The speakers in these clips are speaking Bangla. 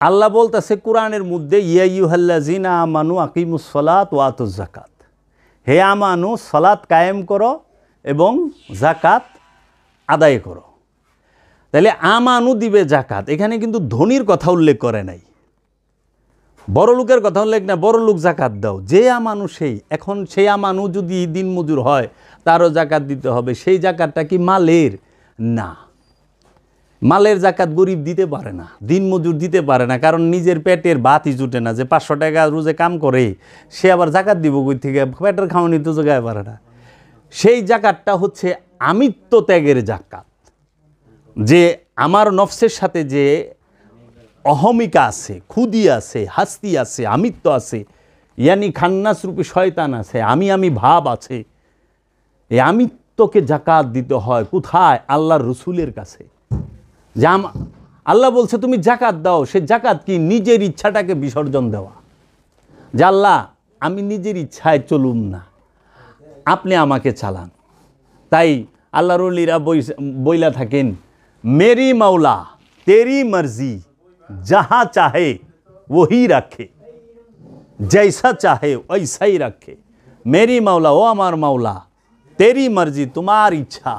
আল্লাহ বলতেছে কোরআনের মধ্যে ইয়া আইয়ুহাল্লাযিনা আমানু আকিমুস সালাত ওয়া আতুজ যাকাত, হে আমানু সালাত কায়েম করো এবং যাকাত আদায় করো। তাহলে আমানু দিবে যাকাত, এখানে কিন্তু ধনীর কথা উল্লেখ করে নাই, বড় লোকের কথা উল্লেখ না, বড় লোক যাকাত দাও, যে আমানু সেই। এখন সেই আমানু যদি দিন মজুর হয় তারও যাকাত দিতে হবে। সেই যাকাতটা কি মালের? না, মালের যাকাত গরিব দিতে পারে না, দিন মজুর দিতে পারে না, কারণ নিজের পেটের ভাতই জুটে না। যে 500 টাকা রোজে কাম করে সে আবার যাকাত দিব কই থেকে? পেটের খাওয়ানি তো জোগায় পারে না। সেই যাকাতটা হচ্ছে আমিত্ব ত্যাগের যাকাত, যে আমার নফসের সাথে যে অহমিকা আছে, খুদি আছে, হাস্তি আছে, আমিত্ব আছে, ইয়ানি খান্নাস রূপী শয়তান আছে, আমি ভাব আছে, এই আমিত্বকে যাকাত দিতে হয়। কোথায়? আল্লাহর রসুলের কাছে। যে আল্লাহ বলছে তুমি যাকাত দাও, সে যাকাত কি? নিজের ইচ্ছাটাকে বিসর্জন দেওয়া। যে আল্লাহ আমি নিজের ইচ্ছায় চলুম না, আপনি আমাকে চালান। তাই আল্লাহর ওলিরা বইলা থাকেন, মেরি মাওলা তেরি মর্জি, যাহা চাহে ওহি রাখে, জৈসা চাহে ওইসাই রাখে। মেরি মাওলা, ও আমার মাওলা, তেরি মর্জি, তোমার ইচ্ছা,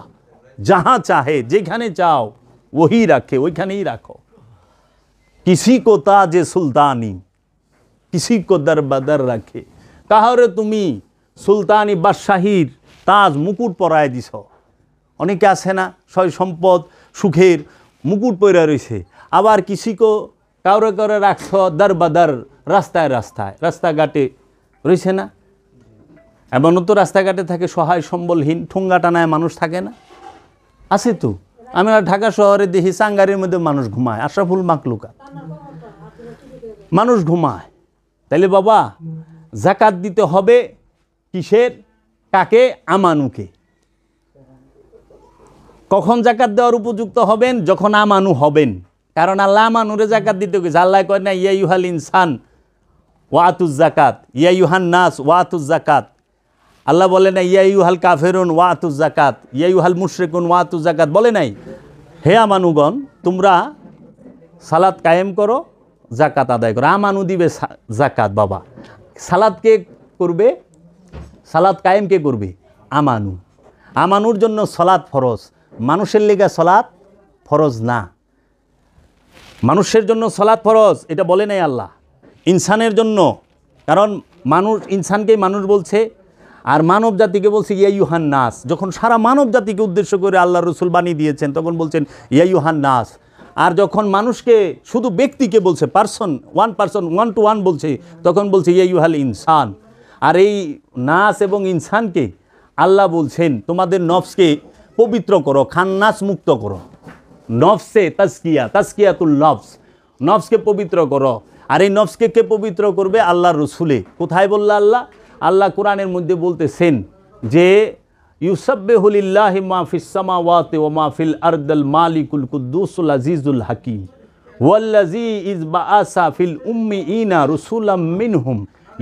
যাহা চাহে, যেখানে চাও ওহি রাখে, ওইখানেই রাখো। কিসি কো তাজে সুলতানি, কিসি কো দরবদর রাখে। কাহারে তুমি সুলতানি বাদশাহীর তাজ মুকুট পরায় দিছ। অনেকে আছে না, সয় সম্পদ সুখের মুকুট পরা রয়েছে। আবার কিসিকো কাউরে কাউরে রাখছ দরবদর, রাস্তায় রাস্তায়, রাস্তাঘাটে রয়েছে না। এমনও তো রাস্তাঘাটে থাকে সহায় সম্বলহীন, ঠোঙ্গা টানায় মানুষ থাকে না, আছে তো। আমরা ঢাকা শহরে দেখি সাঙ্গারের মধ্যে মানুষ ঘুমায়, আশরাফুল মাকলুকাত, মানুষ ঘুমায়। তাইলে বাবা যাকাত দিতে হবে কিসের? কাকে? আমানুকে। কখন যাকাত দেওয়ার উপযুক্ত হবেন? যখন আমানু হবেন। কারণ আল্লাহ আমানুরে যাকাত দিতে গেছে। আল্লাহ কয় না ইয়া ইউহাল ইনসান ওয়াতুজ যাকাত, ইয়া ইউহান নাস ওয়াতুজ যাকাত। আল্লাহ বলে না ইয়া ইউহাল কাফেরুন ওয়াতুজ যাকাত, ইয়া ইউহাল মুশরিকুন ওয়াতুজ যাকাত বলে নাই। হে আমানুগণ, তোমরা সালাত কায়েম করো, যাকাত আদায় করো। আমানু দিবে যাকাত। বাবা সালাত কে করবে? সালাত কায়েম কে করবে? আমানু। আমানুর জন্য সালাত ফরজ, মানুষের লেগে সালাত ফরজ না। মানুষের জন্য সালাত ফরজ এটা বলে নাই আল্লাহ, ইনসানের জন্য। কারণ মানুষ, ইনসানকেই মানুষ বলছে, আর মানব জাতিকে বলছে ইয়া ইউহান নাস। যখন সারা মানব জাতিকে উদ্দেশ্য করে আল্লাহ রসুল বানিয়ে দিয়েছেন তখন বলছেন ইয়া ইউহান নাস। আর যখন মানুষকে শুধু ব্যক্তিকে বলছে, পার্সন ওয়ান টু ওয়ান বলছে, তখন বলছে ইয়া ইউহাল ইনসান। আর এই নাস এবং ইনসানকে আল্লাহ বলছেন তোমাদের নফসকে পবিত্র করো, খান্নাস মুক্ত করো। নফসে তাজকিয়া, তাজকিয়াতুল নফস, নফসকে পবিত্র করো। আর এই নফসকে কে পবিত্র করবে? আল্লাহর রসুলে। কোথায় বলল আল্লাহ? আল্লাহ কোরআনের মধ্যে বলতেছেন যে ইউসাব্বিহু লিল্লাহি মা ফিস সামাওয়াতি ওয়া মা ফিল আরদিল মালিকুল কুদ্দুসুল আজিজুল হাকিম ওয়াল্লাযী ইয বাআসা ফিল উম্মিয়িনা রাসূলাম মিনহুম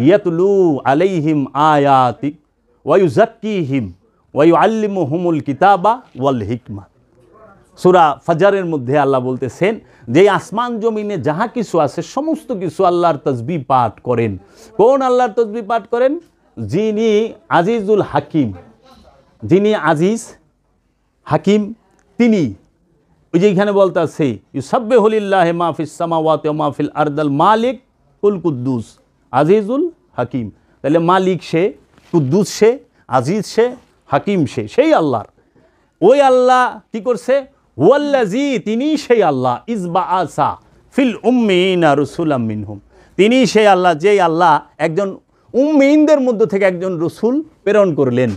ইয়াতলু আলাইহিম আয়াতি ওয়া ইউযাক্কিহিম ওয়া ইউআল্লিমুহুমুল কিতাবা ওয়াল হিকমা। সূরা ফাজরের মধ্যে আল্লাহ বলতেছেন যে আসমান জমিনে যাহা কিছু আছে সমস্ত কিছু আল্লাহর তাসবিহ পাঠ করেন। কোন আল্লাহর তাসবিহ পাঠ করেন? যিনি আজিজুল হাকিম, যিনি আজিজ হাকিম তিনি। ওই যে এখানে বলতেছে ইউসাব্বিহু লিল্লাহি মা ফিস সামাওয়াতি ওয়া মা ফিল আরদিল মালিক কুল কুদ্দুস আজিজুল হাকিম। তাহলে মালিক সে, কুদ্দুস সে, আজিজ সে, হাকিম সে, সেই আল্লাহর। ওই আল্লাহ কি করছে? ওয়াল্লাযী, তিনি সেই আল্লাহ, ইয বাআসা ফিল উম্মিয়িনা রাসূলাম মিনহুম, তিনি সেই আল্লাহ যেই আল্লাহ একজন উম্মিয়িনদের মধ্য থেকে একজন রসুল প্রেরণ করলেন।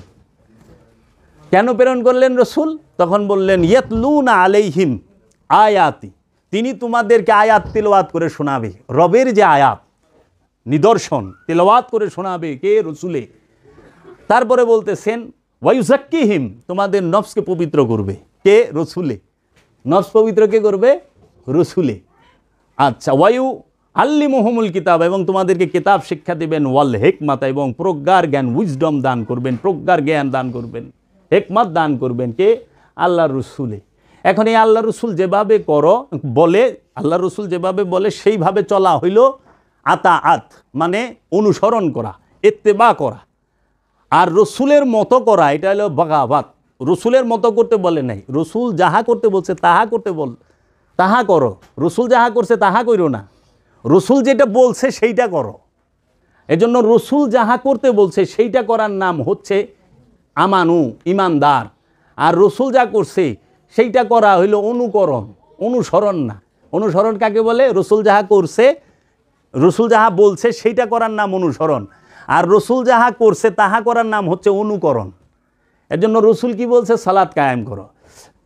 কেন প্রেরণ করলেন রসুল? তখন বললেন ইয়াতলুনা আলাইহিম আয়াতি, তিনি তোমাদেরকে আয়াত তিলাওয়াত করে শোনাবে। রবের যে আয়াত নিদর্শন তিলাওয়াত করে শোনাবে কে? রসুলে। তারপরে বলতেছেন ওয়া ইউযাক্কিহিম, তোমাদের নফসকে পবিত্র করবে কে? রসুলে। নফস পবিত্র কে করবে? রসুলে। আচ্ছা, ওয়া ইউআল্লিমুহুমুল কিতাব, এবং তোমাদেরকে কিতাব শিক্ষা দিবেন, ওয়াল হিকমাত, এবং প্রজ্ঞার জ্ঞান, উইজডম দান করবেন, প্রজ্ঞার জ্ঞান দান করবেন, হিকমত দান করবেন কে? আল্লাহর রসুলে। এখন এই আল্লাহ রসুল যেভাবে করো বলে আল্লাহ রসুল যেভাবে বলে সেইভাবে চলা হইল আতাআত, মানে অনুসরণ করা, ইত্তেবা করা। আর রসুলের মতো করা এটা হলো বাগাবাত। রসুলের মতো করতে বলে নাই, রসুল যাহা করতে বলছে তাহা করতে বল, তাহা করো। রসুল যাহা করছে তাহা কইরো না, রসুল যেটা বলছে সেইটা করো। এজন্য রসুল যাহা করতে বলছে সেইটা করার নাম হচ্ছে আমানু, ইমানদার। আর রসুল যা করছে সেইটা করা হইল অনুকরণ, অনুসরণ না। অনুসরণ কাকে বলে? রসুল যাহা করছে, রসুল যাহা বলছে সেইটা করার নাম অনুসরণ, আর রসুল যাহা করছে তাহা করার নাম হচ্ছে অনুকরণ। এর জন্য রসুল কি বলছে? সালাত কায়েম করো।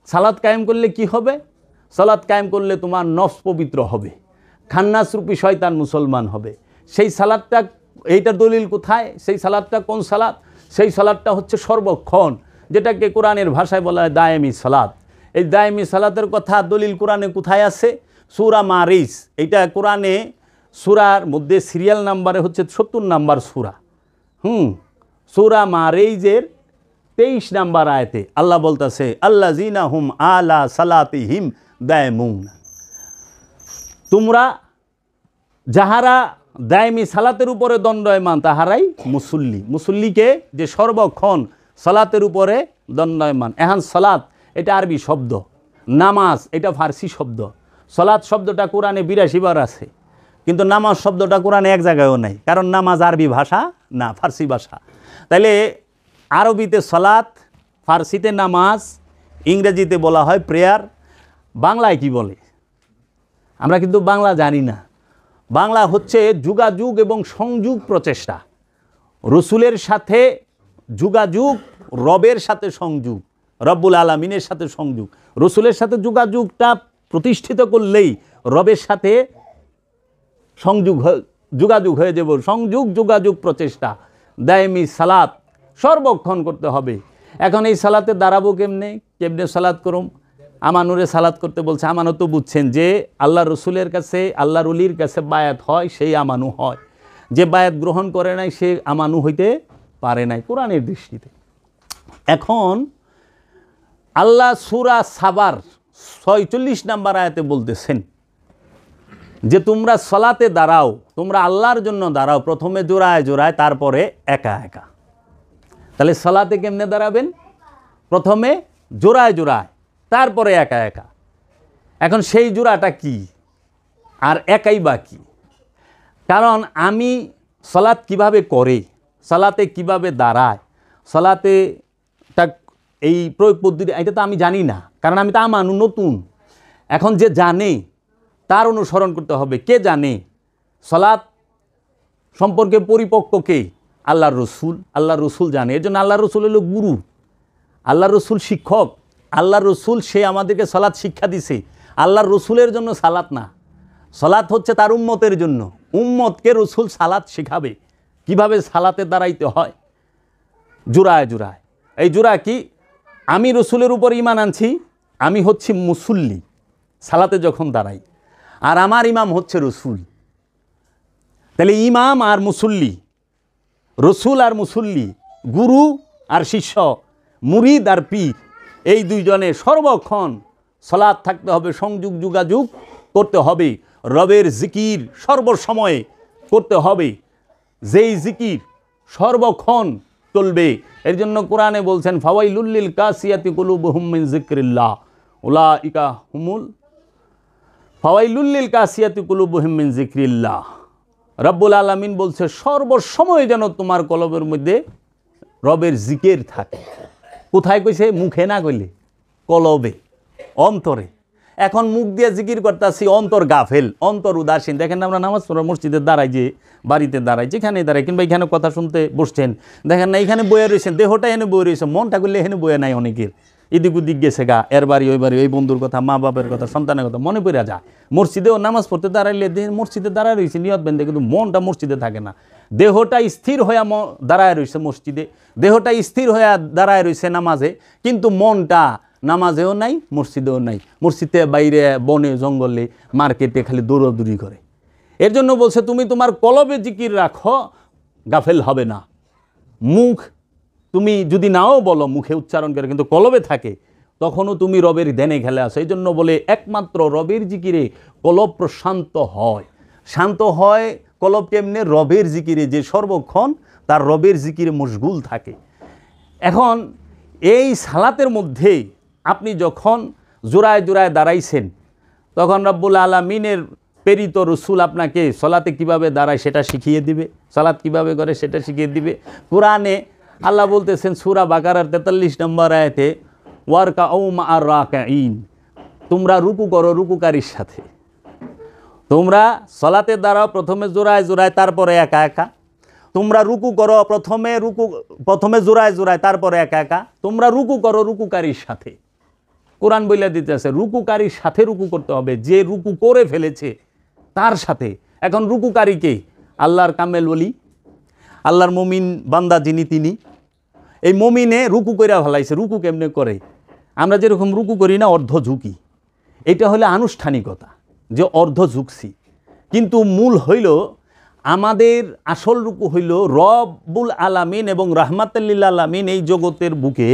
সালাত কায়েম করলে কি হবে? সালাত কায়েম করলে তোমার নফস পবিত্র হবে, খান্নাস রূপী শয়তান মুসলমান হবে। সেই সালাতটা, এইটার দলিল কোথায়? সেই সালাতটা কোন সালাত? সেই সালাতটা হচ্ছে সর্বক্ষণ, যেটাকে কোরআনের ভাষায় বলা হয় দায়েমি সালাত। এই দায়েমি সালাতের কথা দলিল কোরআনে কোথায় আছে? সূরা মারিজ। এইটা কোরআনে সূরার মধ্যে সিরিয়াল নাম্বারে হচ্ছে 70 নাম্বার সূরা। সূরা মারিজের 23 নাম্বার আয়াতে আল্লাহ বলতেছে, আল্লাযীনা হুম আলা সালাতিহিম দায়মুন। তোমরা যাহারা দায়মি সালাতের উপরে দণ্ডায়মান তাহারাই মুসল্লি। মুসল্লিকে যে সর্বক্ষণ সালাতের উপরে দণ্ডায়মান। এখন সালাত এটা আরবি শব্দ, নামাজ এটা ফার্সি শব্দ। সালাত শব্দটা কোরআনে 82 বার আছে, কিন্তু নামাজ শব্দটা কোরআনে এক জায়গায়ও নাই, কারণ নামাজ আরবি ভাষা না, ফার্সি ভাষা। তাইলে আরবিতে সালাত, ফার্সিতে নামাজ, ইংরেজিতে বলা হয় প্রেয়ার। বাংলায় কি বলে? আমরা কিন্তু বাংলা জানি না। বাংলা হচ্ছে যোগাযোগ এবং সংযোগ প্রচেষ্টা। রসুলের সাথে যোগাযোগ, রবের সাথে সংযোগ, রব্বুল আলামিনের সাথে সংযোগ। রসুলের সাথে যোগাযোগটা প্রতিষ্ঠিত করলেই রবের সাথে যোগাযোগ হয়ে যাব। সংযোগ, যোগাযোগ, প্রচেষ্টা, দায়মি সালাত সর্বক্ষণ করতে হবে। এখন এই সালাতে দাঁড়াবো কেমনে? কেমনে সালাত করুম? আমানুরে সালাত করতে বলছে। আমানু তো বুঝছেন যে আল্লাহ রসুলের কাছে, আল্লাহর ওলির কাছে বায়াত হয়, সেই আমানু হয়। যে বায়াত গ্রহণ করে নাই সে আমানু হইতে পারে নাই কোরআনের দৃষ্টিতে। এখন আল্লাহ সূরা সাবার 46 নাম্বার আয়াতে বলতেছেন যে তোমরা সালাতে দাঁড়াও, তোমরা আল্লাহর জন্য দাঁড়াও, প্রথমে জোড়ায় জোড়ায়, তারপরে একা একা। তাহলে সালাতে কেমনে দাঁড়াবেন? প্রথমে জোড়ায় জোড়ায়, তারপরে একা একা। এখন সেই জোড়াটা কি আর একাই বা কি? কারণ আমি সালাত কিভাবে করে, সালাতে কিভাবে দাঁড়ায়, সালাতে তা এই প্রয়োগ পদ্ধতি এটা তো আমি জানি না, কারণ আমি তো আমানু নতুন। এখন যে জানে তার অনুসরণ করতে হবে। কে জানে? সালাত সম্পর্কে পরিপক্ক কে? আল্লাহর রসুল। আল্লাহর রসুল জানে। এর জন্য আল্লাহর রসুল হলো গুরু, আল্লাহর রসুল শিক্ষক। আল্লাহর রসুল সে আমাদেরকে সালাত শিক্ষা দিছে। আল্লাহর রসুলের জন্য সালাত না, সালাত হচ্ছে তার উম্মতের জন্য। উম্মতকে রসুল সালাত শেখাবে কিভাবে সালাতে দাঁড়াইতে হয়, জোড়ায় জোড়ায়। এই জোড়া কি? আমি রসুলের উপর ঈমান আনছি, আমি হচ্ছি মুসল্লি সালাতে যখন দাঁড়াই, আর আমার ইমাম হচ্ছে রসুল। তাহলে ইমাম আর মুসল্লি, রসুল আর মুসল্লি, গুরু আর শিষ্য, মুরিদ আর পীর, এই দুইজনে সর্বক্ষণ সালাত থাকতে হবে, সংযোগ যোগাযোগ করতে হবে। রবের জিকির সর্বসময়ে করতে হবে, যেই জিকির সর্বক্ষণ চলবে। এর জন্য কোরআনে বলছেন ফাওয়াইলুল লিল কাসিয়াতি কুলুবুহুম মিন যিকরিল্লাহ উলাইকা হুমুল ফাওয়াইলুল লিল কাসিয়াতি কুলুবুহুম মিন যিকরিল্লাহ। রব্বুল আলামিন বলছে সর্বসময় যেন তোমার কলবের মধ্যে রবের জিকির থাকে। কোথায় কইছে? মুখে না কইলে, কলবে, অন্তরে। এখন মুখ দিয়ে জিকির করতেছি, অন্তর গাফেল, অন্তর উদাসীন। দেখেন আমরা নামাজ পড়া মসজিদে দাঁড়াই, যে বাড়িতে দাঁড়াই, যেখানে দাঁড়াই, কিংবা এখানে কথা শুনতে বসছেন, দেখেন না এখানে বয়ে রয়েছেন, দেহটা এনে বয়ে রয়েছে, মনটা করলে এখানে বয়ে নাই অনেকের। এদিক ওদিক গেছে গা, এর বাড়ি ওই বাড়ি, ওই বন্ধুর কথা, মা বাবার কথা, সন্তানের কথা মনে পড়ে যায়। মসজিদেও নামাজ পড়তে দাঁড়াইলে মসজিদে দাঁড়ায় রয়েছে নিয়ত বেঁধে, কিন্তু মনটা মসজিদে থাকে না। দেহটা স্থির হইয়া দাঁড়ায় রয়েছে মসজিদে, দেহটা স্থির হইয়া দাঁড়ায় রয়েছে নামাজে, কিন্তু মনটা নামাজেও নাই, মসজিদেও নাই। মসজিদে বাইরে, বনে, জঙ্গলে, মার্কেটে খালি দৌড়াদৌড়ি করে। এর জন্য বলছে তুমি তোমার কলবে জিকির রাখো, গাফেল হবে না। মুখ তুমি যদি নাও বলো, মুখে উচ্চারণ করে, কিন্তু কলবে থাকে, তখনও তুমি রবের ধ্যানে খেলে আসো। এই জন্য বলে একমাত্র রবের জিকিরে কলব প্রশান্ত হয়। শান্ত হয় কলব কেমনে? রবের জিকিরে, যে সর্বক্ষণ তার রবের জিকিরে মশগুল থাকে। এখন এই সালাতের মধ্যে আপনি যখন জোড়ায় জোড়ায় দাঁড়াইছেন, তখন রব্বুল আলামিনের প্রেরিত রসুল আপনাকে সালাতে কিভাবে দাঁড়ায় সেটা শিখিয়ে দিবে, সালাত কিভাবে করে সেটা শিখিয়ে দিবে। কোরআনে আল্লাহ বলতেছেন সূরা বাকারার 43 নম্বর আয়াতে, ওয়ারকাউ মা'আর রাকিঈন, তোমরা রুকু করো রুকুকারীর সাথে। তোমরা সালাতে দাঁড়াও প্রথমে জোড়ায় জোড়ায়, তারপরে একা একা। তোমরা রুকু করো প্রথমে জোড়ায় জোড়ায়, তারপরে একা একা। তোমরা রুকু করো রুকুকারীর সাথে। কোরআন বইলা দিতেছে রুকুকারীর সাথে রুকু করতে হবে, যে রুকু করে ফেলেছে তার সাথে। এখন রুকুকারীকে আল্লাহর কামেল ওলি, আল্লাহর মুমিন বান্দা যিনি, তিনি এই মুমিনে রুকু কইরা ফেলাইছে। রুকু কেমনে করে? আমরা যেরকম রুকু করি না, অর্ধ ঝুঁকি, এটা হলো আনুষ্ঠানিকতা, যে অর্ধ ঝুঁকছি। কিন্তু মূল হইল আমাদের আসল রুকু হইল রব্বুল আলামিন এবং রাহমাতুল লিল আলামিন এই জগতের বুকে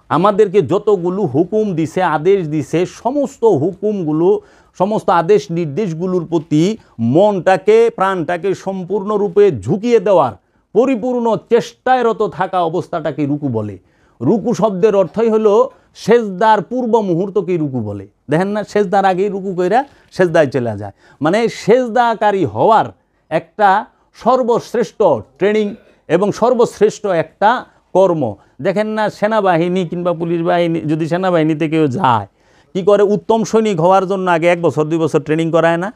আমাদেরকে যতগুলো হুকুম দিছে, আদেশ দিছে, সমস্ত হুকুমগুলো, সমস্ত আদেশ নির্দেশগুলোর প্রতি মনটাকে, প্রাণটাকে সম্পূর্ণরূপে ঝুঁকিয়ে দেওয়ার পরিপূর্ণ চেষ্টায়রত থাকা অবস্থাটাকে রুকু বলে। রুকু শব্দের অর্থই হলো সেজদার পূর্ব মুহূর্তকেই রুকু বলে। দেখেন না, সেজদার আগেই রুকু কইরা সেজদায় চলে যায়। মানে সেজদাকারী হওয়ার একটা সর্বশ্রেষ্ঠ ট্রেনিং এবং সর্বশ্রেষ্ঠ একটা কর্ম। দেখেন না, সেনাবাহিনী কিংবা পুলিশ বাহিনী, যদি সেনাবাহিনীতে কেউ যায়, কি করে? উত্তম সৈনিক হওয়ার জন্য আগে 1 বছর 2 বছর ট্রেনিং করায় না?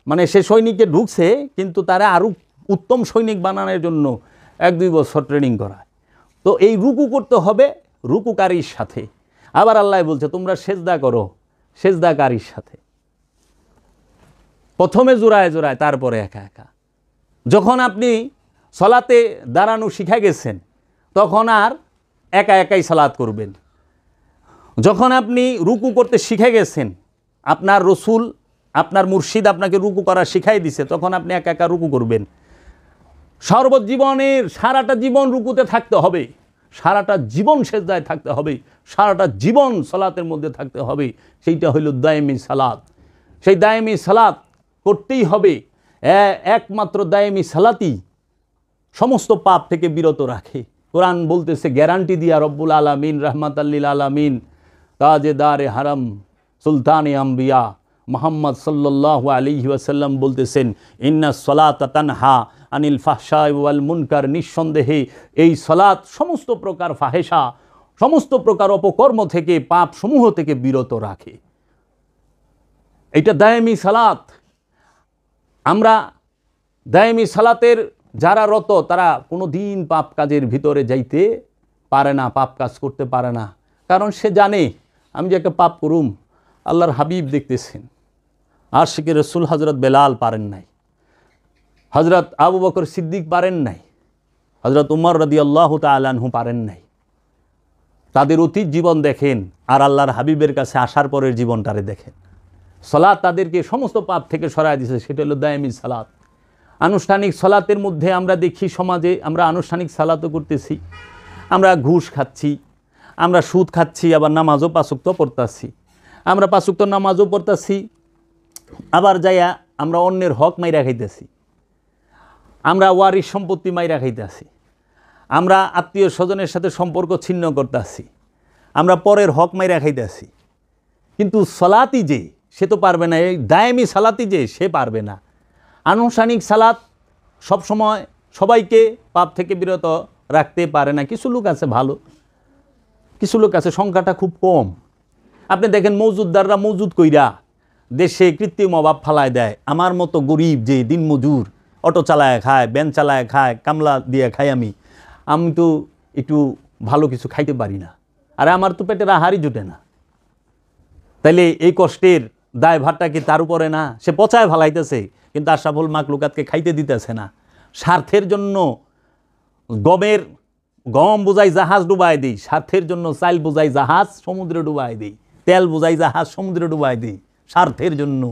মানে সে সৈনিকে ঢুকছে, কিন্তু তারা আরও উত্তম সৈনিক বানানোর জন্য 1-2 বছর ট্রেনিং করায়। তো এই রুকু করতে হবে রুকুকারীর সাথে। আবার আল্লাহ বলছে তোমরা সেজদা করো সেজদাকারীর সাথে। প্রথমে জোড়ায় জোড়ায়, তারপরে একা একা। যখন আপনি সালাতে দাঁড়ানো শিখে গেছেন, তখন আর একা একাই সালাত করবেন। যখন আপনি রুকু করতে শিখে গেছেন, আপনার রসুল, আপনার মুর্শিদ আপনাকে রুকু করা শিখাই দিছে, তখন আপনি একা একা রুকু করবেন। সর্বজীবনের সারাটা জীবন রুকুতে থাকতে হবে, সারাটা জীবন সেজদায় থাকতে হবে, সারাটা জীবন সালাতের মধ্যে থাকতে হবে। সেইটা হইল দায়েমি সালাত। সেই দায়েমি সালাত করতেই হবে। একমাত্র দায়েমি সালাতই সমস্ত পাপ থেকে বিরত রাখে। কোরআন বলতেছে, গ্যারান্টি দিয়া রব্বুল আলামিন রাহমাতাল লিল আলামিন তাজেদারে হারাম সুলতানে আম্বিয়া মুহাম্মদ সাল্লাল্লাহু আলাইহি ওয়াসাল্লাম বলতেছেন, ইন্নাস সালাতা তানহা আনিল ফাহশাই ওয়াল মুনকার, নিঃসন্দেহে এই সালাত সমস্ত প্রকার ফাহেশা, সমস্ত প্রকার অপকর্ম থেকে, পাপ সমূহ থেকে বিরত রাখে। এটা দায়েমি সালাত। আমরা দায়েমি সালাতের যারা রত, তারা কোনো দিন পাপ কাজের ভিতরে যাইতে পারে না, পাপ কাজ করতে পারে না। কারণ সে জানে আমি যে একটা পাপ করুম, আল্লাহর হাবিব দেখতেছেন। আশিকে রসুল হজরত বেলাল পারেন নাই, হজরত আবু বকর সিদ্দিক পারেন নাই, হজরত উমর রাদিয়াল্লাহু তাআলা আনহু পারেন নাই। তাদের অতীত জীবন দেখেন, আর আল্লাহর হাবিবের কাছে আসার পরের জীবনটারে দেখেন। সালাত তাদেরকে সমস্ত পাপ থেকে সরায় দিয়েছে, সেটা হলো দায়েমি সালাত। আনুষ্ঠানিক সালাতের মধ্যে আমরা দেখি সমাজে আমরা আনুষ্ঠানিক সালাতও করতেছি, আমরা ঘুষ খাচ্ছি, আমরা সুদ খাচ্ছি, আবার নামাজও 5 ওয়াক্ত পড়তাছি। আমরা 5 ওয়াক্ত নামাজও পড়তাছি, আবার যাইয়া আমরা অন্যের হক মাইরা খাইতেছি, আমরা ওয়ারিশ সম্পত্তি মাইরা খাইতেছি, আমরা আত্মীয় স্বজনের সাথে সম্পর্ক ছিন্ন করতেছি, আমরা পরের হক মাইরা খাইতেছি। কিন্তু সালাতই যে সে তো পারবে না, এই দায়েমি সালাতই যে সে পারবে না। আনুষ্ঠানিক সালাত সবসময় সবাইকে পাপ থেকে বিরত রাখতে পারে না। কিছু লোক আছে ভালো, কিছু লোক আছে, সংখ্যাটা খুব কম। আপনি দেখেন মজুদদাররা মজুদ কইরা দেশে কৃত্রিম অভাব ফালায় দেয়। আমার মতো গরিব যে দিন মজুর, অটো চালায় খায়, ভ্যান চালায় খায়, কামলা দিয়ে খাই, আমি তো একটু ভালো কিছু খাইতে পারি না, আর আমার তো পেটের আহারই জুটে না। তাইলে এই কষ্টের দায়ভারটা কি তার উপরে না? সে পচায় ফালাইতেছে, কিন্তু আশরাফুল মাখলুকাতকে খাইতে দিতেছে না। স্বার্থের জন্য গম বোঝাই জাহাজ ডুবাই দিই, স্বার্থের জন্য চাইল বোঝাই জাহাজ সমুদ্রে ডুবাই দিই, তেল বোঝাই জাহাজ সমুদ্রে ডুবাই দিই, স্বার্থের জন্য।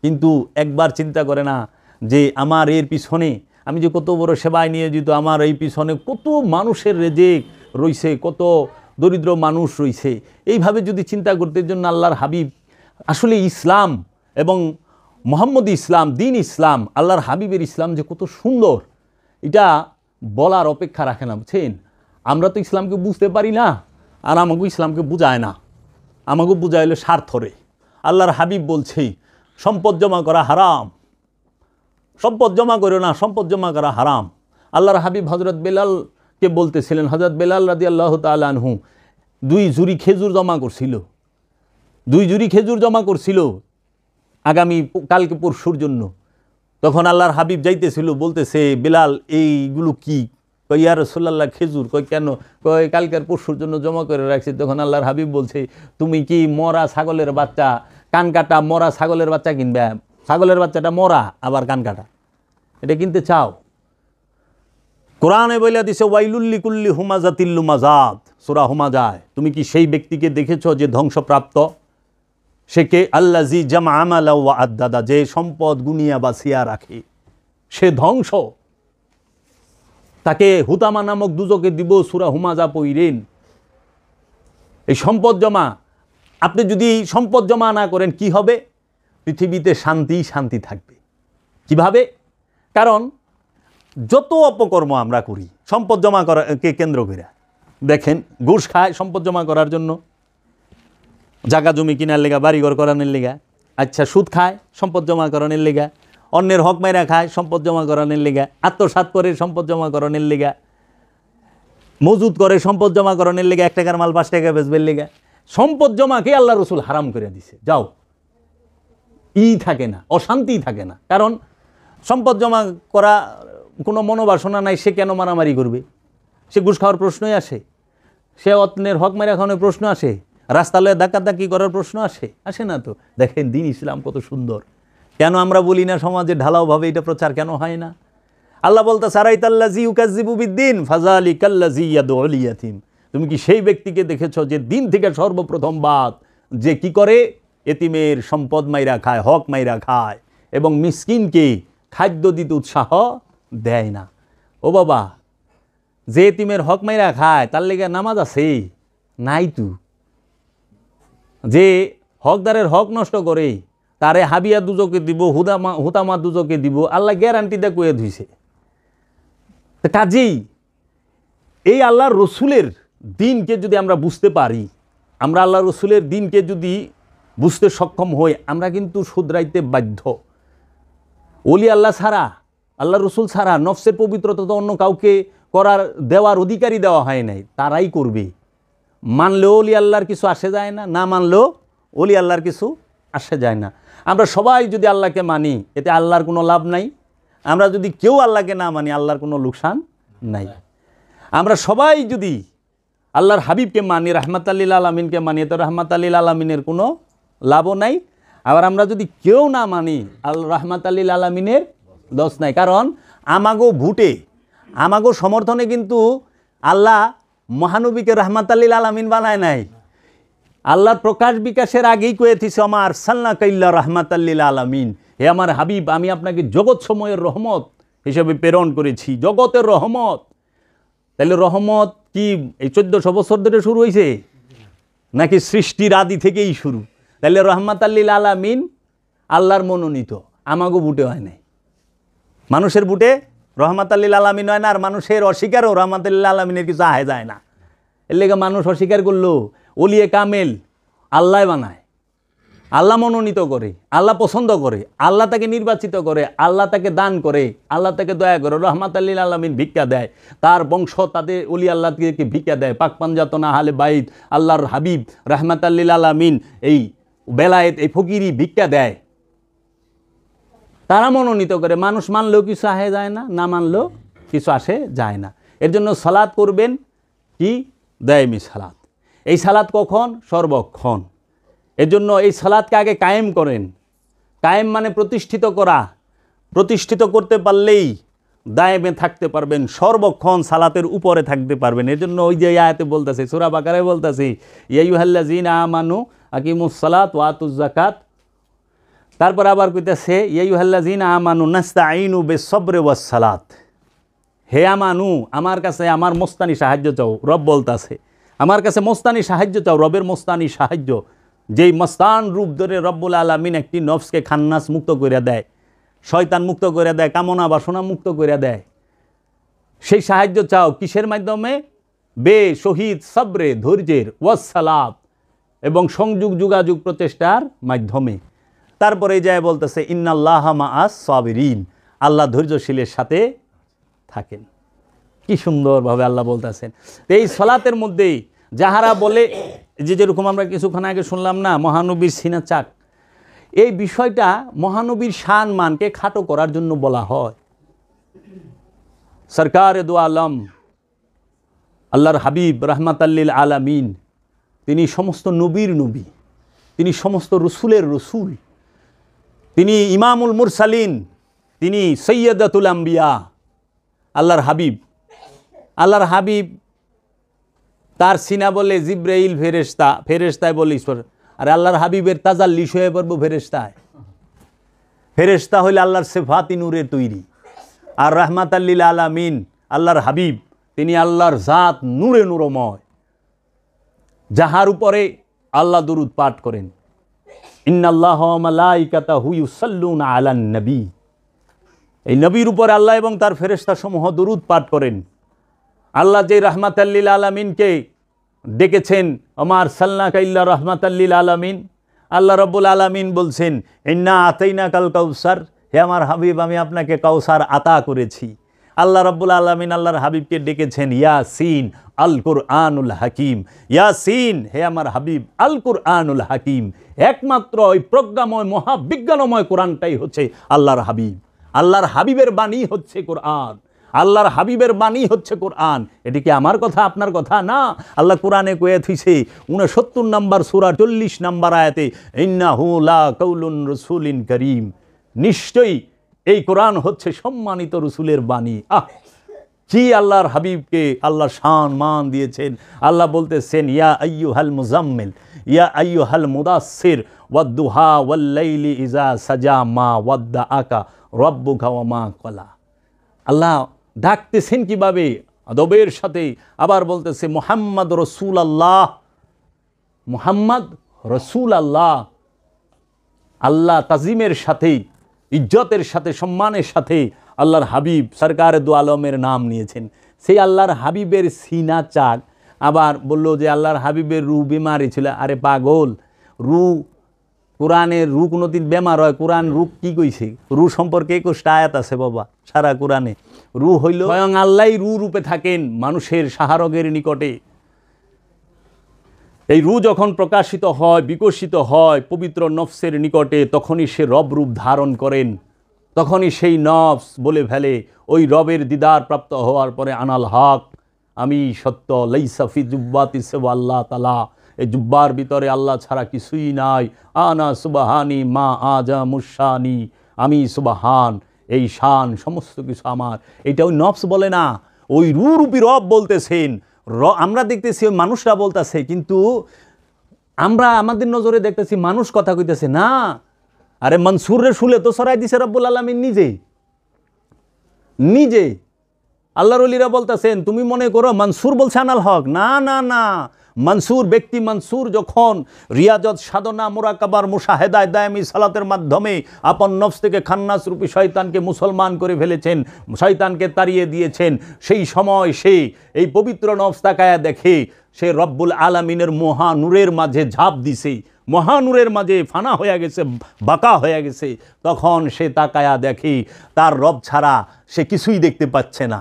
কিন্তু একবার চিন্তা করে না যে আমার এর পিছনে আমি যে কত বড় সেবায় নিয়োজিত, আমার এই পিছনে কত মানুষের রেজেক রইছে, কত দরিদ্র মানুষ রয়েছে। এইভাবে যদি চিন্তা করতে, জন্য আল্লাহর হাবিব আসলে ইসলাম এবং মোহাম্মদ ইসলাম, দিন ইসলাম, আল্লাহর হাবিবের ইসলাম যে কত সুন্দর, এটা বলার অপেক্ষা রাখে না। বুঝছেন, আমরা তো ইসলামকে বুঝতে পারি না, আর আমাকে ইসলামকে বুঝায় না, আমাকে বুঝাইলে স্বার্থরে। আল্লাহর হাবিব বলছে সম্পদ জমা করা হারাম, সম্পদ জমা করো না, সম্পদ জমা করা হারাম। আল্লাহর হাবিব হজরত বেলালকে বলতেছিলেন, হজরত বেলাল রাদিয়াল্লাহু তাআলা আনহু 2 ঝুড়ি খেজুর জমা করছিল, 2 ঝুড়ি খেজুর জমা করছিল আগামী কালকে পরশুর জন্য। তখন আল্লাহর হাবিব যাইতেছিল, বলতেছে বেলাল এইগুলো কি? কই ইয়া রাসূলুল্লাহ খেজুর। কই কেন? কই কালকের পরশুর জন্য জমা করে রাখছি। তখন আল্লাহর হাবিব বলছে, তুমি কি মরা ছাগলের বাচ্চা, কান কাটা মরা ছাগলের বাচ্চা কিনবে? ছাগলের বাচ্চাটা মরা, আবার কান কাটা, এটা কিনতে চাও? কোরআনে বলে দিছে ওয়াইলুল লিকুল্লি হুমাজাতিল লুমাজাত, সূরা হুমাজায়। তুমি কি সেই ব্যক্তিকে দেখেছো যে ধ্বংসপ্রাপ্ত? সে কে? আল্লাজি জামা আমালা ওয়া আদ্দাদা, যে সম্পদ গুনিয়া বাছিয়া রাখে, সে ধ্বংস। তাকে হুতামা নামক দুজকে দিব, সূরা হুমাজা পড়েন। এই সম্পদ জমা, আপনি যদি সম্পদ জমা না করেন কি হবে? পৃথিবীতে শান্তি থাকবে। কিভাবে? কারণ যত অপকর্ম আমরা করি সম্পদ জমা করাকে কেন্দ্র করে, দেখেন ঘুষ খায় সম্পদ জমা করার জন্য, জায়গা জমি কিনার লেগা, বাড়িঘর করানোর লেগা। আচ্ছা, সুদ খায় সম্পদ জমা করানোর লেগা, অন্যের হক মাইরা খায় সম্পদ জমা করানোর লেগা, আত্মসাৎ করে সম্পদ জমা করানোর লেগা, মজুদ করে সম্পদ জমা করানোর লেগা, 1 টাকার মাল 5 টাকা বেচবের লেগা। সম্পদ জমাকে আল্লাহ রসুল হারাম করে দিছে। যাও, থাকে না, অশান্তি থাকে না। কারণ সম্পদ জমা করা কোনো মনোবাসনা নাই, সে কেন মারামারি করবে? সে ঘুষ খাওয়ার প্রশ্নই আসে, সে অন্যের হক মেরা খাওয়ানোর প্রশ্ন আসে, রাস্তালয়ে ধাক্কাধাক্কি করার প্রশ্ন আসে না তো। দেখেন দিন ইসলাম কত সুন্দর। কেন আমরা বলি না সমাজে ঢালাওভাবে এটা প্রচার কেন হয় না? আল্লাহ বলতে সারাইতাল্লাজি ইউকাজ্জিবু বিদ্দিন ফাযালিকাল্লাজি ইয়াদউল ইয়াতীম, তুমি কি সেই ব্যক্তিকে দেখেছো যে দিন থেকে সর্বপ্রথম বাদ যে কি করে? এতিমের সম্পদ মাইরা খায়, হক মাইরা খায়, এবং মিসকিনকে খাদ্য দিতে উৎসাহ দেয় না। ও বাবা, যে এতিমের হক মাইরা খায় তার লেগে নামাজ আছে নাই? তু যে হকদারের হক নষ্ট করে তারে হাবিয়া দুজকে দিব, হুতামা দুজকে দিব, আল্লাহ গ্যারান্টি দিয়ে কয়ে ধুইছে। কাজেই এই আল্লাহর রসুলের দিনকে যদি আমরা বুঝতে পারি, আমরা আল্লাহ রসুলের দিনকে যদি বুঝতে সক্ষম হই, আমরা কিন্তু শুধরাইতে বাধ্য। ওলি আল্লাহ ছাড়া, আল্লাহ রসুল ছাড়া নফসের পবিত্রতা তো অন্য কাউকে করার দেওয়ার অধিকারী দেওয়া হয় নাই, তারাই করবে। মানলেও ওলি আল্লাহর কিছু আসে যায় না, না মানলেও ওলি আল্লাহর কিছু আসে যায় না। আমরা সবাই যদি আল্লাহকে মানি, এতে আল্লাহর কোনো লাভ নাই। আমরা যদি কেউ আল্লাহকে না মানি, আল্লাহর কোনো লোকসান নাই। আমরা সবাই যদি আল্লাহর হাবিবকে মানি, রাহমাতাল লিল আলামিনকে মানি, তো রাহমাতাল লিল আলামিনের কোনো লাভও নাই। আবার আমরা যদি কেউ না মানি, আল্লাহ রাহমাতাল লিল আলামিনের দোষ নাই। কারণ আমাগো ভোটে, আমাগো সমর্থনে কিন্তু আল্লাহ মহানবীকে রাহমাতাল লিল আলামিন বানায় নাই। আল্লাহর প্রকাশ বিকাশের আগেই কয়েছিস আমা আরসালনাকা ইল্লা রাহমাতাল লিল আলামিন, হে আমার হাবিব, আমি আপনাকে জগৎ সময়ের রহমত হিসেবে প্রেরণ করেছি, জগতের রহমত। তাহলে রহমত কি এই 1400 বছর ধরে শুরু হয়েছে, নাকি সৃষ্টির আদি থেকেই শুরু? তাহলে রাহমাতাল লিল আলামিন আল্লাহর মনোনীত, আমাগো বুটে হয় নাই। মানুষের বুটে রাহমাতাল লিল আলামিন হয় না, আর মানুষের অস্বীকারও রাহমাতাল লিল আলামিনের কিছু আহে যায় না। এর লেগে মানুষ অস্বীকার করলো, ওলিয়ে কামেল আল্লাহ বানায়, আল্লাহ মনোনীত করে, আল্লাহ পছন্দ করে, আল্লাহ তাকে নির্বাচিত করে, আল্লাহ তাকে দান করে, আল্লাহ তাকে দয়া করে। রাহমাতাল লিল আলামিন ভিক্ষা দেয়, তার বংশ তাদের ওলি আল্লাহকে ভিক্ষা দেয়। পাক পাঞ্জাতন আহলে বাইত আল্লাহর হাবিব রাহমাতাল লিল আলামিন এই বেলায়েত, এই ফকিরি ভিক্ষা দেয়, তারা মনোনীত করে। মানুষ মানলেও কিছু আসে যায় না, না মানলেও কিছু আসে যায় না। এর জন্য সালাত করবেন কি? দায়মি সালাত। এই সালাত কখন? সর্বক্ষণ। এর জন্য এই সালাতকে আগে কায়েম করেন। কায়েম মানে প্রতিষ্ঠিত করা। প্রতিষ্ঠিত করতে পারলেই দায়েমে থাকতে পারবেন, সর্বক্ষণ সালাতের উপরে থাকতে পারবেন। এর জন্য ওই যে আয়াতে বলতেছে, সূরা বাকারায় বলতেছে, ইয়া আইয়ুহাল্লাযীনা আমানু আকিমুস সালাত ওয়া আতুজ যাকাত। তারপর আবার কইতেছে, ইয়া আইয়ুহাল্লাযীনা আমানু নাস্তাঈনু বিস-সাবরি ওয়াস-সালাত। হে আমানু, আমার কাছে আমার মোস্তানি সাহায্য চাও, রব বলতেছে। আমার কাছে মস্তানি সাহায্য চাও, রবের মস্তানি সাহায্য, যেই মস্তান রূপ ধরে রব্বুল আলামিন একটি নফসকে খান্নাস মুক্ত করে দেয়, শয়তান মুক্ত করে দেয়, কামনা বাসনা মুক্ত করে দেয়। সেই সাহায্য চাও কিসের মাধ্যমে? শহীদ সবরে, ধৈর্যের, ওয়াসসালাত এবং সংযোগ যোগাযোগ প্রচেষ্টার মাধ্যমে। তারপরে যায় বলতেছে ইন্নাল্লাহা মাআস সাবিরিন, আল্লাহ ধৈর্যশীলের সাথে থাকেন। কি সুন্দরভাবে আল্লাহ বলতেছেন। এই সালাতের মধ্যেই যাহারা বলে যেরকম আমরা কিছুক্ষণ আগে শুনলাম না, মহানবীর সিনা চাক, এই বিষয়টা মহানবীর শান মানকে খাটো করার জন্য বলা হয়। সরকার দু আলম আল্লাহর হাবিব রহমাতাল্লিল আলামিন, তিনি সমস্ত নবীর নবী, তিনি সমস্ত রসুলের রসুল, তিনি ইমামুল মুরসালিন, তিনি সৈয়দাতুল আম্বিয়া, আল্লাহর হাবিব। আল্লাহর হাবিব তার সিনা বলে জিব্রাইল ফেরেশতা, ফেরেশতায় বলে ঈশ্বর। আর আল্লাহর হাবিবের তাজাল্লি হয়ে পড়ব ফেরেশতায়। ফেরেশতা হইলে আল্লাহর সিফাতি নূরে তৈরি, আর রহমাতাল্লিল আলামিন আল্লাহর হাবিব, তিনি আল্লাহর জাত নূরে নূরময়, যাহার উপরে আল্লাহ দুরূদ পাঠ করেন। ইন্নাল্লাহ ওয়া মালাইকাতাহু ইউসাল্লুনা আলান নবী, এই নবীর উপরে আল্লাহ এবং তার ফেরেশতা সমূহ দুরূদ পাঠ করেন। আল্লাহ যে রহমাতাল্লিল আলামিনকে ডেকেছেন, ওমা আরসালনাকা ইল্লা রহমাতাল্লিল আলামিন, আল্লাহ রাব্বুল আলামিন বলছেন ইন্না আতাইনাকাল কাউসার, হে আমার হাবিব আমি আপনাকে কাউসার আতা করেছি। আল্লাহ রাব্বুল আলামিন আল্লাহর হাবিবকে ডেকেছেন ইয়াসিন আল কুরআনুল হাকিম, ইয়াসিন হে আমার হাবিব আল কুরআনুল হাকিম। একমাত্র ওই প্রজ্ঞাময় মহাবিজ্ঞানময় কোরআনটাই হচ্ছে আল্লাহর হাবিব। আল্লাহর হাবিবের বাণী হচ্ছে কোরআন, আল্লাহর হাবিবের বাণী হচ্ছে কোরআন। এটি কি আমার কথা, আপনার কথা না। আল্লাহ কোরআনে কয়ে থুইছে 69 নম্বর সূরা 40 নম্বর আয়াতে, ইন্নাহু লা কাউলুন রাসূলিন করিম, নিশ্চয়ই এই কোরআন হচ্ছে সম্মানিত রসুলের বাণী। কি আল্লাহর হাবিবকে আল্লাহ শান মান দিয়েছেন। আল্লাহ বলতেছেন ইয়া আইয়ুহাল মুজাম্মিল, ইয়া আইয়ুহাল মুদাসসির, ওয়াদ্দুহা ওয়াল্লাইলি ইজা সাজা, মা ওয়াদ্দাআকা রাব্বুকা ওয়া মা ক্বালা। আল্লাহ ডাকতেছেন কিভাবে? আদবের সাথে। আবার বলতেছে মুহাম্মদ রসুল আল্লাহ, মুহাম্মদ রসুল আল্লাহ। আল্লাহ তাজিমের সাথে, ইজ্জতের সাথে, সম্মানের সাথে আল্লাহর হাবিব সরকার দু আলমের নাম নিয়েছেন। সেই আল্লাহর হাবিবের সিনা চাক। আবার বলল যে আল্লাহর হাবিবের রু বিমারি ছিল। আরে পাগল, রু কোরআনের রু কোনোদিন বেমার হয়? কোরআন রু কি কইছে? রু সম্পর্কে 21টা আয়াত আছে বাবা সারা কোরআনে। রু হইল স্বয়ং আল্লাহ রু রূপে থাকেন মানুষের সাহারগের নিকটে। এই রু যখন প্রকাশিত হয়, বিকশিত হয় পবিত্র নফসের নিকটে, তখনই সে রব রূপ ধারণ করেন। তখনই সেই নফস বলে ফেলে ওই রবের দিদার প্রাপ্ত হওয়ার পরে, আনাল হক, আমি সত্য, লাইসা ফি জুব্বাতি সিওয়া আল্লাহ তাআলা, এই জুব্বার ভিতরে আল্লাহ ছাড়া কিছুই নাই। আনা সুবহানি মা আজা মুশানি, আমি সুবহান, এই শান সমস্ত কিছু আমার। এটা ওই নফস বলে না, ওই রূপী রব বলতেছেন। আমরা দেখতেছি ওই মানুষরা বলতেছে, কিন্তু আমরা আমাদের নজরে দেখতেছি মানুষ কথা কইতেছে না। আরে মনসুরের শুলে তো সরাই দিছে রব্বুল আলামিন নিজে নিজে। আল্লাহর ওলিরা বলতেছেন তুমি মনে করো মনসুর বলছে আনাল হক। না না না, মনসুর ব্যক্তি মনসুর যখন রিয়াজত, সাধনা, মুরাকাবার, মুশাহেদায়, দায়মি সালাতের মাধ্যমে আপন নফস থেকে খান্নাস রূপী শয়তানকে মুসলমান করে ফেলেছেন, শয়তানকে তাড়িয়ে দিয়েছেন, সেই সময় সে এই পবিত্র নফস তাকায়া দেখে সে রব্বুল আলামিনের মহানূরের মাঝে ঝাঁপ দিছে, মহানূরের মাঝে ফানা হয়ে গেছে, বাঁকা হয়ে গেছে। তখন সে তাকায়া দেখে তার রব ছাড়া সে কিছুই দেখতে পাচ্ছে না,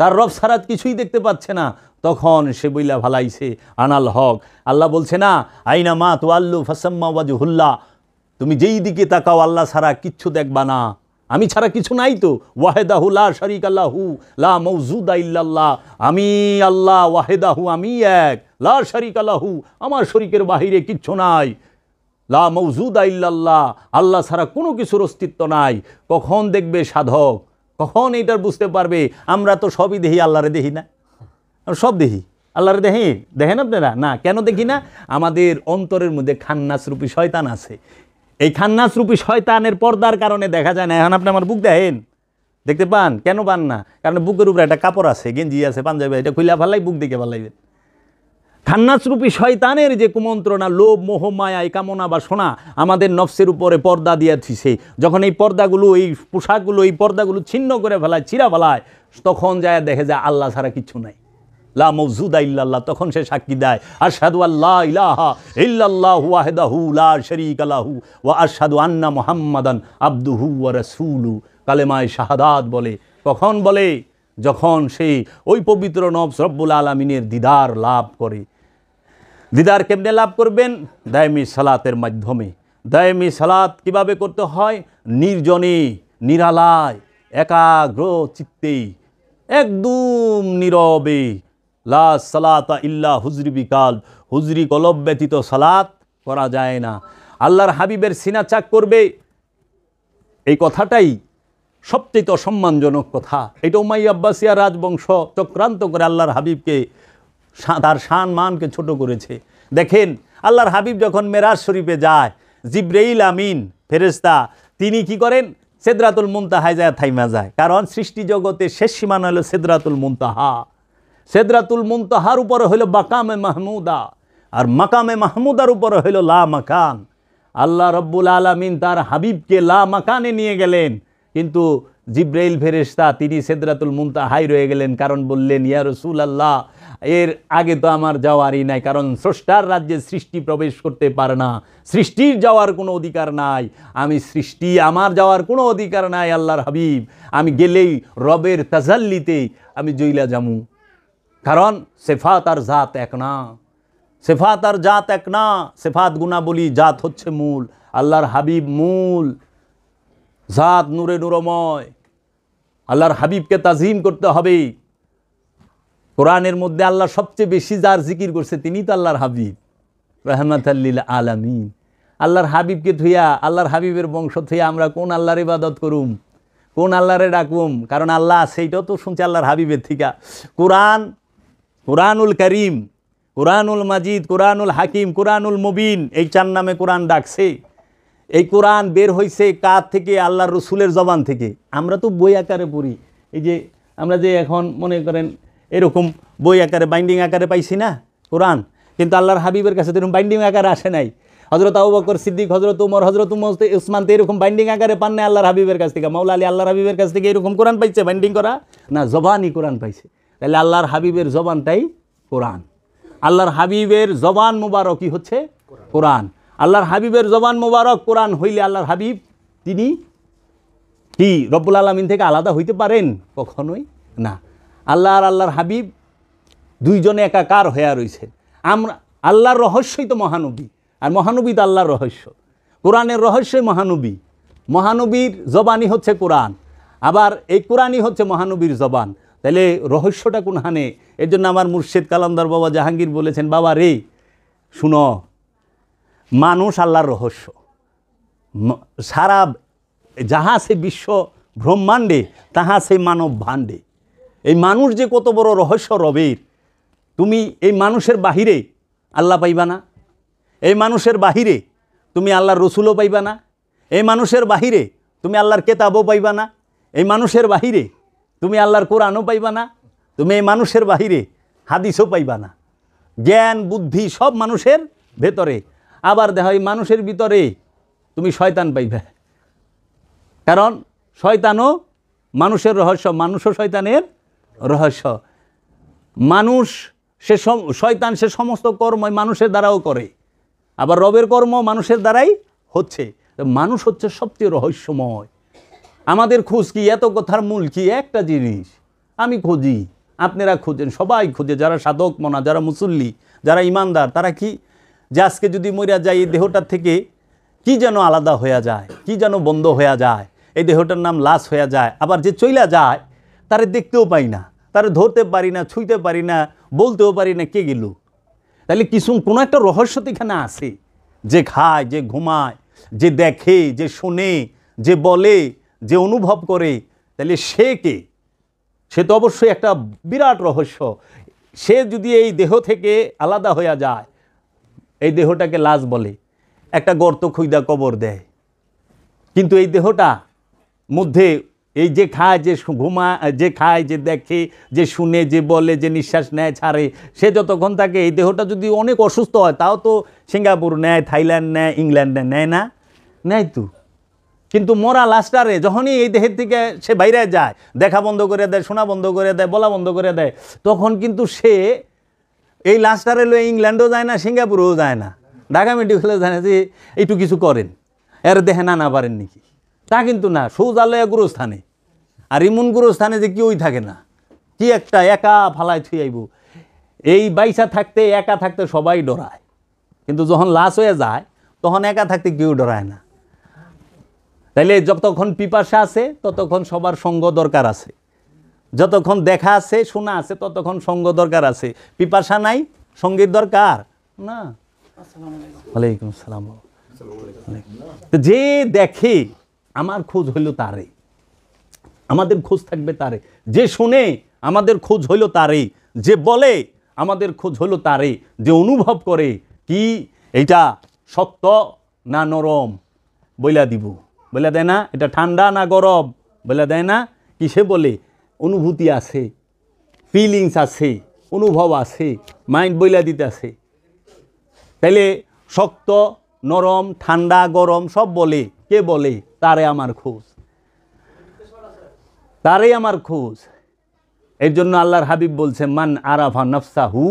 তার রব ছাড়া কিছুই দেখতে পাচ্ছে না। তখন সে বইলা ভালাইছে আনাল হক। আল্লাহ বলছে না, আইনা মা তুআল্লু ফাসাম্মা ওয়াজহুল্লাহ, তুমি যেই দিকে তাকাও আল্লাহ ছাড়া কিচ্ছু দেখবা না, আমি ছাড়া কিছু নাই তো। ওয়াহেদাহু লা শারীকা লাহু লা মাওজুদা ইল্লাল্লাহ, আমি আল্লাহ ওয়াহেদাহু, আমি এক, লা শারীকা লাহু, আমার শরীকের বাহিরে কিচ্ছু নাই, লা মাওজুদা ইল্লাল্লাহ, আল্লাহ ছাড়া কোনো কিছুর অস্তিত্ব নাই। কখন দেখবে সাধক, কখন এটার বুঝতে পারবে? আমরা তো সবই দেখি, আল্লাহরে দেখি না। সব দেখি, আল্লাহরে দেখেন আপনারা না? কেন দেখি না? আমাদের অন্তরের মধ্যে খান্নাস রূপী শয়তান আছে। এই খান্নাস রূপী শয়তানের পর্দার কারণে দেখা যায় না। এখন আপনি আমার বুক দেখেন, দেখতে পান? কেন পান না? কারণ বুকের উপরে একটা কাপড় আছে, গেঞ্জি আছে, পাঞ্জাবি, এটা খুলে ফেলাই বুক দেখে ফেলাইবেন। খান্নাসরূপী শয়তানের যে কুমন্ত্রণা, লোভ, মোহ, মায়া, এই কামনা বাসনা আমাদের নফসের উপরে পর্দা দিয়ে দিছে, যখন এই পর্দাগুলো, এই পোশাকগুলো, এই পর্দাগুলো ছিন্ন করে ফেলায়, চিরা ফেলায়, তখন যায় দেখে যায় আল্লাহ ছাড়া কিচ্ছু নাই, লা মওজুদা ইল্লাল্লাহ। তখন সে সাক্ষী দেয় আশহাদু আল্লা ইলাহা ইল্লাল্লাহু ওয়াহদাহু লা শারীকা লাহু ওয়া আশহাদু আন্না মুহাম্মাদান আবদুহু ওয়া রাসূলুহু। কালেমায়ে শাহাদাত বলে। কখন বলে? যখন সেই ওই পবিত্র নফস রব্বুল আলামিনের দিদার লাভ করে। দিদার কেমনে লাভ করবেন? দায়মি সালাতের মাধ্যমে। দায়মি সালাত কিভাবে করতে হয়? নির্জনে, নিরালায়, একাগ্র চিত্তেই, একদম নীরবে। লা সালাতা ইল্লা হুজরি বিকাল, হুজরি কলব ব্যতীত সালাত করা যায় না। আল্লাহর হাবিবের সিনা চাক করবে, এই কথাটাই সবচেয়ে অসম্মানজনক কথা। এটা উমাইয়া আব্বাসিয়া রাজবংশ চক্রান্ত করে আল্লাহর হাবিবকে, তার শান মানকে ছোট করেছে। দেখেন, আল্লাহর হাবিব যখন মেরাজ শরীফে যায়, জিব্রাইল আমিন ফেরেশতা তিনি কি করেন? সিদরাতুল মুনতাহায় যায় থাইমা যায়। কারণ সৃষ্টি জগতে শেষ সীমানা হলো সিদরাতুল মুনতাহা। সিদরাতুল মুনতাহার উপরে হলো মাকামে মাহমুদা, আর মাকামে মাহমুদার উপরে হলো লা মাকান। আল্লাহ রব্বুল আলামিন তার হাবিবকে লা মাকানে নিয়ে গেলেন, কিন্তু জিব্রাইল ফেরেশতা তিনি সিদরাতুল মুনতাহায় রয়ে গেলেন। কারণ বললেন, ইয়া রাসূলুল্লাহ, এর আগে তো আমার যাওয়ারই নাই, কারণ স্রষ্টার রাজ্যে সৃষ্টি প্রবেশ করতে পারে না, সৃষ্টির যাওয়ার কোনো অধিকার নাই। আমি সৃষ্টি, আমার যাওয়ার কোনো অধিকার নাই আল্লাহর হাবিব। আমি গেলেই রবের তাজাল্লিতে আমি জইলা যামু। কারণ সেফাত আর জাত এক না, সেফাত আর জাত এক না। সেফাত গুণা বলি, জাত হচ্ছে মূল। আল্লাহর হাবিব মূল, জাত নূরে নূরময়। আল্লাহর হাবিবকে তাজিম করতে হবে। কোরআনের মধ্যে আল্লাহ সবচেয়ে বেশি যার জিকির করছে তিনি তো আল্লাহর হাবিব, রাহমাতাল লিল আলামিন। আল্লাহর হাবিবকে থুইয়া, আল্লাহর হাবিবের বংশ থুইয়া আমরা কোন আল্লাহর ইবাদত করুম, কোন আল্লাহরে ডাকুম? কারণ আল্লাহ সেইটাও তো শুনছে আল্লাহর হাবিবের থিকা। কোরআন, কোরআনুল করিম, কোরআনুল মাজিদ, কোরআনুল হাকিম, কোরআনুল মুবিন, এই চার নামে কোরআন ডাকছে। এই কোরআন বের হয়েছে কার থেকে? আল্লাহর রসুলের জবান থেকে। আমরা তো বই আকারে পড়ি, এই যে আমরা যে এখন মনে করেন এরকম বই আকারে, বাইন্ডিং আকারে পাইছি না কোরআন, কিন্তু আল্লাহর হাবিবের কাছে তো এরকম বাইন্ডিং আকারে আসে নাই। হজরত আবু বকর সিদ্দিক, হজরত উমর, হজরত উসমান তো এরকম বাইন্ডিং আকারে পান নাই আল্লাহর হাবিবের কাছ থেকে। মাওলা আলী আল্লাহর হাবিবের কাছ থেকে এরকম কোরআন পাইছে বাইন্ডিং করা? না, জবানই কোরআন পাইছে। তাহলে আল্লাহর হাবিবের জবানটাই কোরআন। আল্লাহর হাবিবের জবান মুবারকই হচ্ছে কোরআন। আল্লাহর হাবিবের জবান মুবারক কোরআন হইলে আল্লাহর হাবিব তিনি কি রব্বুল আলামিন থেকে আলাদা হইতে পারেন? কখনোই না। আল্লাহ আর আল্লাহর হাবিব দুইজনে একাকার হইয়া রয়েছে। আমরা, আল্লাহর রহস্যই তো মহানবী, আর মহানবী তো আল্লাহর রহস্য। কোরআনের রহস্যই মহানবী, মহানবীর জবানই হচ্ছে কোরআন, আবার এই কোরআনই হচ্ছে মহানবীর জবান। তাহলে রহস্যটা কোনখানে? এর জন্য আমার মুর্শিদ কালান্দার বাবা জাহাঙ্গীর বলেছেন, বাবা রে শুনো, মানুষ আল্লাহর রহস্য। সারা যাহা সে বিশ্ব ব্রহ্মাণ্ডে তাহা সে মানব ভাণ্ডে। এই মানুষ যে কত বড় রহস্য রবের, তুমি এই মানুষের বাহিরে আল্লাহ পাইবা না, এই মানুষের বাহিরে তুমি আল্লাহর রসুলও পাইবা না, এই মানুষের বাহিরে তুমি আল্লাহর কেতাবও পাইবা না, এই মানুষের বাহিরে তুমি আল্লাহর কোরআনও পাইবা না, তুমি এই মানুষের বাহিরে হাদিসও পাইবা না। জ্ঞান বুদ্ধি সব মানুষের ভেতরে। আবার দেখো, এই মানুষের ভিতরে তুমি শয়তান পাইবে, কারণ শয়তানও মানুষের রহস্য, মানুষও শয়তানের রহস্য। মানুষ সে শয়তান সে সমস্ত কর্ম মানুষের দ্বারাও করে, আবার রবের কর্ম মানুষের দ্বারাই হচ্ছে। মানুষ হচ্ছে সবচেয়ে রহস্যময়। আমাদের খোঁজ কি? এত কথার মূল কি? একটা জিনিস আমি খুঁজি, আপনারা খোঁজেন, সবাই খোঁজে, যারা সাধক মনা, যারা মুসল্লি, যারা ইমানদার, তারা কি যে আজকে যদি মরিয়া যায় এই দেহটার থেকে কি যেন আলাদা হয়ে যায়, কি যেন বন্ধ হয়ে যায়, এই দেহটার নাম লাশ হয়ে যায়। আবার যে চইলা যায় তারে দেখতেও পাই না, তারে ধরতে পারি না, ছুঁইতে পারি না, বলতেও পারি না কে গেল। তাহলে কিছু কোনো একটা রহস্য তো এখানে আছে। যে খায়, যে ঘুমায়, যে দেখে, যে শোনে, যে বলে, যে অনুভব করে, তাহলে সে কে? সে তো অবশ্যই একটা বিরাট রহস্য। সে যদি এই দেহ থেকে আলাদা হয়ে যায়, এই দেহটাকে লাশ বলে, একটা গর্ত খুঁজা কবর দেয়, কিন্তু এই দেহটা মধ্যে এই যে খায়, যে যে খায়, যে দেখে, যে শুনে, যে বলে, যে নিঃশ্বাস নেয় ছাড়ে, সে যতক্ষণ থাকে এই দেহটা যদি অনেক অসুস্থ হয় তাও তো সিঙ্গাপুর নেয়, থাইল্যান্ড নেয়, ইংল্যান্ড নেয় না? নেয় তো। কিন্তু মরা লাস্টারে যখনই এই দেহের থেকে সে বাইরে যায়, দেখা বন্ধ করে দেয়, শোনা বন্ধ করে দেয়, বলা বন্ধ করে দেয়, তখন কিন্তু সে এই লাস্টারে লয়ে ইংল্যান্ডও যায় না, সিঙ্গাপুরেও যায় না, ঢাকা মেডিকেলে যায় না যে একটু কিছু করেন, এর দেহে না পারেন নাকি? তা কিন্তু না, শৌচালয় গুরুস্থানে, আর ইমন গুরুস্থানে যে কেউই থাকে না, কি একটা একা ফালায় থুই আইব। এই বাইসা থাকতে, একা থাকতে সবাই ডরায়, কিন্তু যখন লাশ হয়ে যায় তখন একা থাকতে কেউ ডরায় না। তাইলে যতক্ষণ পিপাসা আছে ততক্ষণ সবার সঙ্গ দরকার আছে, যতক্ষণ দেখা আছে, শোনা আছে, ততক্ষণ সঙ্গ দরকার আছে। পিপাসা নাই, সঙ্গীর দরকার না। ওয়ালাইকুম আসসালাম। যে দেখে আমার খোঁজ হইল তারে, আমাদের খোঁজ থাকবে তারে। যে শুনে আমাদের খোঁজ হইল তারে, যে বলে আমাদের খোঁজ হইল তারে, যে অনুভব করে কি এইটা শক্ত না নরম বইলা দিব, বইলা দেয় না, এটা ঠান্ডা না গরম বইলা দেয় না, কিসে বলে? অনুভূতি আছে, ফিলিংস আছে, অনুভব আছে, মাইন্ড বইলা দিতে আছে। তাইলে শক্ত নরম ঠান্ডা গরম সব বলে, কে বলে? তারে আমার খোঁজ, তারে আমার খোঁজ। এর জন্য আল্লাহর হাবিব বলছে, মান আরাফা নফসাহু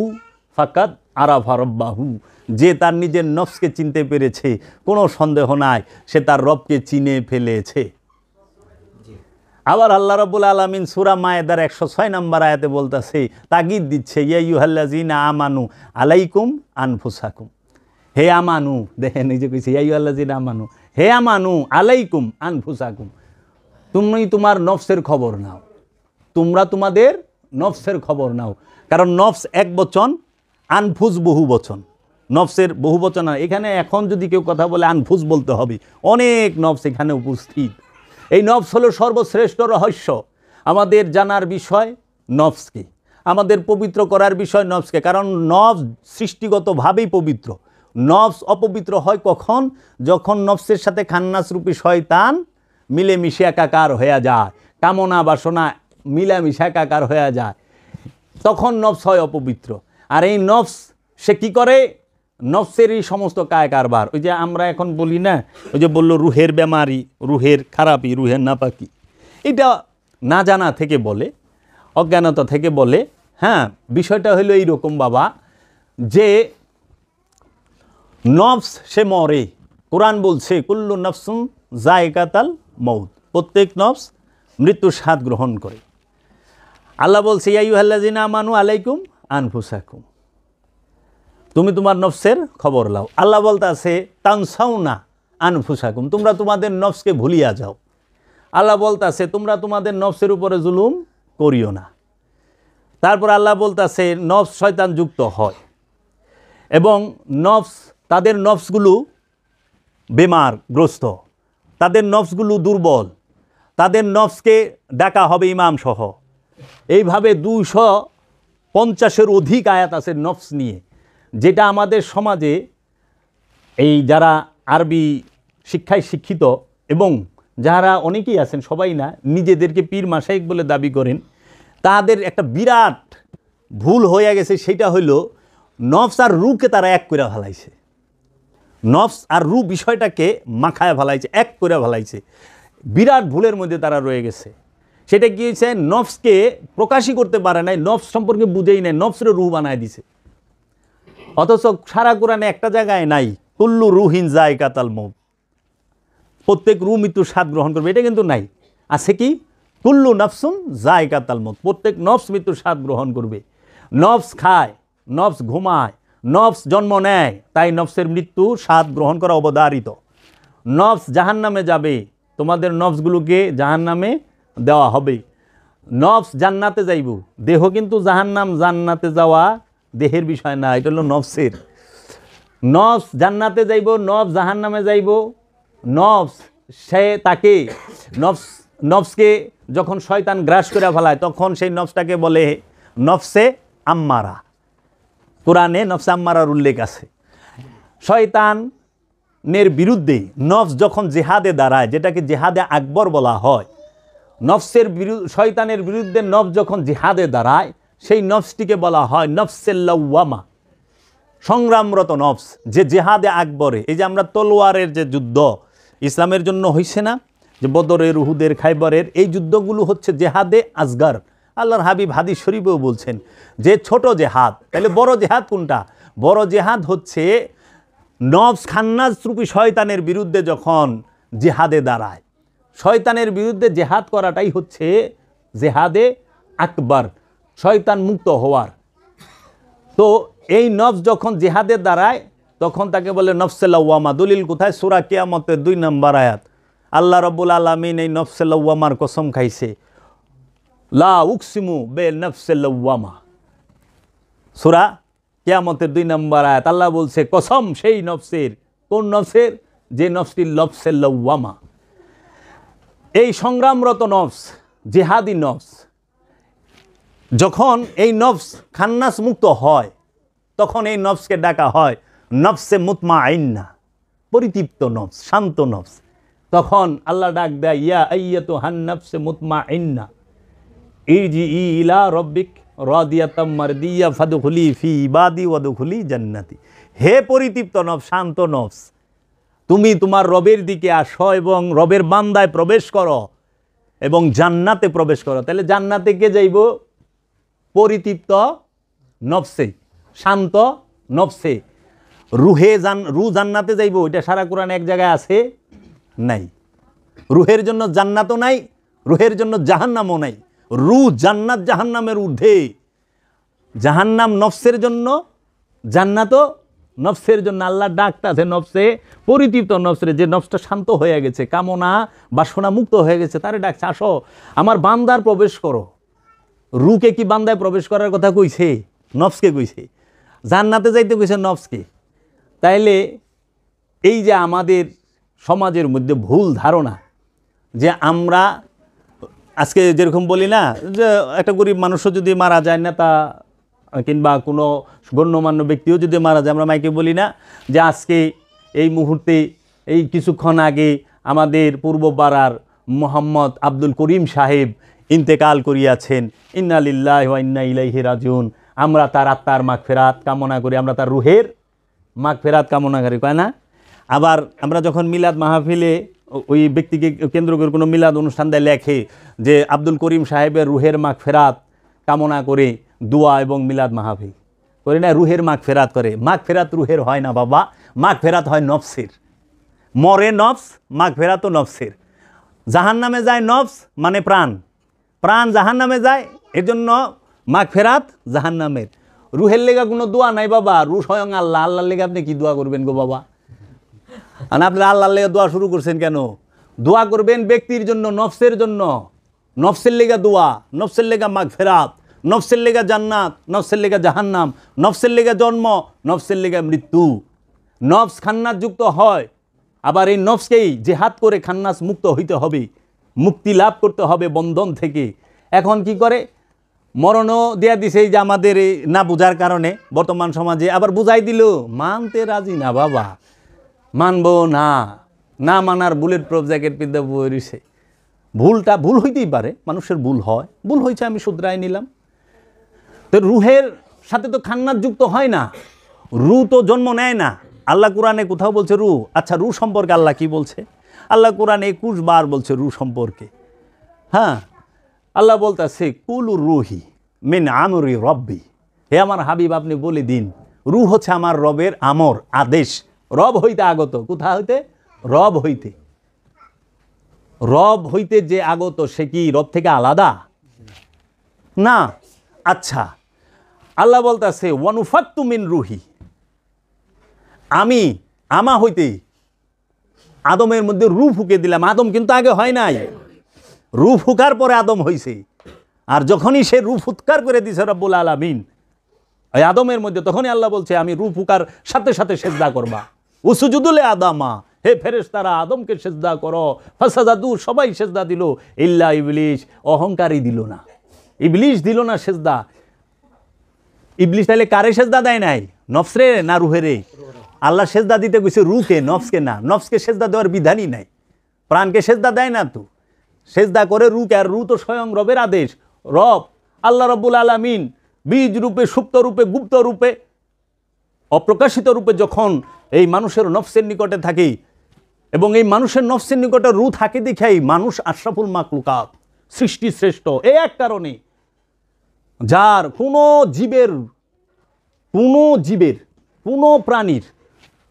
ফাকাদ আরাফা রব্বাহু। যে তার নিজের নফসকে চিনতে পেরেছে, কোনো সন্দেহ নাই সে তার রবকে চিনে ফেলেছে। আবার আল্লাহ রাব্বুল আলামিন সূরা মায়েদার 106 নম্বর আয়াতে বলতেছে, তাগিদ দিচ্ছে, ইয়া আইয়ুহাল্লাযিনা আমানু আলাইকুম আনফুসাকুম। হে আমানু, দেখেন এই যে কইছে ইয়া আইয়ুহাল্লাযিনা আমানু, হে আমানু আলাইকুম আনফুসাকুম, তুমি তোমার নফসের খবর নাও, তোমরা তোমাদের নফসের খবর নাও। কারণ নফস এক বচন, আনফুস বহু বচন, নফসের বহু বচন। এখানে এখন যদি কেউ কথা বলে আনফুস বলতে হবে, অনেক নফস এখানে উপস্থিত। এই নফস হলো সর্বশ্রেষ্ঠ রহস্য। আমাদের জানার বিষয় নফসকে, আমাদের পবিত্র করার বিষয় নফসকে। কারণ নফস সৃষ্টিগতভাবেই পবিত্র। নফস অপবিত্র হয় কখন? যখন নফসের সাথে খান্নাসরূপী শয়তান মিলেমিশে একাকার হয়ে যায়, কামনা বাসনা মিলামিশে একাকার হয়ে যায়, তখন নফস হয় অপবিত্র। আর এই নফস সে কি করে? নফসেরই সমস্ত কায় কারবার। ওই যে আমরা এখন বলি না, ওই যে বললো রুহের বেমারি, রুহের খারাপি, রুহের নাপাকি, এটা না জানা থেকে বলে, অজ্ঞানতা থেকে বলে। হ্যাঁ, বিষয়টা হলো এইরকম বাবা, যে নফস সে মরে। কোরআন বলছে কুল্লু নফসুন যায়কাতাল মউত, প্রত্যেক নফস মৃত্যুর স্বাদ গ্রহণ করে। আল্লাহ বলছে ইয়া আইয়ুহাল্লাযিনা আমানু আলাইকুম আনফুসাকুম, তুমি তোমার নফসের খবর লাও। আল্লাহ বলতেছে তানসাউনা আনফুসাকুম, তোমরা তোমাদের নফসকে ভুলিয়া যাও। আল্লাহ বলতেছে তোমরা তোমাদের নফসের উপরে জুলুম করিও না। তারপর আল্লাহ বলতেছে নফস শয়তান যুক্ত হয়, এবং নফস, তাদের নফসগুলো বেমারগ্রস্ত, তাদের নফসগুলো দুর্বল, তাদের নফসকে ডাকা হবে ইমাম সহ। এইভাবে 250-এর অধিক আয়াত আছে নফস নিয়ে, যেটা আমাদের সমাজে এই যারা আরবি শিক্ষায় শিক্ষিত এবং যারা অনেকেই আছেন, সবাই না, নিজেদেরকে পীর মাশায়েখ বলে দাবি করেন, তাদের একটা বিরাট ভুল হয়ে গেছে। সেটা হইল নফস আর রুকে তারা এক করে ফেলাইছে। নফস আর রু বিষয়টাকে মাখায় ফেলাইছে, এক করে ফেলাইছে। বিরাট ভুলের মধ্যে তারা রয়ে গেছে। সেটা কি হয়েছে? নফসকে প্রকাশই করতে পারে নাই, নফস সম্পর্কে বুঝেই নাই, নফসের রু বানায় দিছে। অথচ সারা কোরআনে একটা জায়গায় নাই কুল্লু রুহিন যায়কাতাল মউত, প্রত্যেক রু মৃত্যুর স্বাদ গ্রহণ করবে, এটা কিন্তু নাই। আছে কি? কুল্লু নফসুন যায়কাতাল মউত, প্রত্যেক নফস মৃত্যুর স্বাদ গ্রহণ করবে। নফস খায়, নফস ঘুমায়, নফস জন্ম নেয়, তাই নফসের মৃত্যু স্বাদ গ্রহণ করা অবধারিত। নফস জাহান্নামে যাবে, তোমাদের নফসগুলোকে জাহান্নামে দেওয়া হবে। নফস জান্নাতে যাইব, দেহ কিন্তু জাহান্নাম জান্নাতে যাওয়া দেহের বিষয় না, এটা হলো নফসের। নফস জান্নাতে যাইব, নফস জাহান্নামে যাইব। নফস সে তাকে নফসকে যখন শয়তান গ্রাস করে ফেলায়, তখন সেই নফসটাকে বলে নফসে আম্মারা। কোরআনে নফসে আম্মারার উল্লেখ আছে। শয়তানের বিরুদ্ধে নফস যখন জেহাদে দাঁড়ায়, যেটাকে জেহাদে আকবর বলা হয়, নফসের বিরুদ্ধে, শয়তানের বিরুদ্ধে নফস যখন জিহাদে দাঁড়ায়, সেই নফসটিকে বলা হয় নফসের লাওয়ামা, সংগ্রামরত নফস, যে জেহাদে আকবরে। এই যে আমরা তলোয়ারের যে যুদ্ধ ইসলামের জন্য হইছে না, যে বদরের, উহুদের, খাইবরের, এই যুদ্ধগুলো হচ্ছে জেহাদে আসগার। আল্লাহর হাবিব হাদিস শরীফেও বলছেন যে ছোট জেহাদ। তাহলে বড় জেহাদ কোনটা? বড় জেহাদ হচ্ছে নফস খান্নাস রূপী শয়তানের বিরুদ্ধে যখন জেহাদে দাঁড়ায়। শয়তানের বিরুদ্ধে জেহাদ করাটাই হচ্ছে জেহাদে আকবর, শয়তান মুক্ত হওয়ার। তো এই নফস যখন জেহাদে দাঁড়ায় তখন তাকে বলে নফসে লাওয়ামা। দলিল কোথায়? সূরা কিয়ামতের 2 নম্বর আয়াত। আল্লাহ রাব্বুল আলামিন এই নফসে লাওয়ামার কসম খাইছে, লা উকসিমু বে নফসে লাওয়ামা। সূরা কিয়ামতের 2 নম্বর আয়াত। আল্লাহ বলছে কসম সেই নফসের। কোন নফসের? যে নফসটি নফসে লাওয়ামা, এই সংগ্রামরত নফস, জেহাদি নফস। যখন এই নফস খান্নাস মুক্ত হয় তখন এই নফসকে ডাকা হয় নফসে মুতমাইন্না, পরিতৃপ্ত নফস, শান্ত নফস। তখন আল্লাহ ডাক দেয়, ইয়া আইয়াতুহান নফসে মুতমাইন্না ইরজিই ইলা রব্বিক রাদিয়াতাম মারদিয়া ফাদখুলি ফি ইবাদি ওয়াদখুলি জান্নাতি। হে পরিতৃপ্ত নফস, শান্ত নফস, তুমি তোমার রবের দিকে আসো এবং রবের বান্দায় প্রবেশ করো এবং জান্নাতে প্রবেশ করো। তাহলে জান্নাতে কে যাইব? পরিতৃপ্ত নফসে, শান্ত নফসে। রু জান্নাতে যাইব, এটা সারা কোরআন এক জায়গায় আছে নাই। রুহের জন্য জান্নাতও নাই, রুহের জন্য জাহান্নামও নাই। রু জান্নাত জাহান্নামের ঊর্ধ্বে। জাহান্নাম নফসের জন্য, জান্নাতও নফসের জন্য। আল্লাহ ডাকটা আছে নফসে, পরিতৃপ্ত নফসে, যে নফসটা শান্ত হয়ে গেছে, কামনা বাসনা মুক্ত হয়ে গেছে, তারে ডাকছে আসো আমার বান্দার প্রবেশ করো। রুকে কি বান্দায় প্রবেশ করার কথা কইছে? নফসকে কইছে। জান্নাতে যাইতে কইছে নফসকে। তাইলে এই যে আমাদের সমাজের মধ্যে ভুল ধারণা, যে আমরা আজকে যেরকম বলি না, যে একটা গরিব মানুষও যদি মারা যায়, নেতা কিংবা কোনো গণ্যমান্য ব্যক্তিও যদি মারা যায়, আমরা মাইকে বলি না যে আজকে এই মুহূর্তে, এই কিছুক্ষণ আগে আমাদের পূর্বপাড়ার মোহাম্মদ আব্দুল করিম সাহেব ইন্তেকাল করিয়াছেন, ইন্না লিল্লাহি ওয়া ইন্না ইলাইহি রাজিউন। আমরা তার আত্মার মাগফিরাত কামনা করি, আমরা তার রুহের মাগফিরাত কামনা করি, কয় না? আবার আমরা যখন মিলাদ মাহফিলে ওই ব্যক্তিকে কেন্দ্র করে কোনো মিলাদ অনুষ্ঠান দেয়, লেখে যে আব্দুল করিম সাহেবের রুহের মাগফিরাত কামনা করে দোয়া এবং মিলাদ মাহফিল করি না, রুহের মাগফিরাত করে। মাগফিরাত রুহের হয় না বাবা, মাগফিরাত হয় নফসের। মরে নফস, মাগফিরাতও নফসের। জাহান্নামে যায় নফস মানে প্রাণ, প্রাণ জাহান্নামে যায়, এর জন্য মাগফিরাত জাহান্নামের। রুহের লেগা কোনো দোয়া নাই বাবা, রু স্বয়ং আল্লাহ। আল্লাহর লেগে আপনি কি দোয়া করবেন গো বাবা? আর আপনি আল্লাহর লেগে দোয়া শুরু করছেন কেন? দোয়া করবেন ব্যক্তির জন্য, নফসের জন্য। নফসের লেগা দোয়া, নফসের লেগা মাগফিরাত, নফসের লেগা জান্নাত, নফসের লেগা জাহান্নাম, নফসের লেগা জন্ম, নফসের লেগা মৃত্যু। নফস খান্নাস যুক্ত হয়, আবার এই নফসকেই জেহাদ করে খান্নাস মুক্ত হইতে হবে, মুক্তি লাভ করতে হবে বন্ধন থেকে। এখন কি করে? মরণও দেয়া দিছে এই যে আমাদের এই না বোঝার কারণে বর্তমান সমাজে। আবার বুঝাই দিল, মানতে রাজি না বাবা, মানবো না। না মানার বুলেট প্রুফ জ্যাকেট পিদ্ধা বই রয়েছে। ভুলটা ভুল হইতেই পারে, মানুষের ভুল হয়, ভুল হয়েছে আমি শুধরাই নিলাম। তো রুহের সাথে তো খান্নাস যুক্ত হয় না, রু তো জন্ম নেয় না। আল্লাহ কোরআনে কোথাও বলছে রু। আচ্ছা, রু সম্পর্কে আল্লাহ কি বলছে? আল্লাহ কোরআনে 21 বার বলছে রু সম্পর্কে। হ্যাঁ, আল্লাহ বলতেছে কুলু রুহি মিন আমরি রব্বি। হে আমার হাবিব, আপনি বলে দিন, রু হচ্ছে আমার রবের আমর, আদেশ। রব হইতে আগত। কোথা হইতে? রব হইতে। রব হইতে যে আগত, সে কি রব থেকে আলাদা? না। আচ্ছা, আল্লাহ বলতেছে ওয়ানুফাত্তু মিন রুহি, আমি আমা হইতে আদমের মধ্যে রু ফুকে দিলাম। আদম কিন্তু আগে হয় নাই, রু ফুকার পরে আদম হইছে। আর যখনই সে রু ফুৎকার করে দিছে রব্বুল আলামিন ওই আদমের মধ্যে, তখনই আল্লাহ বলছে আমি রু ফুকার সাথে সাথে সেজদা করবা। উসুজুদুলে আদামা, হে ফেরেশতারা আদমকে সেজদা করো। ফাসাদাদু, সবাই সেজদা দিল, ইল্লা ইবলিস, অহংকারী দিল না। ইবলিস দিল না সেজদা। ইবলিস তাহলে কারে সেজদা দেয় নাই? নফসরে না রুহেরে? আল্লাহ সেজদা দিতে কইছে রুকে, নফসকে না। নফসকে সেজদা দেওয়ার বিধানই নাই, প্রাণকে সেজদা দেয় না। তো সেজদা করে রুকে, আর রু তো স্বয়ং রবের আদেশ। রব আল্লাহ রব্বুল আলামিন বীজ রূপে, সুপ্ত রূপে, গুপ্ত রূপে, অপ্রকাশিত রূপে যখন এই মানুষের নফসের নিকটে থাকে, এবং এই মানুষের নফসের নিকটে রু থাকে দেখেই মানুষ আশরাফুল মাকলুকাত, সৃষ্টি শ্রেষ্ঠ। এই এক কারণে যার কোনো জীবের, কোনো প্রাণীর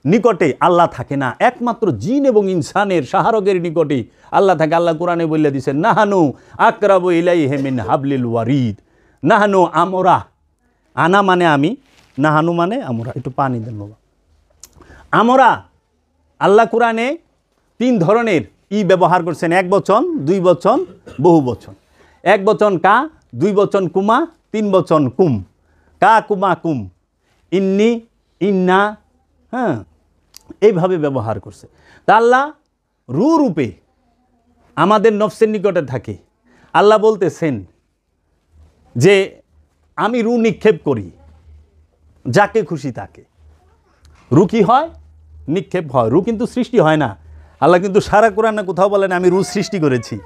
নিকটে আল্লাহ থাকে না, একমাত্র জিন এবং ইনসানের শাহরগের নিকটে আল্লাহ থাকে। আল্লাহ কোরআনে বলে দিয়েছেন, নাহানু আকরাবু ইলাইহি মিন হাবলিল ওয়ারিদ। নাহানু আমরা, আনা মানে আমি, নাহানু মানে আমরা। একটু পানি দেন বাবা। আমরা, আল্লাহ কোরআনে 3 ধরনের ব্যবহার করছেন, এক বচন, 2 বচন, বহু বচন। এক বচন কা, 2 বচন কুমা, 3 বচন কুম। কা কুমা কুম, ইন্নি, ইন্না, হ্যাঁ, এইভাবে ব্যবহার করছে। তা আল্লাহ রু রূপে আমাদের নফসের নিকটে থাকে। আল্লাহ বলতেছেন যে আমি রু নিক্ষেপ করি যাকে খুশি তাকে। রু কি হয়? নিক্ষেপ হয়। রু কিন্তু সৃষ্টি হয় না। আল্লাহ কিন্তু সারা কোরআনে কোথাও বলেন আমি রু সৃষ্টি করেছি।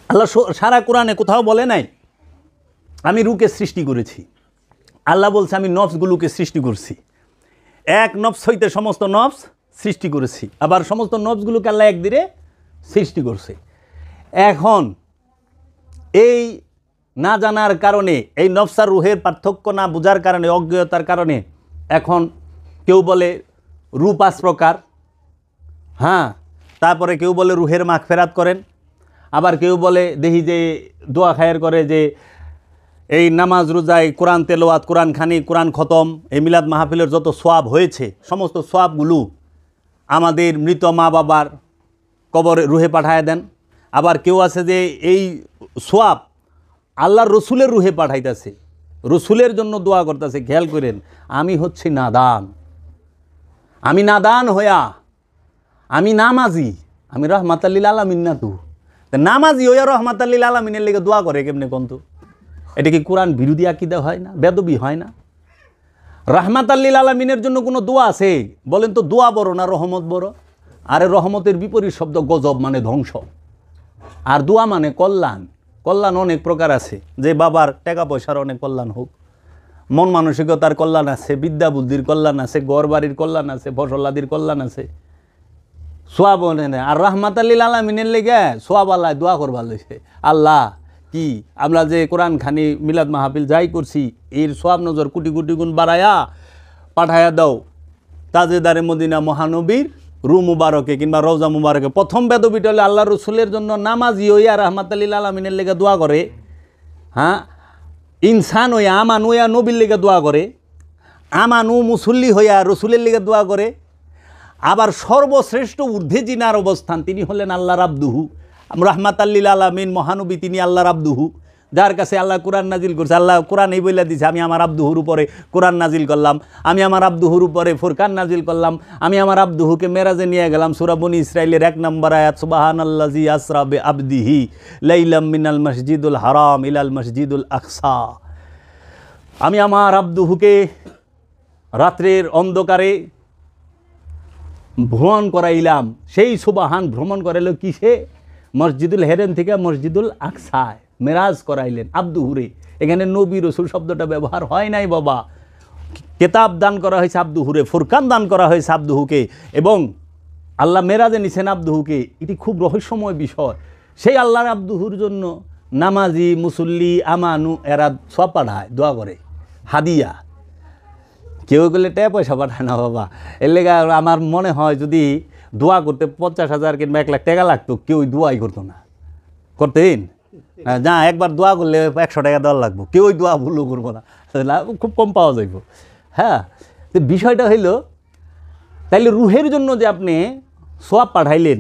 আল্লাহ সারা কোরআনে কোথাও বলে নাই আমি রুকে সৃষ্টি করেছি। আল্লাহ বলছে আমি নফসগুলোকে সৃষ্টি করছি। এক নফস হইতে সমস্ত নফস সৃষ্টি করেছি। আবার সমস্ত নফসগুলোকে আল্লাহ একদিনে সৃষ্টি করছে। এখন এই না জানার কারণে, এই নফস আর রুহের পার্থক্য না বোঝার কারণে, অজ্ঞতার কারণে এখন কেউ বলে রু 5 প্রকার, হ্যাঁ, তারপরে কেউ বলে রুহের মাগফিরাত করেন, আবার কেউ বলে দেখি যে দোয়া খায়ের করে যে এই নামাজ রোজায়, কোরআন তেলাওয়াত, কোরআন খানি, কোরআন খতম, এই মিলাদ মাহফিলের যত সোয়াব হয়েছে সমস্ত সোয়াবগুলো আমাদের মৃত মা বাবার কবরে রুহে পাঠায় দেন। আবার কেউ আছে যে এই সোয়াব আল্লাহর রসুলের রুহে পাঠাইতেছে, রসুলের জন্য দোয়া করতেছে। খেয়াল করেন, আমি হচ্ছি নাদান, আমি নাদান হইয়া, আমি নামাজি, আমি রহমাতাল্লিল আলামিন না তু নামাজি হইয়া রহমাতাল্লিল আলামিনের লেগে দোয়া করে কেমনে কন্ত? এটা কি কোরআন বিরোধী আকীদা হয় না? বেদবি হয় না? রহমাতাল্লিল আলামিনের জন্য কোনো দোয়া আছে? বলেন তো, দোয়া বড় না রহমত বড়? আরে রহমতের বিপরীত শব্দ গজব, মানে ধ্বংস। আর দোয়া মানে কল্যাণ। কল্যাণ অনেক প্রকার আছে, যে বাবার টাকা পয়সার অনেক কল্যাণ হোক, মন মানসিকতার কল্যাণ আছে, বিদ্যা বুদ্ধির কল্যাণ আছে, ঘর বাড়ির কল্যাণ আছে, ফসলাদির কল্যাণ আছে, সোয়াব নেই। আর রহমাতাল্লিল আলামিনের লেগে সোয়াব আল্লাহ দোয়া করবার লইছে। আল্লাহ কি আমরা যে কোরআন খানি, মিলাদ মাহফিল যাই করছি, এর সোয়াব নজর কোটি কোটি গুণ বাড়ায়া পাঠায়া দাও তাজেদারে মদিনা মহানবীর রু মুবারকে কিংবা রওজা মুবারকে। প্রথম বেদবিটা হলে আল্লাহ রসুলের জন্য নামাজি হইয়া রহমাতাল্লিল আলামিনের লেগে দোয়া করে, হ্যাঁ, ইনসান হইয়া আমান হইয়া নবীর লেগে দোয়া করে, আমানু মুসল্লি হইয়া রসুলের লেগে দোয়া করে। আবার সর্বশ্রেষ্ঠ ঊর্ধ্বে যিনার অবস্থান, তিনি হলেন আল্লাহর আব্দুহু, রহমাতাল্লিল আলামিন মহানবী, তিনি আল্লাহর আব্দুহু, যার কাছে আল্লাহ কোরআন নাজিল করছে। আল্লাহ কোরআন এই বলে দিছে, আমি আমার আব্দুহুর উপরে কোরআন নাজিল করলাম, আমি আমার আব্দুহুর উপরে ফুরকান নাজিল করলাম, আমি আমার আব্দুহুকে মেরাজে নিয়ে গেলাম। সূরা বনী ইসরাইলের 1 নম্বর আয়াত, সুবহানাল্লাযী আসরা বিআবদিহি লাইলাম মিনাল মসজিদুল হারাম ইলাল মসজিদুল আকসা। আমি আমার আব্দুহুকে রাত্রের অন্ধকারে ভ্রমণ করাইলাম। সেই সুবহান ভ্রমণ করাইল কিসে? মসজিদুল হেরেম থেকে মসজিদুল আকসায় মেরাজ করাইলেন আব্দুহুরে। এখানে নবী রসুল শব্দটা ব্যবহার হয় নাই বাবা। কেতাব দান করা হয়েছে আব্দুহুরে, ফুরকান দান করা হয়েছে আব্দুহুকে, এবং আল্লাহ মেরাজে নিছেন আব্দুহুকে। এটি খুব রহস্যময় বিষয়। সেই আল্লাহর আব্দুহুর জন্য নামাজি, মুসল্লি, আমানু এরা সব পাঠায়, দোয়া করে, হাদিয়া। কেউ গেলে টাকা পয়সা পাঠায় না বাবা। এর লেগে আমার মনে হয় যদি দোয়া করতে 50,000 কিংবা 1 লাখ টাকা লাগতো, কেউ দোয়াই করতো না। করতেন না, একবার দোয়া করলে 100 টাকা দেওয়া লাগবো, কেউ দোয়া ভুলও করবো না, খুব কম পাওয়া যাইব। হ্যাঁ, তো বিষয়টা হইল, তাইলে রুহের জন্য যে আপনি সোয়াব পাঠাইলেন,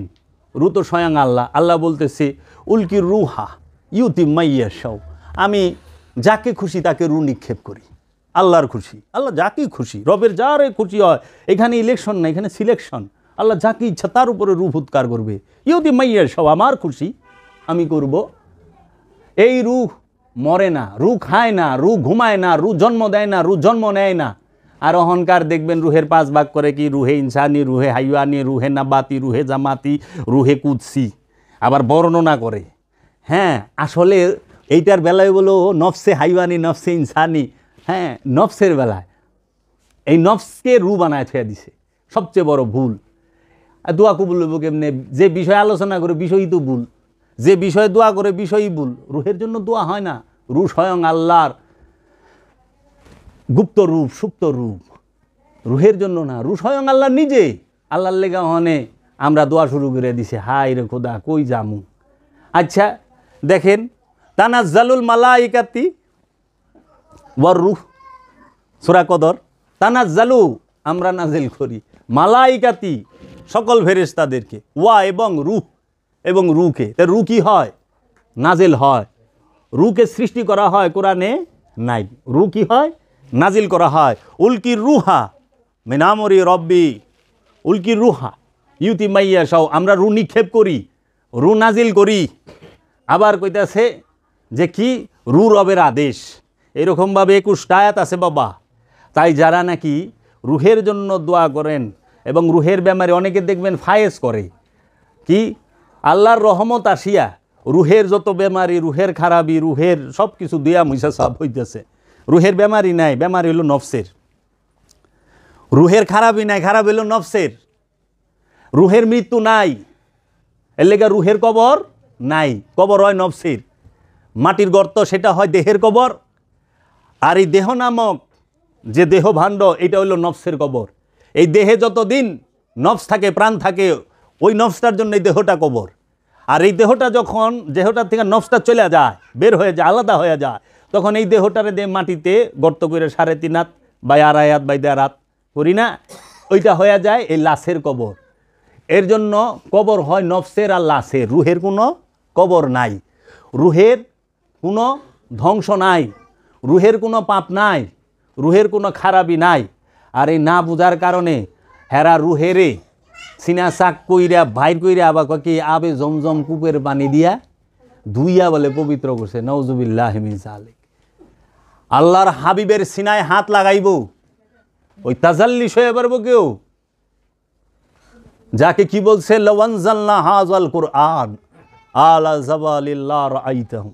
রু তো স্বয়ং আল্লাহ। আল্লাহ বলতেছে উলকি রুহা ইউতি মাইয়া সাও, আমি যাকে খুশি তাকে রু নিক্ষেপ করি। আল্লাহর খুশি, আল্লাহ যাকে খুশি, রবের যার খুশি হয়। এখানে ইলেকশন না, এখানে সিলেকশন। আল্লাহ যাকে ইচ্ছা তার উপরে রু ফুৎকার করবে। ইউতি মাইয়া সাও, আমার খুশি আমি করব। এই রু মরে না, রু খায় না, রু ঘুমায় না, রু জন্ম দেয় না, রু জন্ম নেয় না। আর অহংকার দেখবেন রুহের 5 ভাগ করে কি, রুহে ইনসানি, রুহে হাইওয়ানি, রুহে নাবাতি, রুহে জামাতি, রুহে কুদসি, আবার বর্ণনা করে। হ্যাঁ, আসলে এইটার বেলায় বলো নফসে হাইওয়ানি, নফসে ইনসানি। হ্যাঁ, নফসের বেলায় এই নফসকে রু বানায় ছেড়ে দিছে, সবচেয়ে বড় ভুল। আর দোয়া কবুল হইব কেমনে? যে বিষয়ে আলোচনা করে বিষয়ই তো ভুল, যে বিষয়ে দোয়া করে বিষয়ই ভুল। রুহের জন্য দোয়া হয় না, রু স্বয়ং আল্লাহর গুপ্ত রূপ, সুপ্ত রূপ, রুহের জন্য না, রু স্বয়ং আল্লাহ নিজে। আল্লাহর লেগা হনে আমরা দোয়া শুরু করে দিছে, হায় রে খোদা কই জামু। আচ্ছা দেখেন, তানাজ্জালুল মালাইকাতি ওয়ার রূহ, সূরা কদর, তানাজ্জালু আমরা নাজিল করি, মালাইকাতি সকল ফেরেশতাদেরকে, ওয়া এবং রূহ, এবং রূহকে। তা রূহ কি হয়? নাজিল হয়। রূহকে সৃষ্টি করা হয় কোরআনে নাই, রূহ কি হয়? নাজিল করা হয়। উলকি রুহা মিন আমরি রব্বি, উলকি রুহা ইউতি মাইয়া সাও, আমরা রু নিক্ষেপ করি, রু নাজিল করি। আবার কইতাছে যে কি, রু রবের আদেশ। এরকমভাবে 21টা আয়াত আছে বাবা। তাই যারা নাকি রুহের জন্য দোয়া করেন এবং রুহের ব্যাপারে অনেকে দেখবেন ফায়েজ করে কি, আল্লাহর রহমত আসিয়া রুহের যত বেমারি, রুহের খারাপি, রুহের সব কিছু দিয়া মুইসা সব হইতেছে। রুহের বেমারি নাই, বেমারি হইল নফসের। রুহের খারাপই নাই, খারাপ হইল নফসের। রুহের মৃত্যু নাই, এর লেগা রুহের কবর নাই। কবর হয় নফসের, মাটির গর্ত সেটা হয় দেহের কবর। আর এই দেহ নামক যে দেহ ভাণ্ড, এটা হইল নফসের কবর। এই দেহে যতদিন নফস থাকে, প্রাণ থাকে, ওই নফসটার জন্য এই দেহটা কবর। আর এই দেহটা যখন, দেহটার থেকে নফসটা চলে যায়, বের হয়ে যায়, আলাদা হয়ে যায়, তখন এই দেহটারে দিয়ে মাটিতে গর্ত করে 3.5 হাত বা 2.5 হাত বা 1.5 হাত করি না, ওইটা হয়ে যায় এই লাশের কবর। এর জন্য কবর হয় নফসের আর লাশের, রুহের কোনো কবর নাই। রুহের কোনো ধ্বংস নাই, রুহের কোনো পাপ নাই, রুহের কোনো খারাপি নাই। আর এই না বুঝার কারণে হেরা রুহেরে সিনা চাক কইরা বাইর কইরা আবার কি আবে জমজম কূপের পানি দিয়া ধুইয়া বলে পবিত্র করছে। নাউজুবিল্লাহ মিন যালিক। আল্লাহর হাবিবের সিনায় হাত লাগাইব, ওই তাজাল্লি হয়ে পারবো কেউ? যাকে কি বলছে, লাওয়ানজালনা হাযাল কুরআন আলা জাবালিল্লাহ রাআইতাহু,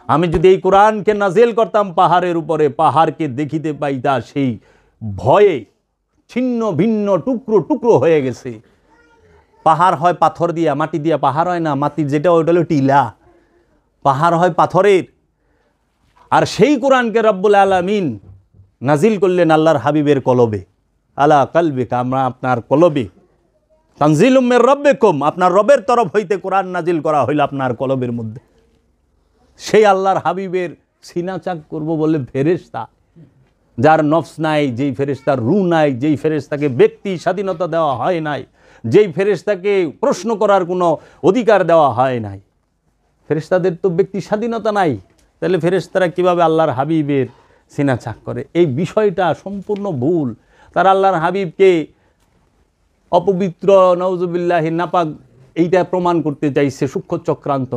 আমি যদি এই কোরআনকে নাজিল করতাম পাহাড়ের উপরে, পাহাড়কে দেখিতে পাইতা সেই ভয়ে ছিন্ন ভিন্ন টুকরো টুকরো হয়ে গেছে। পাহাড় হয় পাথর দিয়া, মাটি দিয়া পাহাড় হয় না, মাটির যেটা ওইটা হলো টিলা, পাহাড় হয় পাথরের। আর সেই কোরআনকে রব্বুল আলামিন নাজিল করলেন আল্লাহর হাবিবের কলবে, আলা কালবিকা, আমরা আপনার কলবে, তানজিলুম মির রাব্বিকুম, আপনার রবের তরফ হইতে কোরআন নাজিল করা হইল আপনার কলবের মধ্যে। সেই আল্লাহর হাবিবের সিনা চাক করবো বলে ফেরেশতা, যার নফস নাই, যেই ফেরেশতার রু নাই, যেই ফেরেশতাকে ব্যক্তি স্বাধীনতা দেওয়া হয় নাই, যেই ফেরেশতাকে প্রশ্ন করার কোনো অধিকার দেওয়া হয় নাই। ফেরেশতাদের তো ব্যক্তি স্বাধীনতা নাই, তাহলে ফেরেশতারা কিভাবে আল্লাহর হাবিবের সিনা চাক করে? এই বিষয়টা সম্পূর্ণ ভুল। তারা আল্লাহর হাবিবকে অপবিত্র, নাউজুবিল্লাহি নাপাক, এইটা প্রমাণ করতে চাইছে সূক্ষ্ম চক্রান্ত।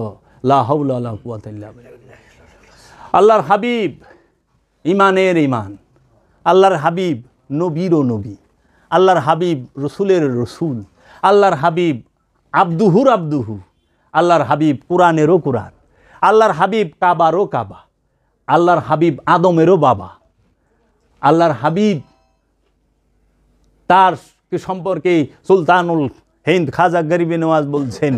লা হাওলা ওয়ালা কুওয়াতা ইল্লা বিল্লাহ। আল্লাহর হাবিব ইমানের ইমান, আল্লাহর হাবিব নবীরও নবী, আল্লাহর হাবিব রসুলের রসুল, আল্লাহর হাবিব আব্দুহুর আব্দুহু, আল্লাহর হাবিব কোরআনেরও কোরআন, আল্লাহর হাবিব কাবারও কাবা, আল্লাহর হাবিব আদমেরও বাবা। আল্লাহর হাবিব তার সম্পর্কে সুলতানুল হিন্দ খাজা গরিবে নওয়াজ বলছেন,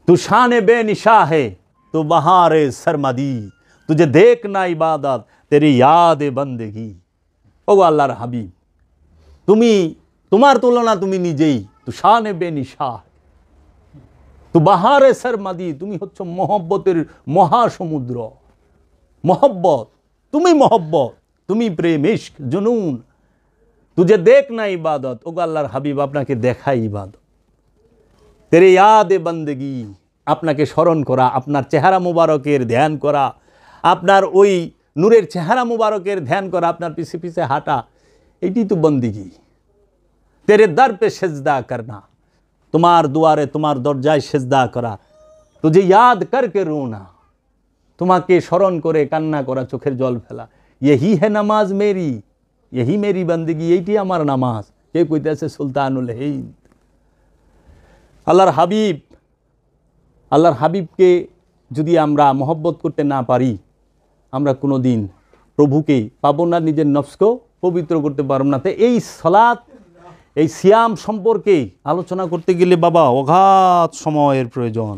तू शान बेनिशा है तो बहारे सरमदी, तुझे देखना इबादत तेरी याद बंदगी। ও আল্লাহর হাবিব, তুমি, তোমার তুলনা তুমি নিজেই, তু শানে বেনিশা, তু বাহারে সরমাদি, তুমি হচ্ছে মহব্বতের মহাসমুদ্র। মহব্বত, তুমি মহব্বত, তুমি প্রেম, ইশক, জুনুন, তুঝে দেখ না ইবাদত। ও আল্লাহর হাবিব, আপনাকে দেখাই ইবাদত। তেরে ইয়াদে বন্দেগি, আপনাকে স্মরণ করা, আপনার চেহারা মুবারকের ধ্যান করা, আপনার ওই নূরের চেহারা মুবারকের ধ্যান করা, আপনার পিছে পিছে হাঁটা, এটি তো বন্দিগি। তেরে দর পে সেজদা করনা, তোমার দুয়ারে, তোমার দরজায় সেজদা করা, তুঝে ইয়াদ করকে রোনা, তোমাকে স্মরণ করে কান্না করা, চোখের জল ফেলা, यही है नामाज मेरी, यही मेरी बंदगी, এইটি আমার নামাজ। কে কইতেছে? সুলতানুল হিন্দ। আল্লাহর হাবিব, আল্লাহর হাবিবকে যদি আমরা মহব্বত করতে না পারি, আমরা কোনো দিন প্রভুকে পাবো না, নিজের নফসকেও পবিত্র করতে পারব না। তো এই সালাত, এই সিয়াম সম্পর্কে আলোচনা করতে গেলে বাবা অগাধ সময়ের প্রয়োজন,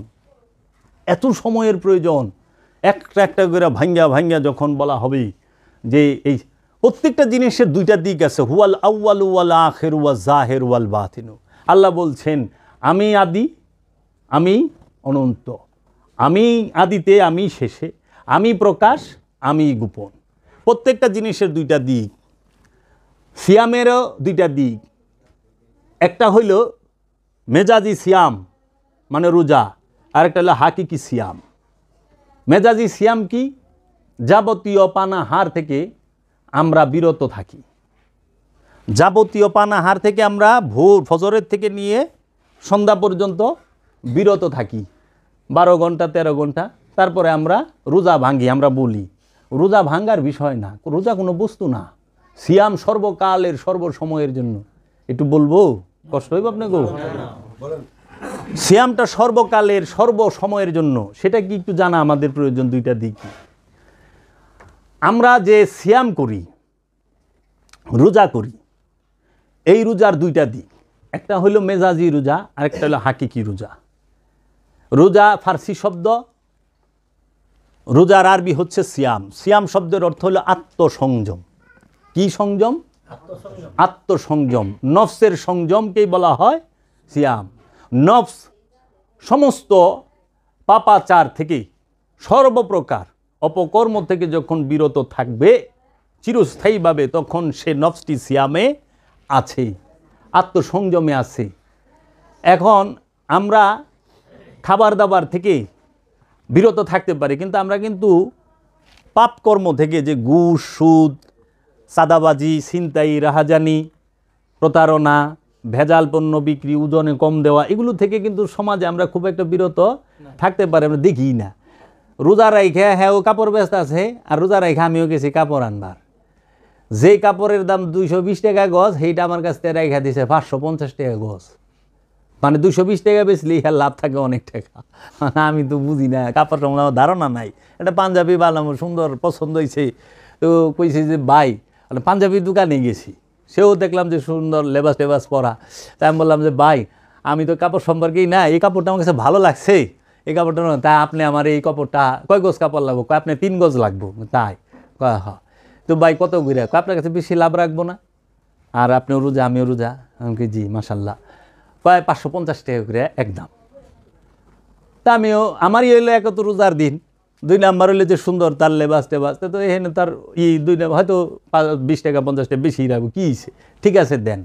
এত সময়ের প্রয়োজন। একটা একটা করে ভাঙ্গা ভাঙ্গা যখন বলা হবে যে এই প্রত্যেকটা জিনিসের দুইটা দিক আছে, হুয়াল আউয়ালু ওয়াল আখিরু ওয়াজ জাহিরু ওয়াল বাতিনু। আল্লাহ বলছেন আমি আদি, আমি অনন্ত, আমি আদিতে, আমি শেষে, আমি প্রকাশ, আমি গোপন। প্রত্যেকটা জিনিসের দুইটা দিক, সিয়ামেরও দুইটা দিক। একটা হইল মেজাজি সিয়াম মানে রোজা, আরেকটা হলো হাকিকি সিয়াম। মেজাজি সিয়াম কি? যাবতীয় পানাহার থেকে আমরা বিরত থাকি, যাবতীয় পানাহার থেকে আমরা ভোর ফজরের থেকে নিয়ে সন্ধ্যা পর্যন্ত বিরত থাকি, 12 ঘন্টা 13 ঘন্টা। তারপরে আমরা রোজা ভাঙ্গি। আমরা বলি রোজা ভাঙ্গার বিষয় না, রোজা কোনো বস্তু না। সিয়াম সর্বকালের সর্বসময়ের জন্য। একটু বলবো, কষ্ট হইব আপনাকে? সিয়ামটা সর্বকালের সর্বসময়ের জন্য, সেটা কি একটু জানা আমাদের প্রয়োজন। দুইটা দিক, আমরা যে সিয়াম করি, রোজা করি, এই রোজার দুইটা দিক। একটা হলো মেজাজি রোজা, আরেকটা হলো হাকিকি রোজা। রোজা ফার্সি শব্দ, রোজার আরবি হচ্ছে সিয়াম। সিয়াম শব্দের অর্থ হলো আত্মসংযম। কি সংযম? আত্মসংযম। নফসের সংযমকেই বলা হয় সিয়াম। নফস সমস্ত পাপাচার থেকে, সর্বপ্রকার অপকর্ম থেকে যখন বিরত থাকবে চিরস্থায়ীভাবে, তখন সে নফসটি সিয়ামে আছে, আত্মসংযমে আছে। এখন আমরা খাবার দাবার থেকে বিরত থাকতে পারি, কিন্তু আমরা কিন্তু পাপকর্ম থেকে, যে ঘুষ, সুদ, চাঁদাবাজি, ছিনতাই, রাহাজানি, প্রতারণা, ভেজাল পণ্য বিক্রি, ওজনে কম দেওয়া, এগুলো থেকে কিন্তু সমাজে আমরা খুব একটা বিরত থাকতে পারি, আমরা দেখি না। রোজা রাইখা হ্যাঁ ও কাপড় ব্যস্ত আছে, আর রোজা রাইখা আমিও গেছি কাপড় আনবার। যে কাপড়ের দাম 220 টাকা গজ, সেইটা আমার কাছ থেকে রাইখা দিছে 550 টাকা গজ। মানে 220 টাকা বেচলে হ্যাঁ লাভ থাকে অনেক টাকা। আমি তো বুঝি না, কাপড় সম্বন্ধে আমার ধারণা নাই। এটা পাঞ্জাবি বানাবো, সুন্দর পছন্দ হয়েছে, তো কইছে যে ভাই, পাঞ্জাবির দোকানে গেছি, সেও দেখলাম যে সুন্দর লেবাস টেবাস পরা। তাই আমি বললাম যে ভাই, আমি তো কাপড় সম্পর্কেই না, এই কাপড়টা আমার কাছে ভালো লাগছে, এই কাপড়টা না, তাই আপনি আমার এই কাপড়টা কয় গজ কাপড় লাগবো? আপনি 3 গজ লাগবো। তাই কয় হ। তো ভাই কত ঘুরে? আপনার কাছে বেশি লাভ রাখবো না, আর আপনিও রোজা আমিও রোজা। আমাকে জি মাশাল্লাহ। কয় 550 টাকা করে একদম। তা আমিও, আমারই হইলো এক তো রোজার দিন, 2 নাম্বার হইলে যে সুন্দর তার লেবাস টেবাস, তো এখানে তার 2 নাম্বার হয়তো 20 টাকা 50 টাকা বেশি রাখবো, কী হয়েছে, ঠিক আছে দেন।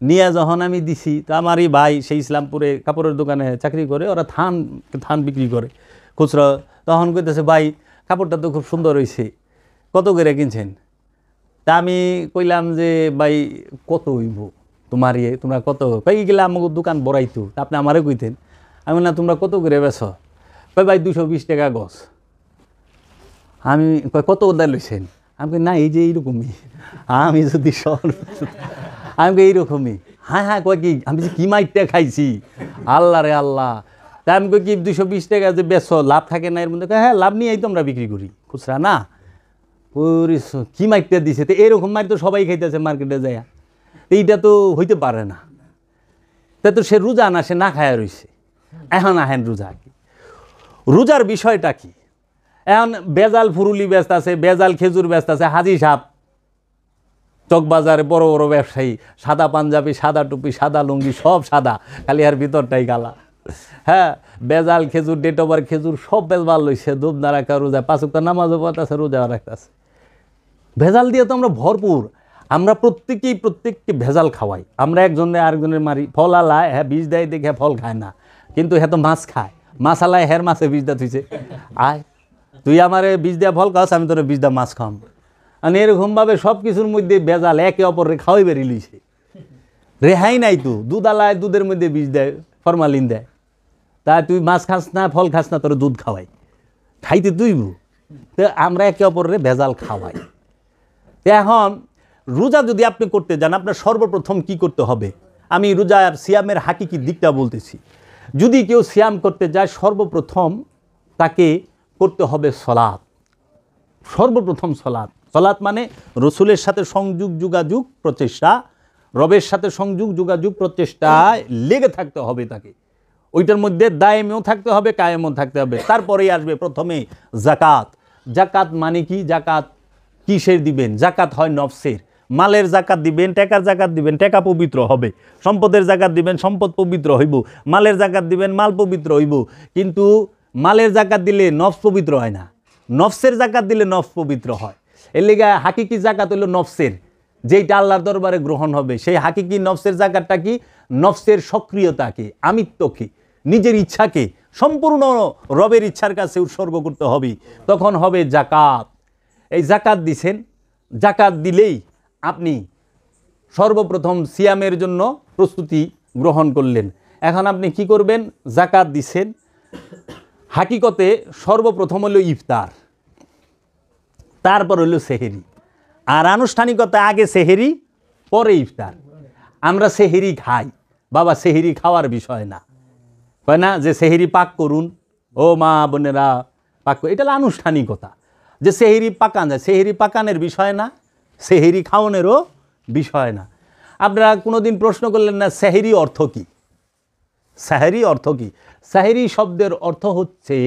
নিয়ে যখন আমি দিছি, তো আমারই ভাই সেই ইসলামপুরে কাপড়ের দোকানে চাকরি করে, ওরা থান বিক্রি করে খুচরা। তখন কইতেছে ভাই কাপড়টা তো খুব সুন্দর হয়েছে, কত করে কিনছেন? তা আমি কইলাম যে ভাই কত হইব তোমার তোমরা কত? কই গেলে আমাকে দোকান বড়াইতো, তা আপনি আমারে কইতেন। আমি না, তোমরা কত করে বেছ? কই ভাই 220 টাকা গজ। আমি কত ওদায় লইছেন? আমি না এই যে এইরকমই, আমি যদি আমি এইরকমই। হ্যাঁ হ্যাঁ, কয় কি আমি যে কি মাইটটা খাইছি, আল্লাহ রে আল্লাহ। তা আমি কই কি 220 টাকা যে বেছ, লাভ থাকে না এর মধ্যে? হ্যাঁ লাভ নিয়েই তো আমরা বিক্রি করি, খুচরা না। কি মাইটটা দিছে? তো এরকম মাইট তো সবাই খাইতেছে মার্কেটে যায়, এইটা তো হইতে পারে না। তা তো সে রোজা না, সে না খায়া রইছে। এখন আহেন রোজা কি, রোজার বিষয়টা কি? এখন বেজাল ফুরুলি ব্যস্ত আছে, বেজাল খেজুর ব্যস্ত আছে। হাজি সাহেব চকবাজারে বড় বড় ব্যবসায়ী, সাদা পাঞ্জাবি, সাদা টুপি, সাদা লুঙ্গি, সব সাদা, খালি আর ভিতরটাই কালা। হ্যাঁ, বেজাল খেজুর, ডেট ওভার খেজুর, সব বেজবাল লইছে, দুধ না রাখা রোজা, 5 ওয়াক্ত নামাজও পড়তেছে, রোজা রাখতেছে। ভেজাল দিয়ে তো আমরা ভরপুর। আমরা প্রত্যেককে ভেজাল খাওয়াই। আমরা একজনের আরেকজনের মারি। ফল আলায় হ্যাঁ বীজ দেয় দেখে ফল খায় না, কিন্তু হ্যাঁ তো মাছ খায়। মাছ আলায় হ্যার মাছে বীজ দেওয়া থুইছে, আয় তুই আমারে বীজ দেওয়া ফল খাওয়াস, আমি তোর বীজ দেওয়া মাছ খাওয়াম। মানে এরকমভাবে সব কিছুর মধ্যে ভেজাল, একে অপরে খাওয়াই বেরিয়ে লইছে। রেহাই নাই তো। দুধ আলায় দুধের মধ্যে বীজ দেয়, ফরমালিন দেয়। তাই তুই মাছ খাস না, ফল খাস না, তোর দুধ খাওয়াই, খাইতে তুইব। তো আমরা একে অপরের ভেজাল খাওয়াই। এখন রোজা যদি আপনি করতে যান, আপনার সর্বপ্রথম কি করতে হবে? আমি রোজার সিয়ামের হাকিকি দিকটা বলতেছি। যদি কেউ সিয়াম করতে যায়, সর্বপ্রথম তাকে করতে হবে সলাৎ। সর্বপ্রথম সলাৎ। সলাৎ মানে রসুলের সাথে সংযোগ যোগাযোগ প্রচেষ্টা, রবের সাথে সংযোগ যোগাযোগ প্রচেষ্টায় লেগে থাকতে হবে তাকে। ওইটার মধ্যে দায়েমেও থাকতে হবে, কায়েমও থাকতে হবে। তারপরেই আসবে প্রথমে জাকাত। জাকাত মানে কি? জাকাত কিসের দিবেন? জাকাত হয় নফসের। মালের জাকাত দিবেন, টাকার জাকাত দিবেন, টাকা পবিত্র হবে। সম্পদের জাকাত দিবেন, সম্পদ পবিত্র হইব। মালের জাকাত দিবেন, মাল পবিত্র হইব। কিন্তু মালের জাকাত দিলে নফস পবিত্র হয় না, নফসের জাকাত দিলে নফস পবিত্র হয়। এর লেগে হাকিকি জাকাত হইল নফসের, যেইটা আল্লাহর দরবারে গ্রহণ হবে। সেই হাকিকি নফসের জাকাতটা কি? নফসের সক্রিয়তাকে, আমিত্বকে, নিজের ইচ্ছাকে সম্পূর্ণ রবের ইচ্ছার কাছে উৎসর্গ করতে হবে। তখন হবে জাকাত। এই জাকাত দিছেন, জাকাত দিলেই আপনি সর্বপ্রথম সিয়ামের জন্য প্রস্তুতি গ্রহণ করলেন। এখন আপনি কি করবেন? জাকাত দিছেন, হাকিকতে সর্বপ্রথম হলো ইফতার, তারপর হলো সেহেরি। আর আনুষ্ঠানিকতা আগে সেহেরি, পরে ইফতার। আমরা সেহেরি খাই, বাবা সেহেরি খাওয়ার বিষয় না, হয় না যে সেহেরি পাক করুন, ও মা বোনেরা পাক করুন, এটা হলো আনুষ্ঠানিকতা। যে সেহেরি পাকান যায়, সেহেরি পাকানের বিষয় না, সেহেরি খাওয়ানোরও বিষয় না। আপনারা কোনোদিন প্রশ্ন করলেন না সেহেরি অর্থ কী? সেহেরি অর্থ কী? সেহেরি শব্দের অর্থ হচ্ছে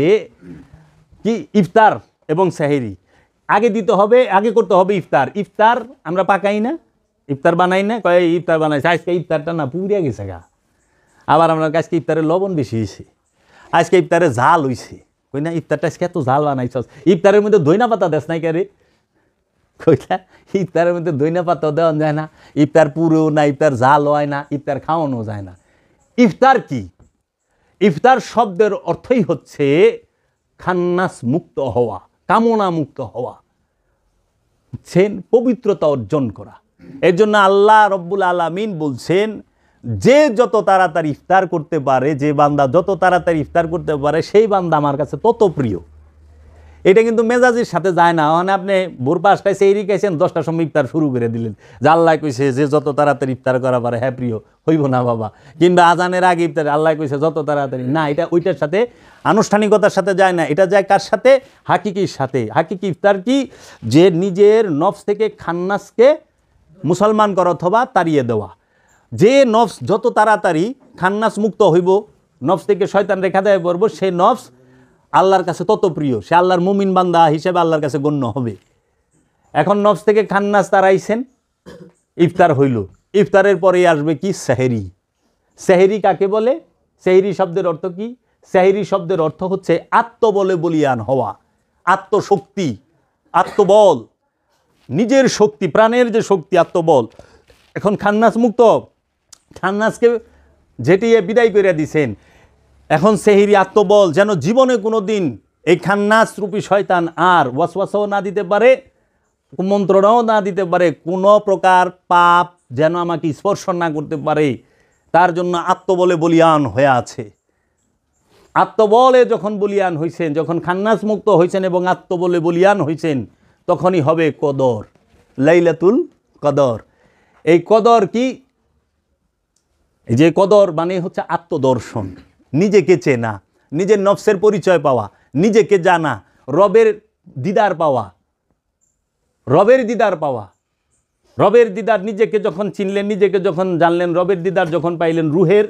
কি? ইফতার এবং সেহেরি আগে দিতে হবে, আগে করতে হবে ইফতার। ইফতার আমরা পাকাই না, ইফতার বানাই না, কয় ইফতার বানাইছে, আজকে ইফতারটা না পুড়িয়া গেছে গা। আবার আমরা আজকে ইফতারে লবণ বেশি হয়েছে, আজকে ইফতারে ঝাল হয়েছে। কই না ইফতারটা আজকে এত ঝাল বানাইছ, ইফতারের মধ্যে দইনা পাতা দেশ নাই কারে? কইলা ইফতারের মধ্যে দইনা পাতা দেওয়া যায় না, ইফতার পুরো না, ইফতার ঝাল হয় না, ইফতার খাওয়ানো যায় না। ইফতার কি? ইফতার শব্দের অর্থই হচ্ছে খান্নাস মুক্ত হওয়া, কামনা মুক্ত হওয়া, বুঝছেন? পবিত্রতা অর্জন করা। এর জন্য আল্লাহ রব্বুল আলামিন বলছেন, যে যত তাড়াতাড়ি ইফতার করতে পারে, যে বান্দা যত তাড়াতাড়ি ইফতার করতে পারে, সেই বান্দা আমার কাছে তত প্রিয়। এটা কিন্তু মেজাজের সাথে যায় না। মানে আপনি ভোর 5টায় সেহরি খাইছেন, 10টার সময় ইফতার শুরু করে দিলেন, যে আল্লাহ কইছে যে যত তাড়াতাড়ি ইফতার করা পারে, হ্যাঁ প্রিয় হইব না বাবা। কিংবা আজানের আগে ইফতার, আল্লাহ কইছে যত তাড়াতাড়ি, না, এটা ওইটার সাথে আনুষ্ঠানিকতার সাথে যায় না। এটা যায় কার সাথে? হাকিকির সাথে। হাকিকি ইফতার কি? যে নিজের নফস থেকে খান্নাসকে মুসলমান করা অথবা তাড়িয়ে দেওয়া। যে নফস যত তাড়াতাড়ি খান্নাস মুক্ত হইব, নফস থেকে শয়তান রেখা দেয় পড়ব, সে নফস আল্লাহর কাছে তত প্রিয়, সে আল্লাহর মুমিন বান্দা হিসেবে আল্লাহর কাছে গণ্য হবে। এখন নফস থেকে খান্নাস তাড়াইছেন, ইফতার হইল। ইফতারের পরেই আসবে কি? সেহেরি। সেহেরি কাকে বলে? সেহেরি শব্দের অর্থ কি? সেহেরি শব্দের অর্থ হচ্ছে আত্মবলে বলিয়ান হওয়া, আত্মশক্তি, আত্মবল, নিজের শক্তি, প্রাণের যে শক্তি, আত্মবল। এখন খান্নাস মুক্ত, খান্নাসকে ঝেটিয়ে বিদায় করে দিছেন। এখন সেহেরি আত্মবল, যেন জীবনে কোনো দিন এই খান্নাস রূপী শয়তান আর ওয়াসওয়াসাও না দিতে পারে, কুমন্ত্রণাও না দিতে পারে, কোনো প্রকার পাপ যেন আমাকে স্পর্শ না করতে পারে, তার জন্য আত্মবলে বলিয়ান হয়ে আছে। আত্মবলে যখন বলিয়ান হয়েছেন, যখন খান্নাস মুক্ত হয়েছেন এবং আত্মবলে বলিয়ান হয়েছেন, তখনই হবে কদর, লাইলাতুল কদর। এই কদর কি? এই যে কদর মানে হচ্ছে আত্মদর্শন, নিজেকে চেনা, নিজের নফসের পরিচয় পাওয়া, নিজেকে জানা, রবের দিদার পাওয়া, রবের দিদার পাওয়া, রবের দিদার। নিজেকে যখন চিনলেন, নিজেকে যখন জানলেন, রবের দিদার যখন পাইলেন, রুহের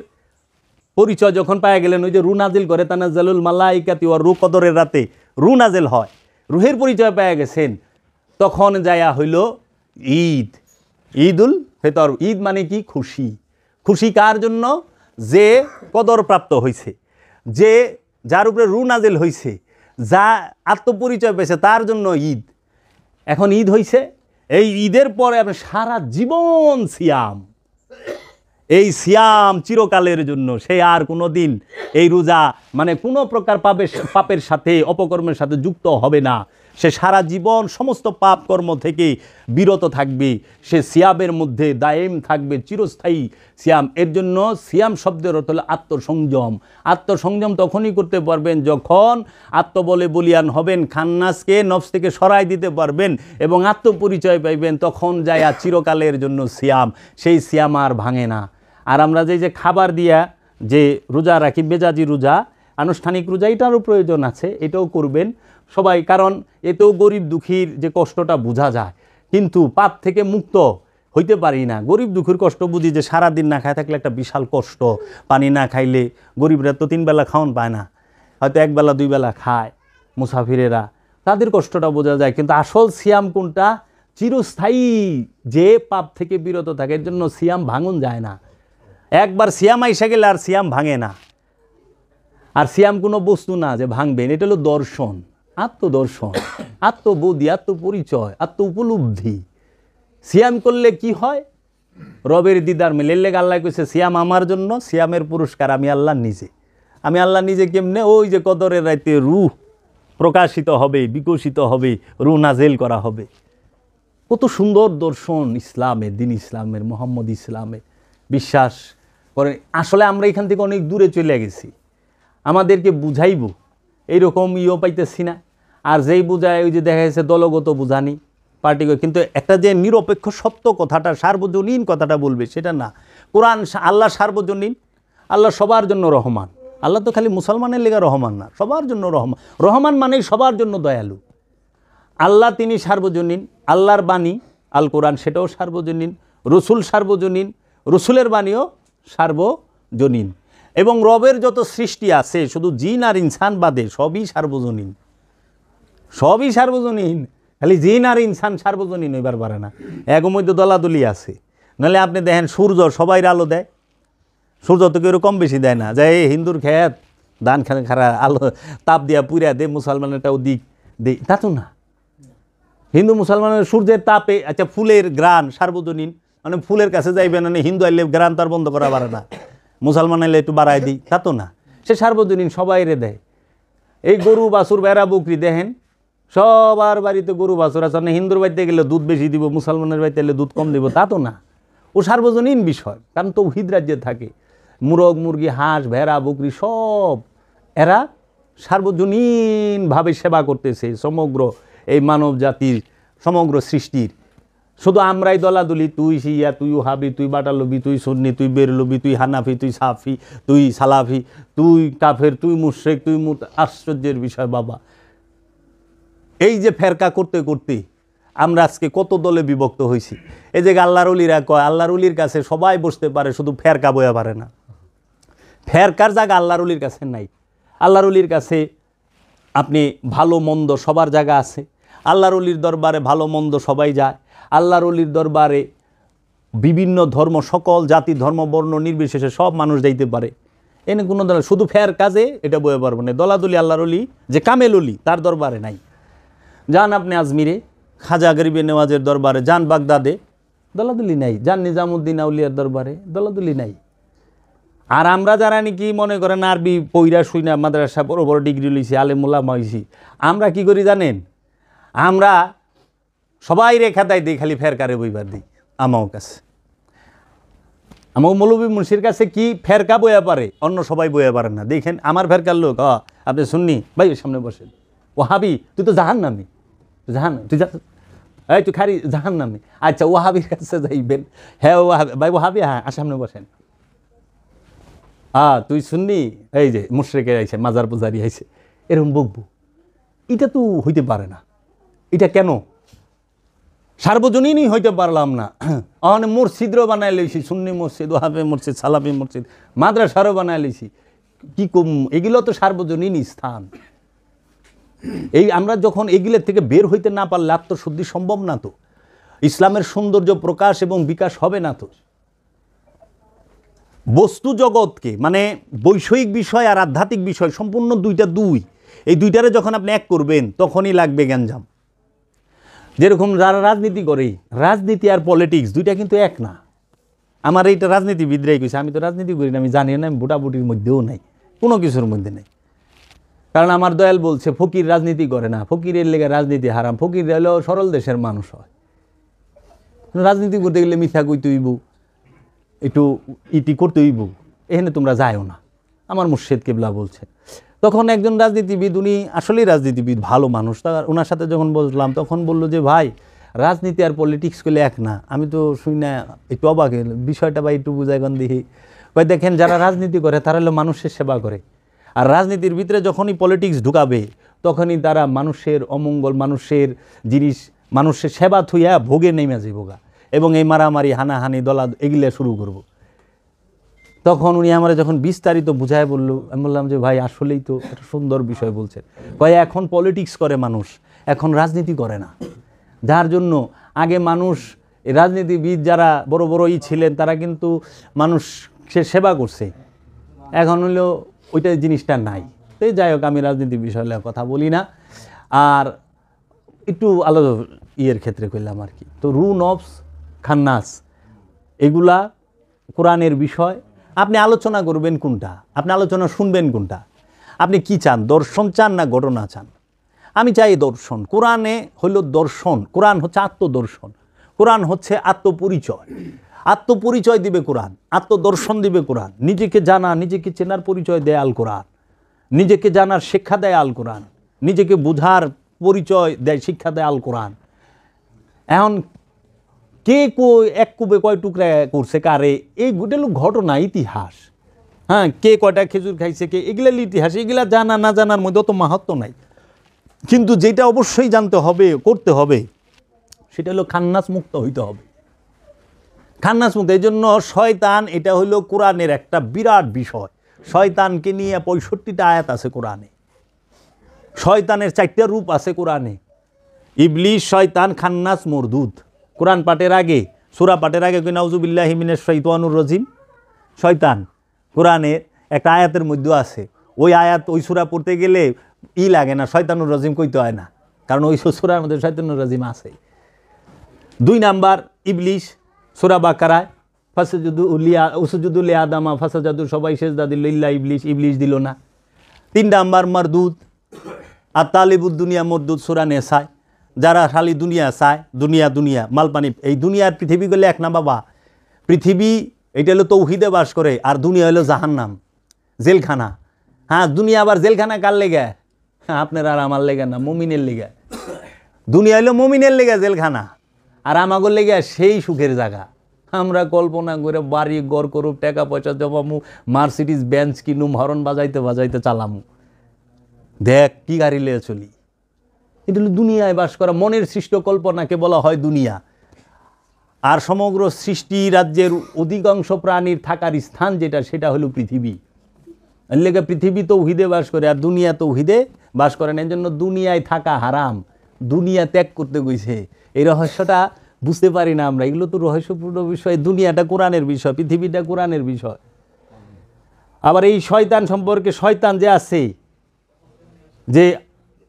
পরিচয় যখন পাওয়া গেলেন, ওই যে রু নাজিল করে তানাজ্জালুল মালাইকাতি ওয়া রূহ, কদরের রাতে রু নাজিল হয়, রুহের পরিচয় পাওয়া গেছেন, তখন যায়া হইল ঈদ, ঈদুল ফিতর। ঈদ মানে কি? খুশি। খুশি কার জন্য? যে কদর প্রাপ্ত হয়েছে, যে যার উপরে রু নাজিল হয়েছে, যা আত্মপরিচয় পেয়েছে, তার জন্য ঈদ। এখন ঈদ হয়েছে, এই ঈদের পরে আপনি সারা জীবন সিয়াম, এই সিয়াম চিরকালের জন্য। সে আর কোনো দিন এই রোজা মানে কোনো প্রকার পাপের সাথে, অপকর্মের সাথে যুক্ত হবে না। সে সারা জীবন সমস্ত পাপ কর্ম থেকে বিরত থাকবে, সে সিয়ামের মধ্যে দায়েম থাকবে, চিরস্থায়ী সিয়াম। এর জন্য সিয়াম শব্দের অর্থ হলো আত্মসংযম। আত্মসংযম তখনই করতে পারবেন যখন আত্মবলে বলিয়ান হবেন, খান্নাসকে নফস থেকে সরাই দিতে পারবেন এবং আত্মপরিচয় পাইবেন, তখন যায় চিরকালের জন্য সিয়াম। সেই সিয়াম আর ভাঙে না। আর আমরা যে খাবার দিয়া যে রোজা রাখি, মেজাজি রোজা, আনুষ্ঠানিক রোজা, এটারও প্রয়োজন আছে, এটাও করবেন সবাই, কারণ এতেও গরিব দুঃখীর যে কষ্টটা বোঝা যায়। কিন্তু পাপ থেকে মুক্ত হইতে পারি না। গরিব দুঃখীর কষ্ট বুঝি যে সারাদিন না খায় থাকলে একটা বিশাল কষ্ট। পানি না খাইলে, গরিবরা তো 3 বেলা খাওয়ান পায় না, হয়তো 1 বেলা 2 বেলা খায়, মুসাফিরেরা, তাদের কষ্টটা বোঝা যায়। কিন্তু আসল সিয়াম কোনটা? চিরস্থায়ী, যে পাপ থেকে বিরত থাকে। এর জন্য সিয়াম ভাঙন যায় না। একবার সিয়াম আইসা গেলে আর সিয়াম ভাঙে না। আর সিয়াম কোনো বস্তু না যে ভাঙবেন, এটা হলো দর্শন, আত্মদর্শন, আত্মবোধি, আত্মপরিচয়, আত্ম উপলব্ধি। সিয়াম করলে কি হয়? রবের দিদার মেলে। লেগে আল্লাহ কইছে সিয়াম আমার জন্য, সিয়ামের পুরস্কার আমি আল্লাহ নিজে। আমি আল্লাহ নিজে কেমনে? ওই যে কদরের রাতে রূহ প্রকাশিত হবে, বিকশিত হবে, রূহ নাজেল করা হবে। কত সুন্দর দর্শন ইসলামের, দিন ইসলামের, মোহাম্মদ ইসলামের বিশ্বাস করে। আসলে আমরা এখান থেকে অনেক দূরে চলে গেছি। আমাদেরকে বুঝাইব এইরকম পাইতেছি না। আর যেই বুঝায়, ওই যে দেখা যাচ্ছে দলগত বুঝানি, পার্টি। কিন্তু একটা যে নিরপেক্ষ সত্য কথাটা, সার্বজনীন কথাটা বলবে, সেটা না। কোরআন, আল্লাহ সার্বজনীন, আল্লাহ সবার জন্য রহমান। আল্লাহ তো খালি মুসলমানের লেগা রহমান না, সবার জন্য রহমান। রহমান মানেই সবার জন্য দয়ালু। আল্লাহ তিনি সার্বজনীন। আল্লাহর বাণী আল কোরআন, সেটাও সার্বজনীন। রসুল সার্বজনীন, রসুলের বাণীও সার্বজনীন। এবং রবের যত সৃষ্টি আছে, শুধু জিন আর ইনসান বাদে, সবই সার্বজনীন, সবই সার্বজনীন। খালি জিন আর ইনসান সার্বজনীন হইবার পারে না, এর মধ্যে দলাদলি আছে। নাহলে আপনি দেখেন সূর্য সবাই আলো দেয়, সূর্য তো কেউ কম বেশি দেয় না। যে এই হিন্দুর ক্ষেত ধান খানে খারা আলো তাপ দিয়া পুরা দে, মুসলমানেরটাও দিক দে, তা তো না। হিন্দু মুসলমানের সূর্যের তাপে, আচ্ছা ফুলের গ্রান সার্বজনীন, মানে ফুলের কাছে যাইবেন, মানে হিন্দু আইলে গ্রান তার বন্ধ করা পারে না, মুসলমান আইলে একটু বাড়াই দিই, তা তো না। সে সার্বজনীন, সবাই রে দেয়। এই গরু বাছুর বেড়া বকরি দেখেন, সবার বাড়িতে গরু বাছুর আছে। হিন্দুর বাড়িতে গেলে দুধ বেশি দিব, মুসলমানের বাড়িতে গেলে দুধ কম দিব, তা তো না। ও সার্বজনীন বিষয়, কারণ তৌহিদ রাজ্যে থাকে। মুরগ মুরগি, হাঁস ভেড়া বকরি সব এরা সার্বজনীনভাবে সেবা করতেছে সমগ্র এই মানব জাতির, সমগ্র সৃষ্টির। শুধু আমরাই দলাদলি, তুই শিয়া, তুই ওহাবি, তুই বাটালবি, তুই সুন্নি, তুই বেরলবি, তুই হানাফি, তুই সাফি, তুই সালাফি, তুই কাফের, তুই মুশরিক, তুই আশ্চর্যের বিষয় বাবা। এই যে ফেরকা করতে করতে আমরা আজকে কত দলে বিভক্ত হয়েছি। এই যে আল্লাহর ওলিরা কয় আল্লাহর ওলির কাছে সবাই বসতে পারে, শুধু ফেরকা বয়া পারে না। ফেরকার জায়গা আল্লাহর ওলির কাছে নাই। আল্লাহর ওলির কাছে আপনি ভালো মন্দ সবার জায়গা আছে। আল্লাহর ওলির দরবারে ভালো মন্দ সবাই যায়। আল্লাহর ওলির দরবারে বিভিন্ন ধর্ম, সকল জাতি ধর্ম বর্ণ নির্বিশেষে সব মানুষ যাইতে পারে। এনে কোনো দল শুধু ফের কাজে এটা বয়ে পারবো না। দলাদলি আল্লাহর ওলি যে কামেল ওলি, তার দরবারে নাই। যান আপনি আজমিরে, খাজা গরিবে নেওয়াজের দরবারে, যান বাগদাদে, দলাদলি নাই। যান নিজামুদ্দিন আউলিয়ার দরবারে, দলাদলি নাই। আর আমরা যারা নাকি মনে করেন আরবি পইরা শুই না, মাদ্রাসা বড় বড় ডিগ্রি লইছি, আলেমুল্লামা হইছি, আমরা কি করি জানেন? আমরা সবাই রেখা দেয় দিই, খালি ফেরকারে বইবার দিই। আমার কাছে, আমার মৌলবী মুন্সির কাছে কি ফেরকা বইয়া পারে, অন্য সবাই বইয়া পারে না। দেখেন আমার ফেরকার লোক, আপনি শুননি ভাই, সামনে বসেন। ওহাবি, তুই তো জাহান নামি, তুই এই তুই খারি জাহান নামি। আচ্ছা ওহাবির কাছে যাইবেন, হ্যাঁ ওহাবি ভাই, ওহাবি, হ্যাঁ সামনে বসেন। তুই শুননি, এই যে মুশরিকের আইছে, মাজার পূজারি আইছে, এরকম বকবো। এটা তো হইতে পারে না। এটা কেন? সার্বজনীনই হইতে পারলাম না। অনেক মসজিদও বানায় লইছি, সুন্নি মসজিদ, ওহাবি মসজিদ, সালাফি মসজিদ, মাদ্রাসারও বানায় লইছি। কি কম, এগুলো তো সার্বজনীন স্থান। এই আমরা যখন এগুলোর থেকে বের হইতে না পারলে আত্মশুদ্ধি সম্ভব না, তো ইসলামের সৌন্দর্য প্রকাশ এবং বিকাশ হবে না। তো বস্তু জগৎকে, মানে বৈষয়িক বিষয় আর আধ্যাত্মিক বিষয় সম্পূর্ণ দুই, এই দুইটারে যখন আপনি এক করবেন, তখনই লাগবে গ্যাঞ্জাম। যেরকম যারা রাজনীতি করে, রাজনীতি আর পলিটিক্স দুইটা কিন্তু এক না। আমার এইটা রাজনীতিবিদরাই কইছে, আমি তো রাজনীতি করি না, আমি জানি না, আমি ভোটাভুটির মধ্যেও নাই, কোনো কিছুর মধ্যে নেই। কারণ আমার দয়াল বলছে ফকির রাজনীতি করে না, ফকিরের লেগে রাজনীতি হারাম। ফকির হলেও সরল দেশের মানুষ হয়, রাজনীতি করতে গেলে মিথ্যা কইতে হইব, একটু ইটি করতে হইব, এখানে তোমরা যায়ও না, আমার মুর্শিদ কেবলা বলছে। তখন একজন রাজনীতিবিদ, উনি আসলেই রাজনীতিবিদ, ভালো মানুষ, ওনার সাথে যখন বসলাম তখন বললো যে ভাই রাজনীতি আর পলিটিক্স করলে এক না। আমি তো শুনি না, একটু অবাক বিষয়টা বা একটু বুঝাই গন দেখি। ভাই দেখেন, যারা রাজনীতি করে তারা হলো মানুষের সেবা করে, আর রাজনীতির ভিতরে যখনই পলিটিক্স ঢুকাবে তখনই তারা মানুষের অমঙ্গল, মানুষের জিনিস, মানুষের সেবা থুইয়া ভোগে নেমে যাইবগা, এবং এই মারামারি হানাহানি দলা এগুলো শুরু করব। তখন উনি আমার যখন বিস্তারিত বুঝায় বললো, আমি বললাম যে ভাই আসলেই তো একটা সুন্দর বিষয় বলছেন। কয় এখন পলিটিক্স করে মানুষ, এখন রাজনীতি করে না। যার জন্য আগে মানুষ, রাজনীতিবিদ যারা বড় বড়ই ছিলেন তারা কিন্তু মানুষের সেবা করছে, এখন হলো ওইটা জিনিসটা নাই। তো যাই হোক, আমি রাজনীতি বিষয়ে কথা বলি না, আর একটু আলাদা ইয়ের ক্ষেত্রে করলাম আর কি। তো রু নফস খান্নাস এগুলা কোরআনের বিষয়। আপনি আলোচনা করবেন কোনটা, আপনি আলোচনা শুনবেন কোনটা, আপনি কি চান, দর্শন চান না ঘটনা চান? আমি চাই দর্শন। কোরআনে হইল দর্শন, কোরআন হচ্ছে আত্মদর্শন, কোরআন হচ্ছে আত্মপরিচয়। আত্মপরিচয় দিবে কোরআন, আত্মদর্শন দিবে কোরআন। নিজেকে জানা, নিজেকে চেনার পরিচয় দেয় আল কোরআন, নিজেকে জানার শিক্ষা দেয় আল কোরআন, নিজেকে বোঝার পরিচয় দেয়, শিক্ষা দেয় আল কোরআন। এখন কে এক কুবে কয় টুকরা করছে কারে, এই গোটেল ঘটনা, ইতিহাস। হ্যাঁ, কে কয়টা খেজুর খাইছে, কে, এগুলা ইতিহাস। এগুলা জানা না জানার মধ্যে অত মাহাত্ম্য নাই, কিন্তু যেটা অবশ্যই জানতে হবে, করতে হবে, সেটা হলো খান্নাস মুক্ত হইতে হবে। খান্নাস মুক্ত, এই জন্য শয়তান, এটা হইল কোরআনের একটা বিরাট বিষয়। শয়তানকে নিয়ে 65টা আয়াত আছে কোরআনে। শয়তানের 4টা রূপ আছে কোরআনে, ইবলিস, শয়তান, খান্নাস, মরদুদ। কোরআন পাঠের আগে, সূরা পাঠের আগে কই নাউযুবিল্লাহি মিনাশ শাইতানির রাজিম। শয়তান কোরআনের একটা আয়াতের মধ্যে আছে, ওই আয়াত ওই সূরা পড়তে গেলে লাগে না, শয়তানুর রাজিম কইতে হয় না, কারণ ওই সূরার মধ্যে শয়তানুর রাজিম আছে। 2 নাম্বার ইবলিস, সূরা বাকারায় উসজুদু লিআদামা ফাসাজাদু, সবাই সিজদা দিল ইল্লা ইবলিস, ইবলিস দিল না। 3 নাম্বার মারদুদ, আর তালিবুদ দুনিয়া মরদুদ, সূরা নেসায়, যারা খালি দুনিয়া চায়, দুনিয়া দুনিয়া মালপানি। এই দুনিয়ার পৃথিবী গেলে এক না বাবা, পৃথিবী এটা হলো তৌহিদে বাস করে, আর দুনিয়া হলো জাহান্নাম, জেলখানা। হ্যাঁ, দুনিয়া আবার জেলখানা কার লেগে? হ্যাঁ, আপনার আর আমার লেগে না, মুমিনের লেগে। দুনিয়া হলো মুমিনের লেগে জেলখানা, আর আমাগর লেগে সেই সুখের জায়গা। আমরা কল্পনা করে বাড়ি গড় করুপ, টাকা পয়সা জমামু, মার্সিডিজ বেঞ্চ কিনুম, হরন বাজাইতে বাজাইতে চালামু, দেখ কি গাড়ি লিয়ে চলি। এটা হলো দুনিয়ায় বাস করা, মনের সৃষ্ট কল্পনাকে বলা হয় দুনিয়া। আর সমগ্র সৃষ্টি রাজ্যের অধিকাংশ প্রাণীর থাকার স্থান যেটা, সেটা হলো পৃথিবী। এর লেগে পৃথিবী তৌহিদে বাস করে, আর দুনিয়া তৌহিদে বাস করে না। এই জন্য দুনিয়ায় থাকা হারাম, দুনিয়া ত্যাগ করতে গেছে। এই রহস্যটা বুঝতে পারি না আমরা, এগুলো তো রহস্যপূর্ণ বিষয়। দুনিয়াটা কোরআনের বিষয়, পৃথিবীটা কোরআনের বিষয়। আবার এই শয়তান সম্পর্কে, শয়তান যে আছে, যে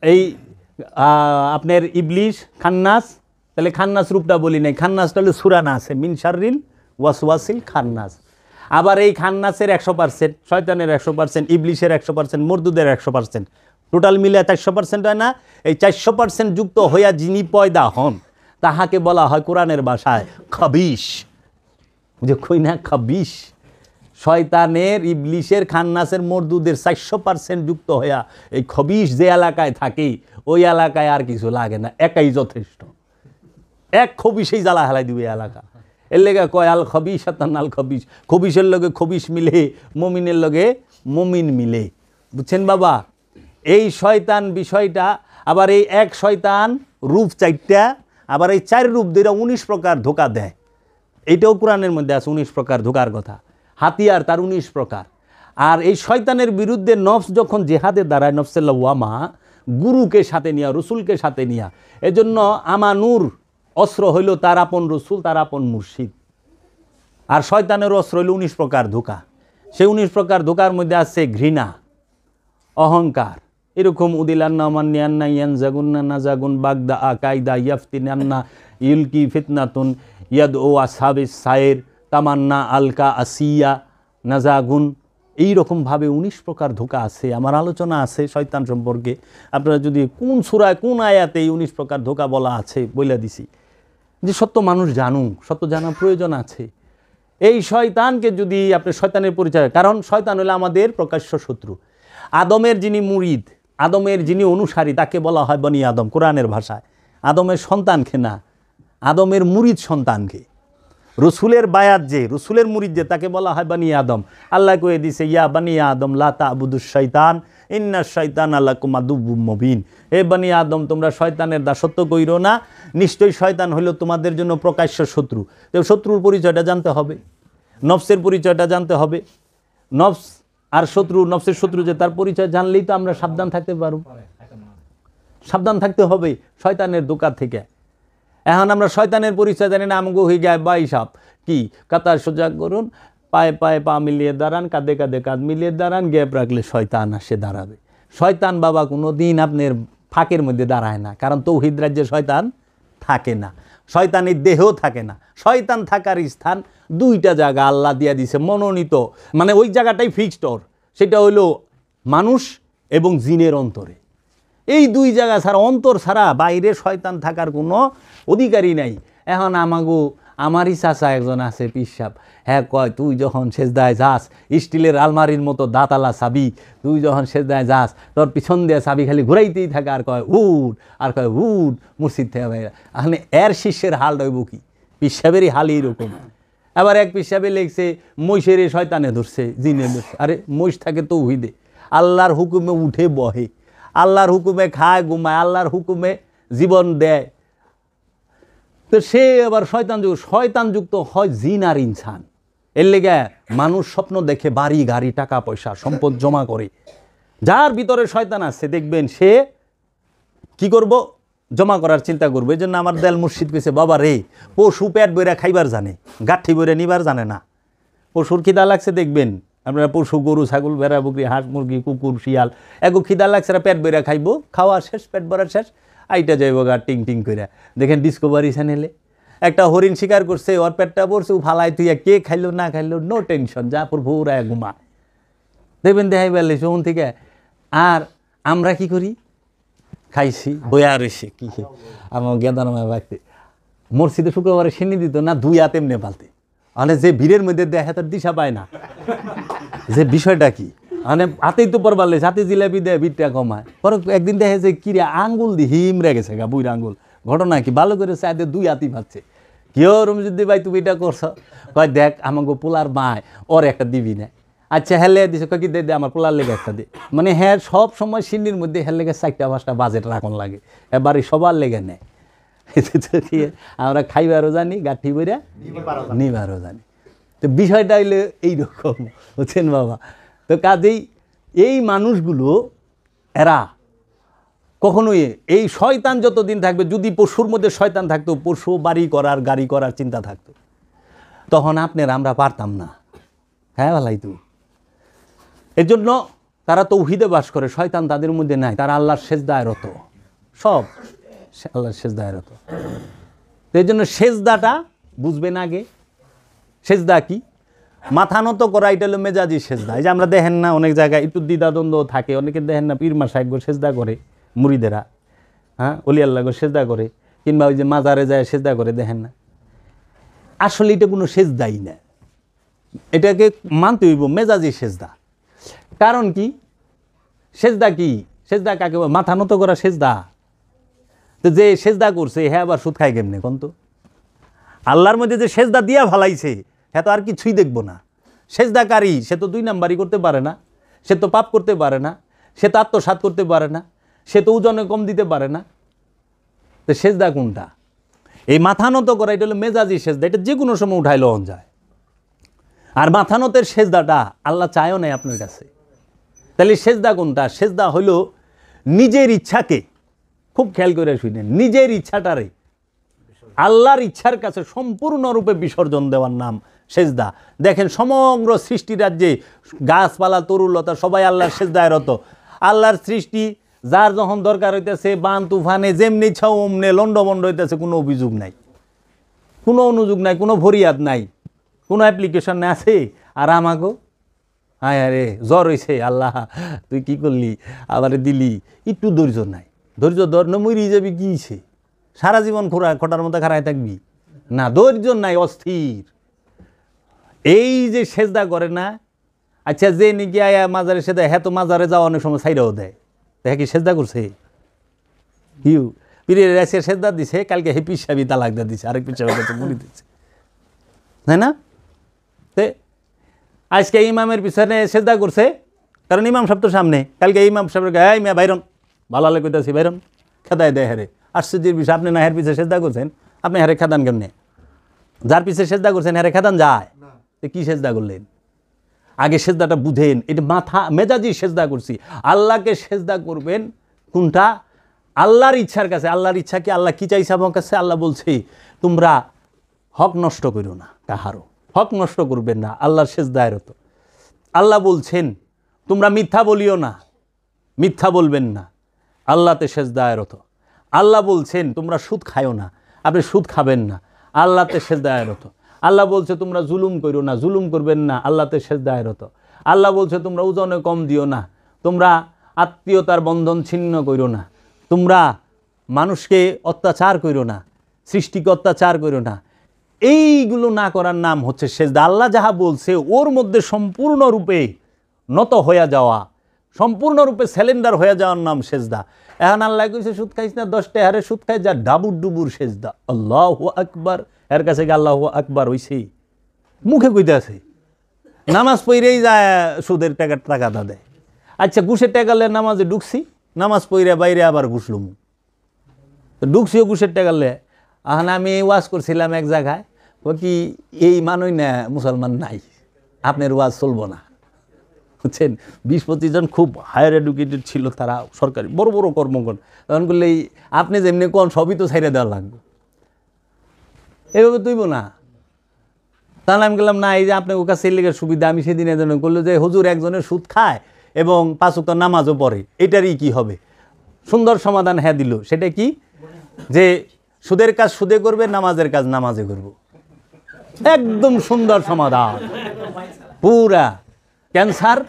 এই আপনার ইবলিস, খান্নাস, তাহলে খান্নাস রূপটা বলি নাই, খান্নাসটা হলো সূরা নাস, মিন শাররিল ওয়াসওয়াসিল খান্নাস। আবার এই খান্নাসের 100%, শয়তানের 100%, ইবলিসের 100%, মরদুদের 100%, টোটাল মিলে 400% হয় না? এই 400% যুক্ত হইয়া যিনি পয়দা হন তাহাকে বলা হয় কোরআনের ভাষায় খবিশ। যে কই না, খবিশ। শয়তানের, ইবলিসের, খান্নাসের, মরদুদের 400% যুক্ত হইয়া এই খবিশ যে এলাকায় থাকে, ওই এলাকায় আর কিছু লাগে না, একাই যথেষ্ট। এক খবিশেই জ্বালা হেলাই দিবে এলাকা। এর লেগে কয় আল খবিশ আল খবিশ, খবিশের লগে খবিশ মিলে, মমিনের লগে মমিন মিলে। বুঝছেন বাবা? এই শয়তান বিষয়টা। আবার এই এক শয়তান রূপ 4টা, আবার এই 4 রূপ দিয়ে 19 প্রকার ধোকা দেয়। এইটাও কোরআনের মধ্যে আছে, 19 প্রকার ধোকার কথা। হাতিয়ার তার 19 প্রকার। আর এই শয়তানের বিরুদ্ধে নফস যখন জেহাদে দাঁড়ায়, নফসের লাওয়ামা, গুরুকে সাথে নিয়া, রসুলকে সাথে নিয়া। এজন্য আমানুর অস্ত্র হইল তার আপন রসুল, তার আপন মুর্শিদ। আর শয়তানের অস্ত্র হইল 19 প্রকার ধোকা। সেই 19 প্রকার ধোকার মধ্যে আছে ঘৃণা, অহংকার, এরকম উদিলান্না মান্নিয়ান্না ইয়ানজাগুন্না নাজাগুন বাগদা আকাইদা ইয়াফতিনান্না ইলকি ফিতনাতুন ইয়াদ ও আসহাবিস সায়ের তামান্না আলকা আসিয়া নাজাগুন এই রকমভাবে 19 প্রকার ধোঁকা আছে। আমার আলোচনা আছে শয়তান সম্পর্কে। আপনারা যদি কোন সূরায় কোন আয়াতে এই 19 প্রকার ধোঁকা বলা আছে বলে দিছি, যে সত্য মানুষ জানুক, সত্য জানার প্রয়োজন আছে। এই শয়তানকে যদি আপনি শয়তানের পরিচয়, কারণ শয়তান হলো আমাদের প্রকাশ্য শত্রু। আদমের যিনি মুরিদ, আদমের যিনি অনুসারী, তাকে বলা হয় বনি আদম কোরআনের ভাষায়। আদমের সন্তানকে না, আদমের মুরিদ সন্তানকে। রসুলের বায়াত যে, রসুলের মুরিদ যে, তাকে বলা হয় বনি আদম। আল্লাহ কয়ে দিছে, ইয়া বনি আদম লা তা'বুদুশ শাইতান ইন্না শাইতানা লাকুম আদুউম মুবিন। হে বনি আদম, তোমরা শয়তানের দাসত্ব কইরো না, নিশ্চয়ই শয়তান হলো তোমাদের জন্য প্রকাশ্য শত্রু। তো শত্রুর পরিচয়টা জানতে হবে, নফসের পরিচয়টা জানতে হবে। নফস আর শত্রু, নফসের শত্রু যে, তার পরিচয় জানলেই তো আমরা সাবধান থাকতে পারব। সাবধান থাকতে হবে শয়তানের ধোঁকা থেকে। এখন আমরা শয়তানের পরিচয় জানি না, আমগো হয়ে যায় বাই সাপ কি, কাতার সোজা করুন, পায়ে পায়ে পা মিলিয়ে দাঁড়ান, কাঁধে কাঁধে কাঁধ মিলিয়ে দাঁড়ান, গ্যাপ রাখলে শয়তান আসে দাঁড়াবে। শয়তান বাবা কোনো দিন আপনার ফাঁকের মধ্যে দাঁড়ায় না, কারণ তৌহিদ রাজ্যে শয়তান থাকে না, শয়তানের দেহও থাকে না। শয়তান থাকার স্থান দুইটা জায়গা আল্লাহ দিয়া দিছে মনোনীত, মানে ওই জায়গাটাই ফিক্সড ওর, সেটা হইল মানুষ এবং জিনের অন্তরে। এই দুই জায়গা ছাড়া, অন্তর ছাড়া বাইরে শয়তান থাকার কোনো অধিকারই নাই। এখন আমারই চাচা একজন আছে পিসাব, হ্যাঁ কয়, তুই যখন সেজদায় যাস, স্টিলের আলমারির মতো দাঁতালা চাবি, তুই যখন সেজদায় যাস তোর পিছন দিয়ে চাবি খালি ঘুরাইতেই থাকে, আর কয় উঠ, আর কয় উঠ মুর্শিদ থেকে বাইরে। এখন এর শিষ্যের হাল রইব কি? পিসাবেরই হাল এইরকম। আবার এক পিসাবে লেগছে মহিষের শয়তানে ধরছে, জিনে ধরছে। আরে মহিষ থাকে তৌহিদে, আল্লাহর হুকুমে উঠে বহে, আল্লাহর হুকুমে খায় ঘুমায়, আল্লাহর হুকুমে জীবন দেয়। তো সে আবার শয়তানযুক্ত হয় জিন আর ইনসান। এর লেগে মানুষ স্বপ্ন দেখে বাড়ি গাড়ি টাকা পয়সা সম্পদ জমা করে। যার ভিতরে শয়তান আছে দেখবেন সে কি করব, জমা করার চিন্তা করবো। এই জন্য আমার দেল মুর্শিদ কইছে, বাবা রে, পশু পেট বইরা খাইবার জানে, গাঠি বইরা নিবার জানে না। পশুর খিদা লাগছে দেখবেন আপনারা, পশু গরু ছাগল ভেড়া বকরি হাঁস মুরগি কুকুর শিয়াল, এগো খিদা লাগছে পেট বইরা খাইবো, খাওয়া শেষ, পেট ভরা শেষ, আইটা যাইব গা টিং টিং করে। দেখেন ডিসকভারি চ্যানেলে একটা হরিণ শিকার করছে, ওর পেটটা পড়ছে, ফালাই তুই কে খাইলো না খাইলো নো টেনশন, যা পর ভোরায় ঘুমা দেখবেন দেখাই বেলে শোন থেকে। আর আমরা কি করি, খাইছি বয়া রয়েছে কি, আমার গেদানামায় বাড়তে মসজিদে শুক্রবারে সিনি দিত না, দুই হাত এমনি পালতে, মানে যে ভিড়ের মধ্যে দেখে তার দিশা পায় না যে বিষয়টা কি, মানে হাতেই তো পরবার লেছে, হাতে জিলাপি দেয় ভিড়টা কমায়। পরে একদিন দেখে যে কিরে আঙ্গুল দিয়ে হিমরে গেছে গা, বুইর আঙ্গুল। ঘটনা কি, ভালো করে চাইতে দুই হাতই পাচ্ছে। কেউ রমজুদ্দি ভাই তুমি এটা করছো, কয় দেখ আমাকে পোলার মায় ওর একটা দিবি না, আচ্ছা হেলে দিছে, কয় কি দে আমার পোলার লেগে একটা দে। মানে হ্যাঁ সব সময় সিন্নির মধ্যে হের লেগে 4টা-5টা বাজেট রাখন লাগে, এবারে সবার লেগে নেয়। আমরা খাইবারও জানি, গাঠি বইরা নিবারও জানি। তো বিষয়টা হইলে এইরকম, বুঝছেন বাবা। তো কাজেই এই মানুষগুলো এরা কখনোই, এই শয়তান যতদিন থাকবে, যদি পশুর মধ্যে শয়তান থাকতো, পশু বাড়ি করার গাড়ি করার চিন্তা থাকতো, তখন আমরা পারতাম না। হ্যাঁ ভালাই তুই, এর জন্য তারা তৌহিদে বাস করে, শয়তান তাদের মধ্যে নাই, তারা আল্লাহর সেজদায় রত, সব আল্লাহর সেজদায় রত। এই জন্য সেজদাটা বুঝবেন আগে। সেজদা কি? মাথা নত করা, এটা হলো মেজাজি সেজদা। এই যে আমরা দেখেন না অনেক জায়গায় একটু দ্বিধাদ্বন্দ্ব থাকে, অনেকে দেখেন না পীর মাসায়েখ সেজদা করে, মুরিদেরা, হ্যাঁ অলি আল্লাহ সেজদা করে, কিংবা ওই যে মাজারে যায় সেজদা করে, দেখেন না। আসলে এটা কোনো সেজদাই না, এটাকে মানতে হইব মেজাজি সেজদা। কারণ কি, সেজদা কি, সেজদা কাকে মাথা নত করা সেজদা? তো যে সেজদা করছে হ্যাঁ আবার সুদ খাই কেমনে কোন? তো আল্লাহর মধ্যে যে সেজদা দিয়া ভালাইছে হ্যাঁ তো আর কিছুই দেখবো না। সেজদাকারী সে তো 2 নাম্বারই করতে পারে না, সে তো পাপ করতে পারে না, সে তো আত্মসাৎ করতে পারে না, সে তো ওজনে কম দিতে পারে না। তো সেজদা কোনটা? এই মাথা নত করা, এটা হলো মেজাজি সেজদা, এটা যে কোনো সময় উঠাই লওয়া যায়। আর মাথা নতের সেজদাটা আল্লাহ চায়ও নাই আপনার কাছে। তাহলে সেজদা কোনটা? সেজদা হলো নিজের ইচ্ছাকে, খুব খেয়াল করে শুনেন, নিজের ইচ্ছাটারে আল্লাহর ইচ্ছার কাছে সম্পূর্ণরূপে বিসর্জন দেওয়ার নাম সেজদা। দেখেন সমগ্র সৃষ্টি রাজ্যে গাছপালা তরুলতা সবাই আল্লাহর সেজদায় রত। আল্লাহর সৃষ্টি যার যখন দরকার হইতেছে, বান তুফানে যেমনি ছাও অমনে লন্ডমন্ড হইতেছে, কোনো অভিযোগ নাই, কোনো অনুযোগ নাই, কোনো ফরিয়াদ নাই, কোনো অ্যাপ্লিকেশন আছে। আর হ্যাঁ আরে জ্বর হয়েছে, আল্লাহ তুই কি করলি, আবারে দিলি, একটু ধৈর্য নাই, ধৈর্য ধর না মরি যাবি, কীছে সারা জীবন খোটার মধ্যে খাড়ায় থাকবি না, ধৈর্য নাই, অস্থির। এই যে সেজদা করে না, আচ্ছা যে নাকি আয়া মাজারে সেজদা, হ্যাঁ তো মাজারে যাওয়া অনেক সময় ছাইরাও দেয়, হ্যাঁ কি সেজদা করছে? হিউ পীরের এসে সেজদা দিছে, কালকে হে পিসাবি তালাক দা দিছে, আরেক পিসাবের কাছে মুড়ি দিচ্ছে, তাই না? তে আজকে ইমামের পিছনে সেজদা করছে, কারণ ইমাম সাহেব তো সামনে, কালকে ইমাম সাহেবের এই মিয়া বাইরন, ভালো লাগে কইতাছি বাইরন, খেদায় দেয় হেরে। আশ্চর্যের বিষয়, আপনি না হের পিছিয়ে সেজদা করছেন, আপনি হেরে খেদান কেমনে? যার পিছিয়ে সেজদা করছেন হেরে খেদান যায়, তো কী সেজদা করলেন? আগে সেজদাটা বুঝেন, এটা মাথা মেজাজি সেজদা করছি। আল্লাহকে সেজদা করবেন কোনটা? আল্লাহর ইচ্ছার কাছে। আল্লাহর ইচ্ছা কি? আল্লাহ কি চাইছে আমার কাছে? আল্লাহ বলছে তোমরা হক নষ্ট করো না, কাহারও হক নষ্ট করবেন না, আল্লাহর সেজদায় রত। আল্লাহ বলছেন তোমরা মিথ্যা বলিও না, মিথ্যা বলবেন না, আল্লাহতে সেজদায় রত। আল্লাহ বলছেন তোমরা সুদ খায়ও না, আপনি সুদ খাবেন না, আল্লাহতে সেজদায় রত। আল্লাহ বলছে তোমরা জুলুম করো না, জুলুম করবেন না, আল্লাহতে সেজদায় রত। আল্লাহ বলছে তোমরা ওজনে কম দিও না, তোমরা আত্মীয়তার বন্ধন ছিন্ন করো না, তোমরা মানুষকে অত্যাচার করো না, সৃষ্টিকে অত্যাচার করো না। এইগুলো না করার নাম হচ্ছে সেজদা। আল্লাহ যাহা বলছে ওর মধ্যে সম্পূর্ণরূপে নত হয়ে যাওয়া, সম্পূর্ণরূপে স্যালেন্ডার হয়ে যাওয়ার নাম সেজদা। এখন আল্লাহ কইছে সুদ খাইস না, 10টা হারে সুদ খাই, যা ডাবুর ডুবুর সেজদা। আল্লাহু আকবার, এর কাছে গিয়ে আল্লাহু আকবার হইছে, মুখে কইতে আছে, নামাজ পড়েই যায় সুদের টাকা দেয়। আচ্ছা ঘুষের টাকালে নামাজে ঢুকছি, নামাজ পড়ে বাইরে আবার ঘুষলুম, তো ঢুকছিও ঘুষের টাকালে। এখন আমি ওয়াজ করছিলাম এক জায়গায়, ও কি এই মানুষ না মুসলমান নাই, আপনার ওয়াজ চলবো না, বুঝছেন? 20-25 জন খুব হায়ার এডুকেটেড ছিল, তারা সরকারি বড় বড় কর্মকর্তা। তখন বললে আপনি যেমনি কোন সবই তো ছাইড়ে দেওয়া লাগবে, এভাবে তুইব না। তাহলে আমি বললাম না, এই যে আপনার কাছে লেগের সুবিধা, আমি সেদিন এজন করলো যে হুজুর একজনের সুদ খায় এবং 5 ওয়াক্ত নামাজও পড়ে, এটারই কি হবে? সুন্দর সমাধান হ্যাঁ দিল। সেটা কি? যে সুদের কাজ সুদে করবে, নামাজের কাজ নামাজে করব। একদম সুন্দর সমাধান। পুরা ক্যান্সার,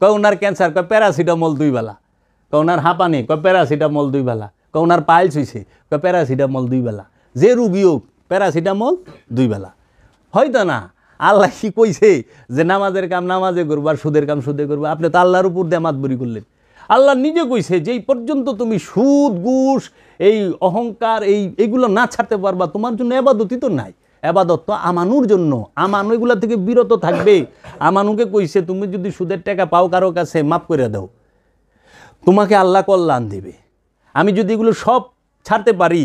ওনার ক্যান্সার, প্যারাসিটামল 2 বেলা, ওনার হাঁপানি, প্যারাসিটামল 2 বেলা, ওনার পাইলস হয়েছে, প্যারাসিটামল 2 বেলা, যে রুগী হোক প্যারাসিটামল 2 বেলা। হয়তো না আল্লাহ কি কইছে যে নামাজের কাম নামাজে করবো আর সুদের কাম সুদে করবো? আপনি তো আল্লাহর উপর দিয়ে মাতবরি করলেন। আল্লাহ নিজে কইছে যে এই পর্যন্ত তুমি সুদ ঘুষ এই অহংকার এইগুলো না ছাড়তে পারবা, তোমার জন্য এবাদতই তো নাই। এবাদত তো আমানুর জন্য, আমানু এগুলা থেকে বিরত থাকবে। আমানুকে কইছে তুমি যদি সুদের টাকা পাও কারো কাছে মাফ করে দাও, তোমাকে আল্লাহ কল্যাণ দেবে। আমি যদি এগুলো সব ছাড়তে পারি,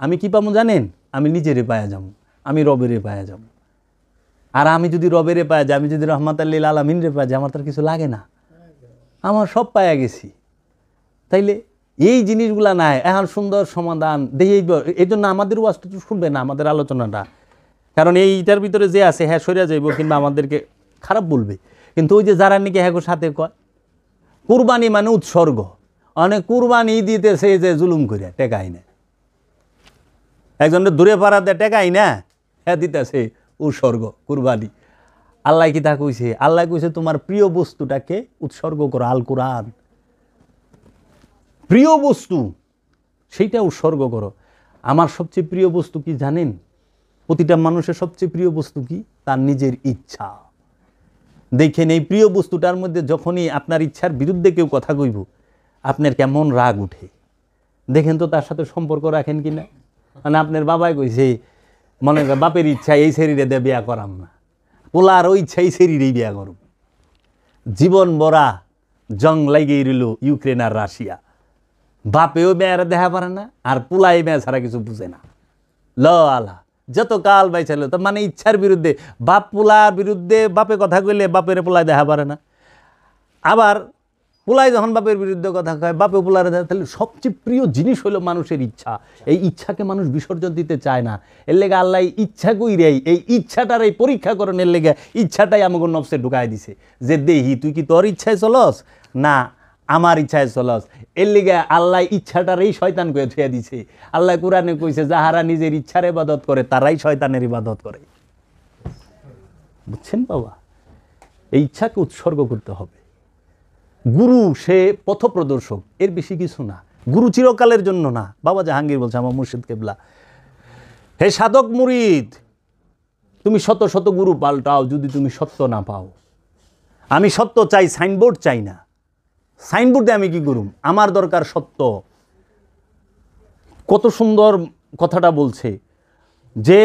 আমি কি পাবো জানেন? আমি নিজেরে পায়া যাবো, আমি রবেরে পায়া যাবো। আর আমি যদি রবেরে পায়া যাই, আমি যদি রহমাতাল্লিল আলামিনরে পায়া যাই, আমার তার কিছু লাগে না, আমার সব পায়া গেছি। তাইলে এই জিনিসগুলা নাই। এখন সুন্দর সমাধান দেখি, এই জন্য আমাদের ওয়াজটা তো শুনবে না, আমাদের আলোচনাটা, কারণ এইটার ভিতরে যে আছে হ্যাঁ সরিয়া যাইব কিংবা আমাদেরকে খারাপ বলবে। কিন্তু ওই যে যারা নাকি হ্যাঁ সাথে কয় কুরবানি মানে উৎসর্গ, অনেক কুরবানি দিতেছে যে জুলুম করে টেকাই না, একজনের দূরে পাড়া দেয় টেকাই না, হ্যাঁ দিতেছে উৎসর্গ কুরবানি। আল্লাহ কি তা কইছে? আল্লাহ কইছে তোমার প্রিয় বস্তুটাকে উৎসর্গ করো। আল কোরআন, প্রিয় বস্তু সেইটা উৎসর্গ করো। আমার সবচেয়ে প্রিয় বস্তু কি জানেন? প্রতিটা মানুষের সবচেয়ে প্রিয় বস্তু কি? তার নিজের ইচ্ছা। দেখেন এই প্রিয় বস্তুটার মধ্যে যখনই আপনার ইচ্ছার বিরুদ্ধে কেউ কথা কইব, আপনার কেমন রাগ উঠে। দেখেন তো তার সাথে সম্পর্ক রাখেন কি না। মানে আপনার বাবাই কইছে, মনে করেন বাপের ইচ্ছা এই শরীরে দিয়ে বিয়া করাম না, পোলার ওই ইচ্ছা এই শরীরেই বিয়া করব। জীবন বড়া জং লাগিয়ে রইল ইউক্রেন আর রাশিয়া, বাপেও মেয়েরা দেখা পারে না আর পোলাই মেয়ে ছাড়া কিছু বুঝে না। ল আলা যত কাল বাইচাল, তো মানে ইচ্ছার বিরুদ্ধে, বাপ পোলার বিরুদ্ধে বাপে কথা কইলে বাপের পোলাই দেখা পারে না, আবার পোলাই যখন বাপের বিরুদ্ধে কথা কয় বাপে পোলারে দেখা। তাহলে সবচেয়ে প্রিয় জিনিস হলো মানুষের ইচ্ছা। এই ইচ্ছাকে মানুষ বিসর্জন দিতে চায় না। এর লেগে আল্লাহ ইচ্ছা কইরাই এই ইচ্ছাটার এই পরীক্ষা করণের লেগে ইচ্ছাটাই আমাকে নফসে ঢুকাই দিছে, যে দেহি তুই কি তোর ইচ্ছায় চলস না আমার ইচ্ছায় চলস। এর লেগে আল্লাহ ইচ্ছাটার এই শয়তান করে থুয়ে দিছে। আল্লাহ কোরআনে কইছে যাহারা নিজের ইচ্ছার ইবাদত করে তারাই শয়তানের ইবাদত করে। বুঝছেন বাবা? এই ইচ্ছাকে উৎসর্গ করতে হবে। গুরু সে পথপ্রদর্শক, এর বেশি কিছু না। গুরু চিরকালের জন্য না। বাবা জাহাঙ্গীর বলছে, আমার মুর্শিদ কেবলা, হে সাধক মুরিদ, তুমি শত শত গুরু পাল্টাও, যদি তুমি সত্য না পাও। আমি সত্য চাই, সাইনবোর্ড চাই না। সাইনবোর্ডে আমি কি করুম? আমার দরকার সত্য। কত সুন্দর কথাটা বলছে যে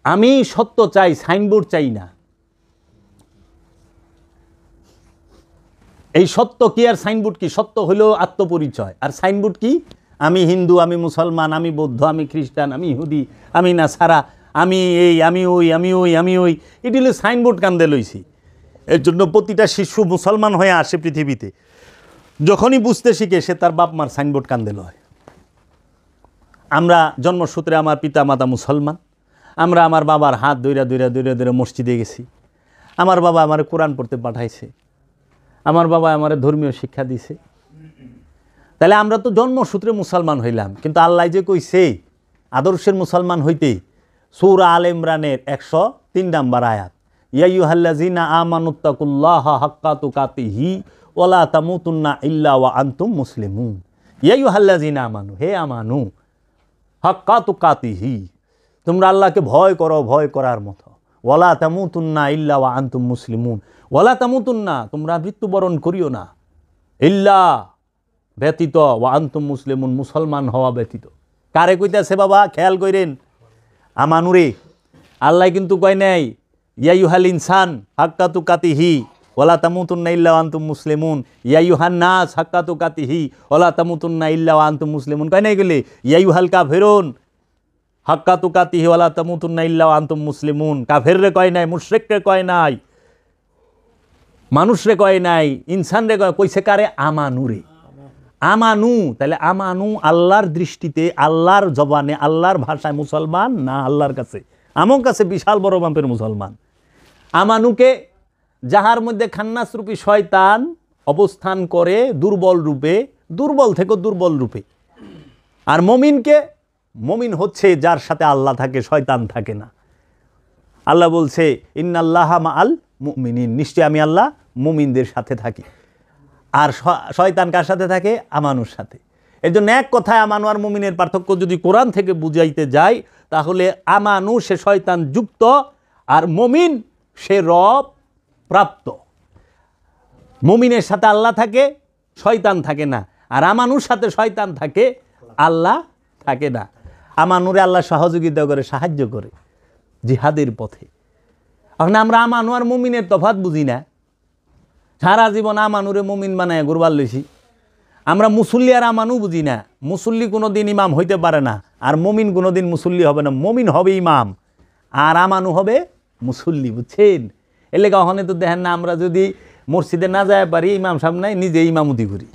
আমি সত্য চাই, সাইনবোর্ড চাই না। এই সত্য কি আর সাইনবোর্ড কি? সত্য হলো আত্মপরিচয়, আর সাইনবোর্ড কি? আমি হিন্দু, আমি মুসলমান, আমি বৌদ্ধ, আমি খ্রিস্টান, আমি ইহুদি, আমি নাসারা, আমি এই, আমি ওই, আমি ওই, আমি ওই। এটি হলো সাইনবোর্ড কান্দে লইছি। এর জন্য প্রতিটা শিশু মুসলমান হয়ে আসে পৃথিবীতে, যখনই বুঝতে শিখে সে তার বাপ মার সাইনবোর্ড কান্দে লয়। আমরা জন্মসূত্রে আমার পিতা মাতা মুসলমান, আমরা আমার বাবার হাত দইরা দইরা দইরা দইরা মসজিদে গেছি। আমার বাবা আমার কোরআন পড়তে পাঠাইছে, আমার বাবা আমার ধর্মীয় শিক্ষা দিছে। তাহলে আমরা তো জন্মসূত্রে মুসলমান হইলাম, কিন্তু আল্লাহ যে কইছে আদর্শের মুসলমান হইতে, সূরা আল ইমরানের 103 নম্বর আয়াত, ইয়া আইয়ুহাল্লাযিনা আমানুত্তাকুল্লাহা হাক্কা তুকাতিহি ওয়া লা তামুতুন্না ইল্লা ওয়া আনতুম মুসলিমুন। ইয়া আইয়ুহাল্লাযিনা আমানু, হে আমানু, হাক্কা তুকাতিহি, তোমরা আল্লাহকে ভয় করো ভয় করার মতো। ওয়া লা তামুতুন্না ইল্লা ওয়া আনতুম মুসলিমুন, ওয়া লা তামুতুন্না, তোমরা মৃত্যুবরণ করিও না, ইল্লা ব্যতীত, ওয়া আনতুম মুসলিমুন, মুসলমান হওয়া ব্যতীত। কারে কইতাছে বাবা? খেয়াল কইরেন, আমানুরে। আল্লাহ কিন্তু কয় নাই ইয়া আইয়ুহাল ইনসান হাক্কা তুকাতিহি ওয়া লা তামুতুন্না ইল্লা ওয়া আনতুম মুসলিমুন, ইয়া আইয়ুহান নাস হাক্কা তুকাতিহি ওয়া লা তামুতুন্না ইল্লা ওয়া আনতুম মুসলিমুন। কয় নাই গেলে ইয়া আইয়ুহাল কাফিরুন হাক্কা তুকাতিহি ওয়া লা তামুতুন্না ইল্লা ওয়া আনতুম মুসলিমুন। কাফেররে কয় নাই, মুশরিকরে কয় নাই, মানুষরে কয় নাই, ইনসানরে কইছে কারে? আমানুরে। আমানু, তাহলে আমানু আল্লাহর দৃষ্টিতে, আল্লাহর জবানে, আল্লাহর ভাষায় মুসলমান না আল্লাহর কাছে? আমার কাছে বিশাল বড় মাপের মুসলমান। আমানুকে, যাহার মধ্যে খান্নাস রূপী শয়তান অবস্থান করে দুর্বল রূপে, দুর্বল থেকে দুর্বল রূপে। আর মমিনকে, মমিন হচ্ছে যার সাথে আল্লাহ থাকে, শয়তান থাকে না। আল্লাহ বলছে ইন্নাল্লাহা মাআল মুমিনিন, নিশ্চয় আমি আল্লাহ মুমিনদের সাথে থাকি। আর শয়তান কার সাথে থাকে? আমানুর সাথে। এর জন্য এক কথায় আমানু আর মুমিনের পার্থক্য যদি কোরআন থেকে বুঝাইতে যাই, তাহলে আমানু সে শয়তান যুক্ত, আর মুমিন সে রব প্রাপ্ত। মুমিনের সাথে আল্লাহ থাকে, শয়তান থাকে না। আর আমানুর সাথে শয়তান থাকে, আল্লাহ থাকে না। আমানুরে আল্লাহ সহযোগিতা করে, সাহায্য করে জিহাদের পথে। এখন আমরা আমানু আর মুমিনের তফাৎ বুঝি না। সারা জীবন আমানুরে মুমিন বানায় গুরবার লইছি। আমরা মুসল্লি আর আমানু বুঝি না। মুসল্লি কোনো দিন ইমাম হইতে পারে না, আর মুমিন কোনো দিন মুসল্লি হবে না। মুমিন হবে ইমাম, আর আমানু হবে মুসল্লি, বুঝছেন? এর লেগে ওখানে তো দেখেন না, আমরা যদি মসজিদে না যায় পারি, ইমাম সাহেব নাই, নিজে ইমামতি করি।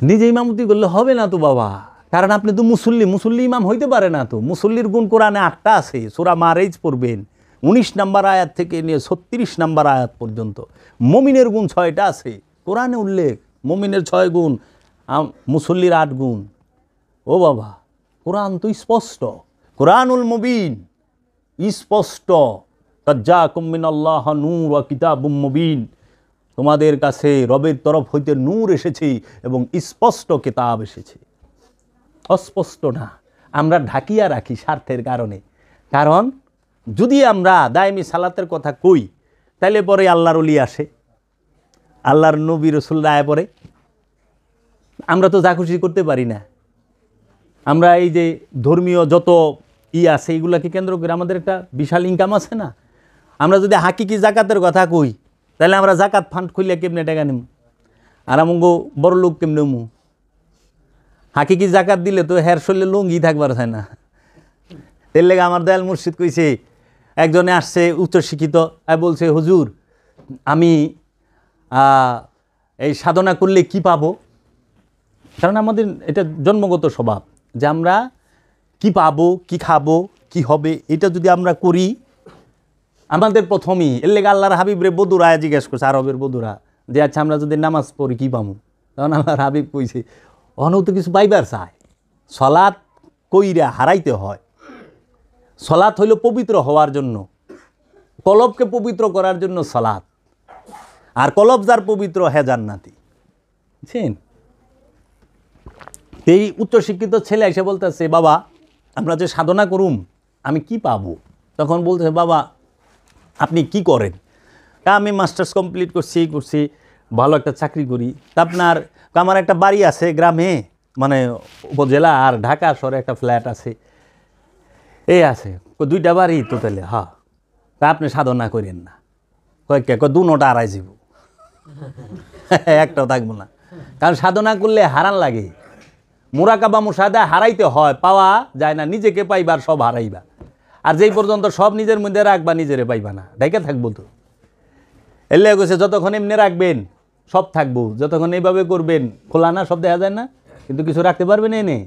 নিজে ইমামতি করলে হবে না তো বাবা, কারণ আপনি তো মুসল্লি, মুসল্লি ইমাম হইতে পারে না তো। মুসল্লির গুণ কোরআনে 8টা আছে। সূরা মারেজ পড়বেন, 19 নম্বর আয়াত থেকে নিয়ে 36 নম্বর আয়াত পর্যন্ত। মুমিনের গুণ 6টা আছে কোরআনে উল্লেখ। মুমিনের 6 গুণ, মুসল্লির 8 গুণ। ও বাবা, কোরআন তো স্পষ্ট, কোরআনুল মুবিন স্পষ্ট। কাজ্জাকুম মিনাল্লাহ নূর ওয়া কিতাবুম মুবিন, তোমাদের কাছে রবের তরফ হইতে নূর এসেছে এবং স্পষ্ট কিতাব এসেছে। অস্পষ্ট না, আমরা ঢাকিয়া রাখি স্বার্থের কারণে। কারণ যদি আমরা দায়মি সালাতের কথা কই, তাইলে পরে আল্লাহর ওলি আসে, আল্লাহর নবী রাসূলরা আয় পরে। আমরা তো যা খুশি করতে পারি না। আমরা এই যে ধর্মীয় যত আছে, এইগুলাকে কেন্দ্র করে আমাদের একটা বিশাল ইনকাম আছে না। আমরা যদি হাকিকি জাকাতের কথা কই, তাহলে আমরা জাকাত ফান্ড খুললে কেমনে টাকা নিম, আর আমগো বড় লোক কেমনে মু? হাকিকি জাকাত দিলে তো হের শরীরে লুঙ্গি থাকবার চায় না। এর লেগে আমার দয়াল মুর্শিদ কইছে, একজনে আসছে উচ্চশিক্ষিত, বলছে হুজুর আমি এই সাধনা করলে কি পাবো? কারণ আমাদের এটা জন্মগত স্বভাব যে আমরা কি পাবো, কি খাবো, কি হবে, এটা যদি আমরা করি আমাদের প্রথমেই। এর লেগে আল্লাহর হাবিব রে বধুরা জিজ্ঞেস করছে, আরবের বধুরা, যে আচ্ছা আমরা যদি নামাজ পড়ি কি পাবো? তখন আল্লাহর হাবিব কইছে, অনেক তো কিছু পাইবার চায়। সলাৎ কইরা হারাইতে হয়। সলাৎ হইল পবিত্র হওয়ার জন্য, কলবকে পবিত্র করার জন্য সালাত, আর কলব যার পবিত্র হ্যাঁ জান্নাতি। বুঝছেন? এই উচ্চশিক্ষিত ছেলে এসে বলতেছে, বাবা আমরা যে সাধনা করুম আমি কি পাবো? তখন বলতেছে, বাবা আপনি কি করেন? আমি মাস্টার্স কমপ্লিট করছি, ভালো একটা চাকরি করি। তা আপনার, আমার একটা বাড়ি আছে গ্রামে, মানে উপজেলা, আর ঢাকা শহরে একটা ফ্ল্যাট আছে, এই আছে 2টা বাড়ি টোটালে। হ্যাঁ, তা আপনি সাধনা করেন না? কয়েক দুটা আড়াই যাব, একটাও থাকবো না। কারণ সাধনা করলে হারান লাগে, মুরাকাবা মুশাহাদা হারাইতে হয়, পাওয়া যায় না। নিজেকে পাইবার সব হারাইবা, আর যেই পর্যন্ত সব নিজের মধ্যে রাখবা নিজেরে পাইবা না, ডাইকা থাকবো তো। এলে গেছে যতক্ষণ এমনি রাখবেন সব থাকবো, যতক্ষণ এইভাবে করবেন খোলা না সব দেখা যায় না, কিন্তু কিছু রাখতে পারবেন এনে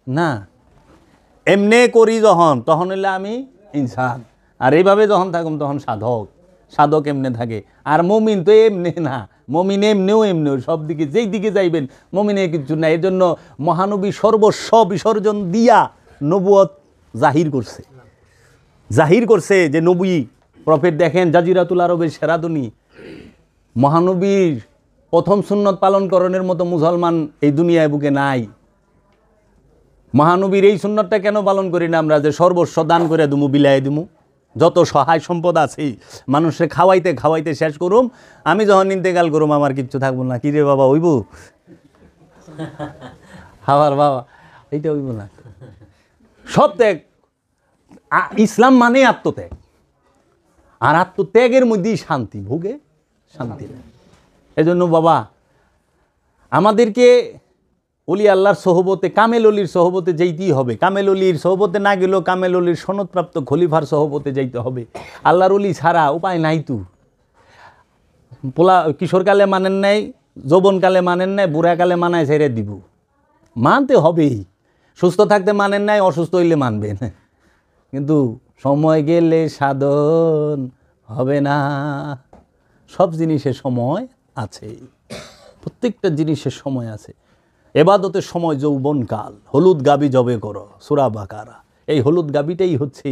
না। এমনে করি যখন, তখন হইলে আমি ইনসান, আর এইভাবে যখন থাকুম তখন সাধক এমনে থাকে। আর মমিন তো এমনি না, মমিন এমনিও সব দিকে যেই দিকে যাইবেন মমিনে কিছু না। এর জন্য মহানবী সর্বস্ব বিসর্জন দিয়া নবুয়ত জাহির করছে যে নবী প্রফেট। দেখেন জাজিরাতুল আরবের সেরাদুনি, মহানবীর প্রথম সুন্নত পালন করণের মতো মুসলমান এই দুনিয়ায় বুকে নাই। মহানবীর এই সুন্নতটা কেন পালন করি না আমরা, যে সর্বস্ব দান করে দিমু, বিলাই দিমু, যত সহায় সম্পদ আছে মানুষে খাওয়াইতে শেষ করুম, আমি যখন ইন্তেকাল করুম আমার কিচ্ছু থাকবো না। কিরে বাবা হইব? আবার বাবা এইটা হইব না। সব ত্যাগ, ইসলাম মানে আত্মত্যাগ, আর আত্মত্যাগের মধ্যেই শান্তি, ভোগে শান্তি। এই জন্য বাবা আমাদেরকে অলি আল্লাহর সোহবতে, কামেল অলির সোহবতে যেতেই হবে। কামেল অলির সোহবতে না গেলেও কামেল অলির সনদপ্রাপ্ত খলিফার সোহবতে যাইতে হবে। আল্লাহর অলি ছাড়া উপায় নাই। তো কিশোরকালে মানেন নাই, যৌবনকালে মানেন নাই, বুড়াকালে মানায় ছেড়ে দিব, মানতে হবেই। সুস্থ থাকতে মানেন নাই, অসুস্থ হইলে মানবেন, কিন্তু সময় গেলে সাধন হবে না। সব জিনিসের সময় আছে, প্রত্যেকটা জিনিসের সময় আছে। এবাদতের সময় যৌবনকাল, হলুদ গাবি জবে করো, সূরা বাকারা। এই হলুদ গাবিটাই হচ্ছে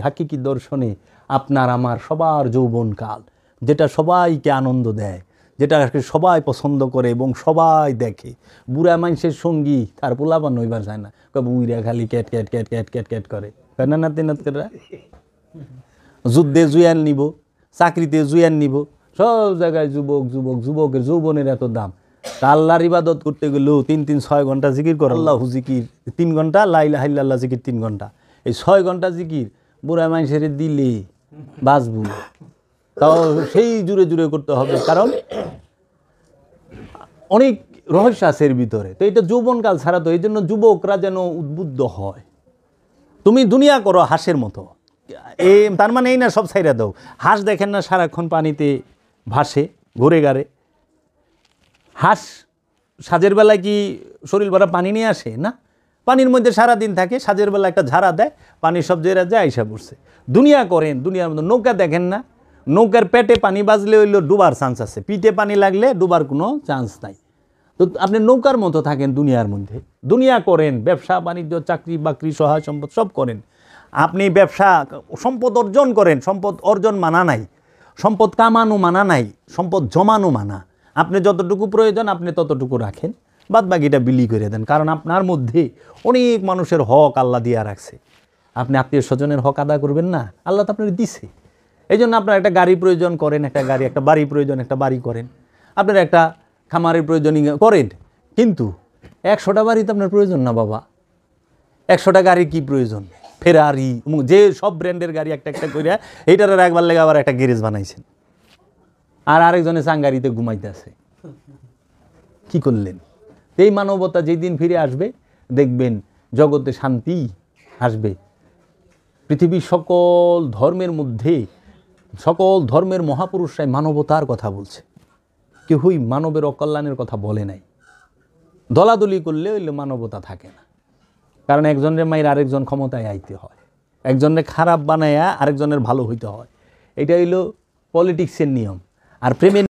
হাকিকি দর্শনে আপনার আমার সবার যৌবনকাল, যেটা সবাইকে আনন্দ দেয়, যেটা সবাই পছন্দ করে এবং সবাই দেখে। বুড়া মানুষের সঙ্গী তার পোলাপান হইবার যায় না, বুড়া খালি cat cat cat cat cat cat করে, যুদ্ধে জুয়ান নিব, চাকরিতে জুয়ান নিব, সব জায়গায় যুবকের যৌবনের এত দাম। তা আল্লাহর ইবাদত করতে গেলেও 3-6 ঘন্টা জিকির করে, আল্লাহু জিকির 3 ঘন্টা, লা ইলাহা ইল্লাল্লাহ জিকির 3 ঘন্টা। এই 6 ঘন্টা জিকির বুড়া মানুষের দিলে বাঁচবো, তাও সেই জুড়ে করতে হবে, কারণ অনেক রহস্য আছে এর ভিতরে। তো এটা যৌবনকাল ছাড়া, তো এই জন্য যুবকরা যেন উদ্বুদ্ধ হয়। তুমি দুনিয়া করো হাঁসের মতো, তার মানে এই না সব ছাইরা দাও। হাঁস দেখেন না সারাক্ষণ পানিতে ভাসে, ঘুরে গাড়ে। হাঁস সাজের বেলায় কি শরীর ভরা পানি নিয়ে আসে না, পানির মধ্যে সারাদিন থাকে, সাজের বেলা একটা ঝাড়া দেয়, পানি সব জেরা যায়, আইসা পড়ছে। দুনিয়া করেন, দুনিয়ার মধ্যে নৌকা দেখেন না, নৌকার পেটে পানি বাজলে হইলো ডুবার চান্স আছে, পিঠে পানি লাগলে ডুবার কোনো চান্স নাই। তো আপনি নৌকার মতো থাকেন দুনিয়ার মধ্যে, দুনিয়া করেন, ব্যবসা বাণিজ্য, চাকরি বাকরি, সহায় সম্পদ সব করেন। আপনি ব্যবসা সম্পদ অর্জন করেন, সম্পদ অর্জন মানা নাই, সম্পদ কামানো মানা নাই, সম্পদ জমানো মানা। আপনি যতটুকু প্রয়োজন আপনি ততটুকু রাখেন, বাদ বাকিটা বিলি করে দেন। কারণ আপনার মধ্যে অনেক মানুষের হক আল্লাহ দিয়া রাখছে, আপনি আত্মীয় স্বজনের হক আদা করবেন না, আল্লাহ তো আপনার দিছে। এই জন্য আপনার একটা গাড়ি প্রয়োজন করেন, একটা বাড়ি প্রয়োজন, একটা বাড়ি করেন। আপনার একটা খামারের প্রয়োজন করেন, কিন্তু 100টা বাড়ি তো আপনার প্রয়োজন না বাবা। 100টা গাড়ির কি প্রয়োজন? ফেরারি, যে সব ব্র্যান্ডের গাড়ি একটা করে এইটার একবার লেগে আবার একটা গ্যারেজ বানাইছেন, আর আরেকজনে চাঙ্গারিতে ঘুমাইতে আছে। কি করলেন? এই মানবতা যেই দিন ফিরে আসবে দেখবেন জগতে শান্তি আসবে। পৃথিবীর সকল ধর্মের মধ্যে সকল ধর্মের মহাপুরুষরাই মানবতার কথা বলছে, কেউই মানবের অকল্যাণের কথা বলে নাই। দলাদলি করলে হইলে মানবতা থাকে না, কারণ একজনের মায়ের আরেকজন ক্ষমতায় আইতে হয়, একজনের খারাপ বানায়া আরেকজনের ভালো হইতে হয়। এটা হইল পলিটিক্সের নিয়ম। আর প্রেমের